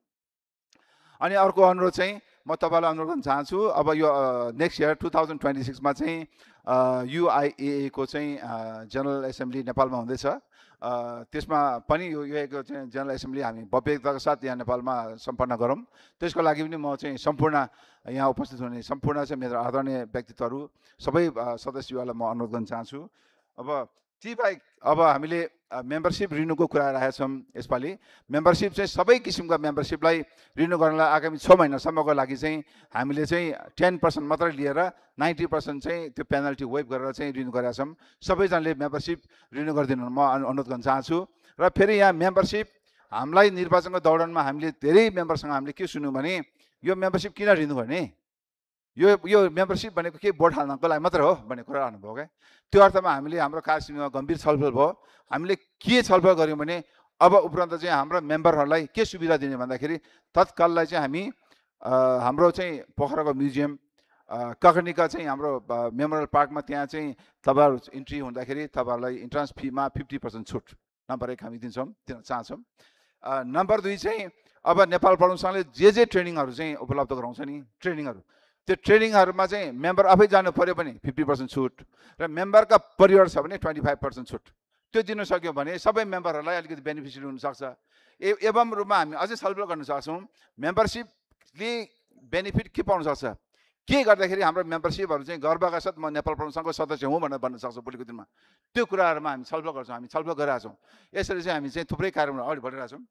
अनि अर्को अनुरोध चाहिँ म तपाईँलाई अनुरोध गर्न चाहन्छु, अब यो नेक्स्ट इयर 2026मा चाहिँ UIAA को चाहिँ जनरल एसेम्ब्ली नेपालमा हुँदैछ। त्यसमा पनि यो चाहिँ जनरल एसेम्ब्ली हामी भव्यताका साथ यहाँ नेपालमा सम्पन्न गरौँ। त्यसको लागि पनि म चाहिँ सम्पूर्ण यहाँ उपस्थित हुने सम्पूर्ण चाहिँ मेरो आदरणीय व्यक्तित्वहरू सबै सदस्यहरूलाई म अनुरोध गर्न चाहन्छु। अब ती बाहेक अब हामीले मेम्बरसिप रिन्युको कुरा राखेका छौँ। यसपालि मेम्बरसिप चाहिँ सबै किसिमका मेम्बरसिपलाई रिन्यू गर्नलाई आगामी 6 महिनासम्मको लागि चाहिँ हामीले चाहिँ 10% मात्रै लिएर 90% चाहिँ त्यो पेनल्टी वेभ गरेर चाहिँ रिन्यू गरेका छौँ। सबैजनाले मेम्बरसिप रिन्यू गरिदिनु म अनुरोध गर्न चाहन्छु। र फेरि यहाँ मेम्बरसिप हामीलाई निर्वाचनको दौरानमा हामीले धेरै मेम्बरसँग हामीले के सुन्यौँ भने यो मेम्बरसिप किन रिन्यू गर्ने, यो मेम्बरसिप भनेको के भोट हाल्नको लागि मात्र हो भन्ने कुरा आउनुभयो क्या। त्यो अर्थमा हामीले हाम्रो कार्यसमितिमा गम्भीर छलफल भयो। हामीले के छलफल गऱ्यौँ भने अब उपरान्त चाहिँ हाम्रो मेम्बरहरूलाई के सुविधा दिने भन्दाखेरि तत्काललाई चाहिँ हामी हाम्रो चाहिँ पोखराको म्युजियम, ककर्निका चाहिँ हाम्रो मेमोरियल पार्कमा त्यहाँ चाहिँ तपाईँहरू इन्ट्री हुँदाखेरि तपाईँहरूलाई इन्ट्रान्स फीमा 50% छुट नम्बर 1 हामी दिन्छौँ, दिन चाहन्छौँ। नम्बर 2 चाहिँ अब नेपाल पढाउन संघले जे ट्रेनिङहरू चाहिँ उपलब्ध गराउँछ नि ट्रेनिङहरू, त्यो ट्रेनिङहरूमा चाहिँ मेम्बर आफै जानु पऱ्यो भने 50% छुट र मेम्बरका परिवार छ भने 25% छुट। त्यो दिन सक्यो भने सबै मेम्बरहरूलाई अलिकति बेनिफिसियरी हुनसक्छ। एवं रूपमा हामी अझै छलफल गर्न सक्छौँ मेम्बरसिपले बेनिफिट के पाउन सक्छ, के गर्दाखेरि हाम्रो मेम्बरसिपहरू चाहिँ गर्वका साथ म नेपाल पढाउन संघको सदस्य हुँ भनेर भन्न सक्छ भोलिको दिनमा। त्यो कुराहरूमा हामी छलफल गर्छौँ, हामी छलफल गरिरहेका छौँ। यसरी चाहिँ हामी चाहिँ थुप्रै कार्यक्रमहरू अगाडि बढिरहेका छौँ।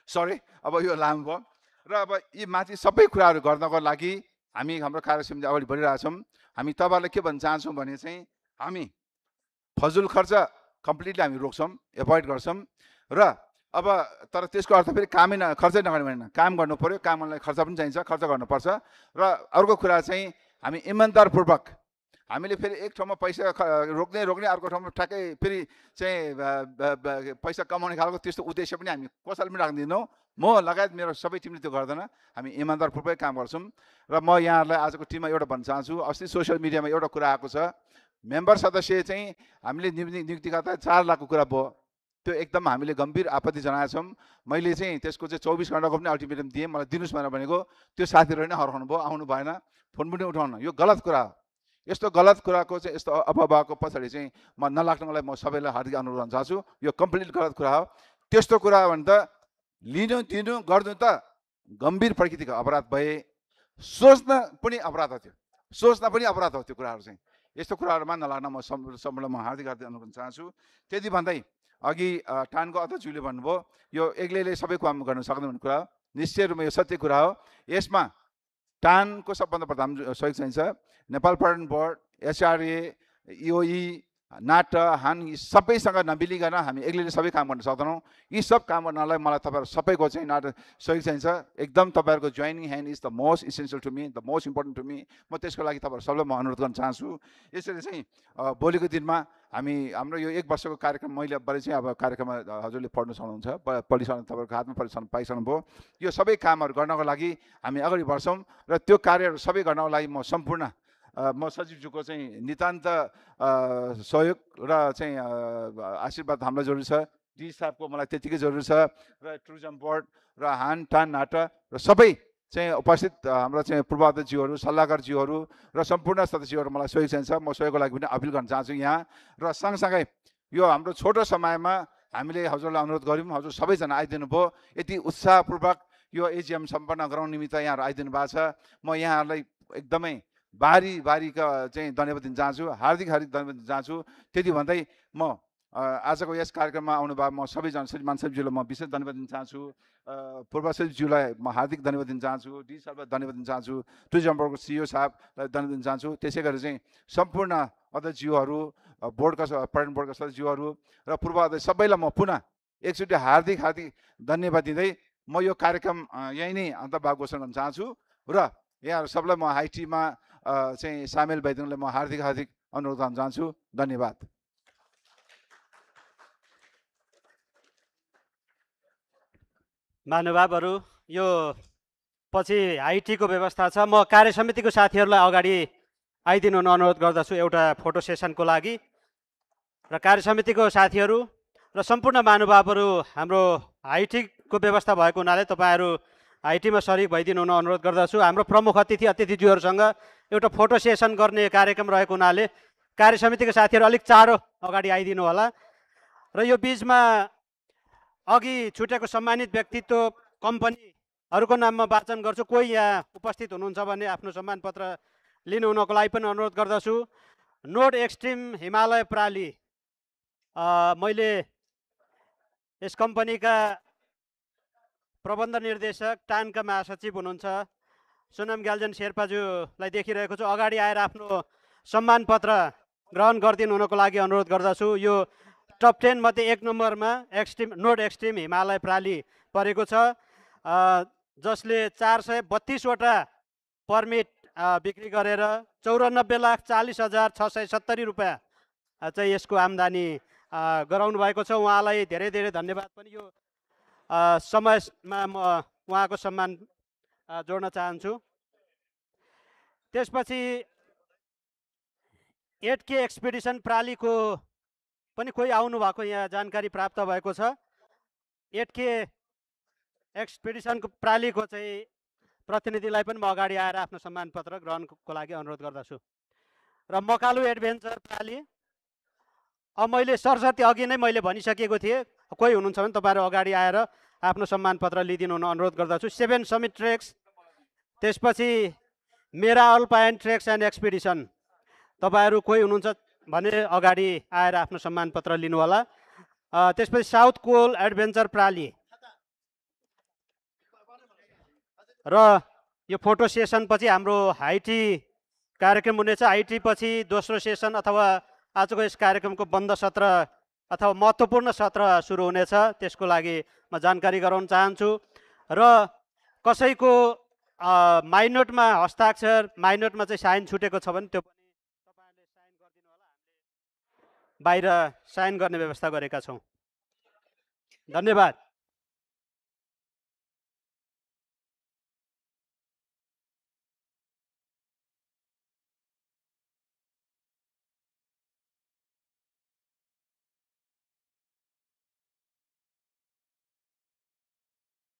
सरी अब यो लामो भयो र अब यी माथि सबै कुराहरू गर्नको लागि हामी हाम्रो कार्यसमिति अगाडि बढिरहेछौँ। हामी तपाईँहरूलाई के भन्न चाहन्छौँ भने चाहिँ हामी फजुल खर्च कम्प्लिटली हामी रोक्छौँ, एभोइड गर्छौँ। र अब तर त्यसको अर्थ फेरि कामै खर्चै नगर्ने भनेन, काम गर्नु पऱ्यो, काम गर्नलाई खर्च पनि चाहिन्छ, खर्च गर्नुपर्छ। र अर्को कुरा चाहिँ हामी इमान्दारपूर्वक हामीले फेरि एक ठाउँमा पैसा रोक्ने अर्को ठाउँमा ठ्याक्कै फेरि चाहिँ पैसा कमाउने खालको त्यस्तो उद्देश्य पनि हामी कसैले पनि राख्दिनौँ। म लगायत मेरो सबै टिमले त्यो गर्दैन, हामी इमान्दारपूर्वक काम गर्छौँ। र म यहाँहरूलाई आजको टिममा एउटा भन्न चाहन्छु, अस्ति सोसियल मिडियामा एउटा कुरा आएको छ, मेम्बर सदस्य चाहिँ हामीले नियुक्ति गर्दा 4 लाखको कुरा भयो। त्यो एकदम हामीले गम्भीर आपत्ति जनाएका छौँ। मैले चाहिँ त्यसको चाहिँ 24 घण्टाको पनि अल्टिमेटम दिएँ, मलाई दिनुहोस् भनेर भनेको त्यो साथीहरू नै हराउनु भयो, आउनु भएन, फोन पनि उठाउनु। यो गलत कुरा हो। यस्तो गलत कुराको चाहिँ यस्तो अफवाहको पछाडि चाहिँ म नलाग्नलाई म सबैलाई हार्दिक अनुरोध गर्न चाहन्छु। यो कम्प्लिट गलत कुरा हो। त्यस्तो कुरा हो भने त लिनु दिनु गर्नु त गम्भीर प्रकृतिको अपराध भए, सोच्न पनि अपराध हो, त्यो सोच्न पनि अपराध हो। त्यो कुराहरू चाहिँ यस्तो कुराहरूमा नलाग्न म सबैलाई म हार्दिक अनुरोध गर्न चाहन्छु। त्यति भन्दै अघि टानको अध्यक्षज्यूले भन्नुभयो यो एक्लैले सबै काम गर्न सक्दैन भन्ने कुरा हो। निश्चय रूपमा यो सत्य कुरा हो। यसमा टानको सबभन्दा प्रथम सहयोग चाहिन्छ। नेपाल पर्यटन बोर्ड, एचआरए, इओई, नाटा, हान यी सबैसँग नमिलिकन हामी एक्लैले सबै काम गर्न सक्दैनौँ। यी सब काम गर्नलाई मलाई तपाईँहरू सबैको चाहिँ नाटा सहयोग चाहिन्छ। एकदम तपाईँहरूको joining hand is the most essential to me, the most important to me. म त्यसको लागि तपाईँहरू सबैलाई म अनुरोध गर्न चाहन्छु। यसरी चाहिँ भोलिको दिनमा हामी हाम्रो यो 1 वर्षको कार्यक्रम मैले चाहिँ अब कार्यक्रममा हजुरले पढ्नु सक्नुहुन्छ, पढिसक्नु, तपाईँहरूको हातमा पढिसक्नु पाइसक्नुभयो। यो सबै कामहरू गर्नको लागि हामी अगाडि बढ्छौँ र त्यो कार्यहरू सबै गर्नको लागि म सम्पूर्ण म सचिवज्यूको चाहिँ नितान्त सहयोग र चाहिँ आशीर्वाद हामीलाई जरुरी छ। डी साहबको मलाई त्यतिकै जरुरी छ र टुरिज्म बोर्ड र हान टान नाटा र सबै चाहिँ उपस्थित हाम्रो चाहिँ पूर्वाध्यक्षज्यूहरू, सल्लाहकारज्यूहरू र सम्पूर्ण सदस्यहरू मलाई सहयोग चाहिन्छ। म सहयोगको लागि पनि अपिल गर्न चाहन्छु यहाँ। र सँगसँगै यो हाम्रो छोटो समयमा हामीले हजुरलाई अनुरोध गऱ्यौँ, हजुर सबैजना आइदिनु भयो। यति उत्साहपूर्वक यो एजिएम सम्पन्न गराउने निमित्त यहाँहरू आइदिनु भएको छ। म यहाँहरूलाई एकदमै बारीका चाहिँ धन्यवाद दिन चाहन्छु, हार्दिक धन्यवाद दिन चाहन्छु। त्यति भन्दै म आजको यस कार्यक्रममा आउनुभयो म सबैजना श्रीमान सचिवज्यूलाई म विशेष धन्यवाद दिन चाहन्छु। पूर्व सचिवज्यूलाई म हार्दिक धन्यवाद दिन चाहन्छु। डी साहबलाई धन्यवाद दिन चाहन्छु। टुरिज्म बोर्डको सिइओ साहबलाई धन्यवाद दिन चाहन्छु। त्यसै गरी चाहिँ सम्पूर्ण अध्यक्षज्यूहरू, बोर्डका पर्यटन बोर्डका सदस्यज्यूहरू र पूर्व अध्यक्ष सबैलाई म पुनः एकचोटि हार्दिक धन्यवाद दिँदै म यो कार्यक्रम यहीँ नै अन्तर्भाव घोषणा गर्न चाहन्छु र यहाँहरू सबलाई म हाइटीमा चाहिँ सामेल भइदिनुलाई म हार्दिक अनुरोध गर्न चाहन्छु। धन्यवाद। महानुभावहरू, यो पछि आइटीको व्यवस्था छ। म कार्य समितिको साथीहरूलाई अगाडि आइदिनु अनुरोध गर्दछु एउटा फोटो सेसनको लागि। र कार्य समितिको साथीहरू र सम्पूर्ण महानुभावहरू, हाम्रो आइटीको व्यवस्था भएको हुनाले तपाईँहरू आइटीमा सरिक भइदिनु अनुरोध गर्दछु। हाम्रो प्रमुख अतिथिज्यूहरूसँग एउटा फोटो सेसन गर्ने कार्यक्रम रहेको हुनाले कार्य समितिको साथीहरू अलिक चाँडो अगाडि आइदिनु होला। र यो बिचमा अघि छुटेको सम्मानित व्यक्तित्व कम्पनीहरूको नाममा वाचन गर्छु। कोही यहाँ उपस्थित हुनुहुन्छ भने आफ्नो सम्मान पत्र लिनु हुनको लागि पनि अनुरोध गर्दछु। नोड एक्सट्रिम हिमालय प्राली, मैले यस कम्पनीका प्रबन्ध निर्देशक टानका महासचिव हुनुहुन्छ सोनाम ग्याल्जन शेर्पाज्यूलाई देखिरहेको छु। अगाडि आएर आफ्नो सम्मान पत्र ग्रहण गरिदिनु हुनको लागि अनुरोध गर्दछु। यो टप 10 मध्ये 1 नम्बरमा नोड एक्सट्रिम हिमालय प्राली परेको छ, जसले 432वटा पर्मिट बिक्री गरेर 94,40,670 रुपियाँ चाहिँ यसको आम्दानी गराउनु भएको छ। उहाँलाई धेरै धन्यवाद पनि। यो समयमा म उहाँको सम्मान जोड्न चाहन्छु। त्यसपछि 8K एक्सपिडिसन प्रालीको पनि कोही आउनु भएको यहाँ जानकारी प्राप्त भएको छ। 8K एक्सपिडिसनको प्रालीको चाहिँ प्रतिनिधिलाई पनि म अगाडि आएर आफ्नो सम्मान पत्र ग्रहणको लागि अनुरोध गर्दछु। र मकालु एडभेन्चर प्राली, मैले सरस्वती अघि नै मैले भनिसकेको थिएँ। कोही हुनुहुन्छ भने तपाईँहरू अगाडि आएर आफ्नो सम्मान पत्र लिइदिनु अनुरोध गर्दछु। 7 समिट ट्रेक्स, त्यसपछि मेरा अल्पाइन ट्रेक्स एन्ड एक्सपिडिसन, तपाईँहरू कोही हुनुहुन्छ भने अगाडि आएर आफ्नो सम्मान पत्र लिनु होला। त्यसपछि साउथ कोल एडभेन्चर प्राली र यो फोटो सेसन पछि हाम्रो हाइटी कार्यक्रम हुनेछ। हाइटी पछि दोस्रो सेसन अथवा आजको यस कार्यक्रमको बन्द सत्र अथवा महत्त्वपूर्ण सत्र सुरु हुनेछ। त्यसको लागि म जानकारी गराउन चाहन्छु। र कसैको माइनोटमा हस्ताक्षर, माइनोटमा चाहिँ साइन छुटेको छ भने त्यो पनि तपाईँहरूले साइन गरिदिनु होला। हामीले बाहिर साइन गर्ने व्यवस्था गरेका छौँ। धन्यवाद।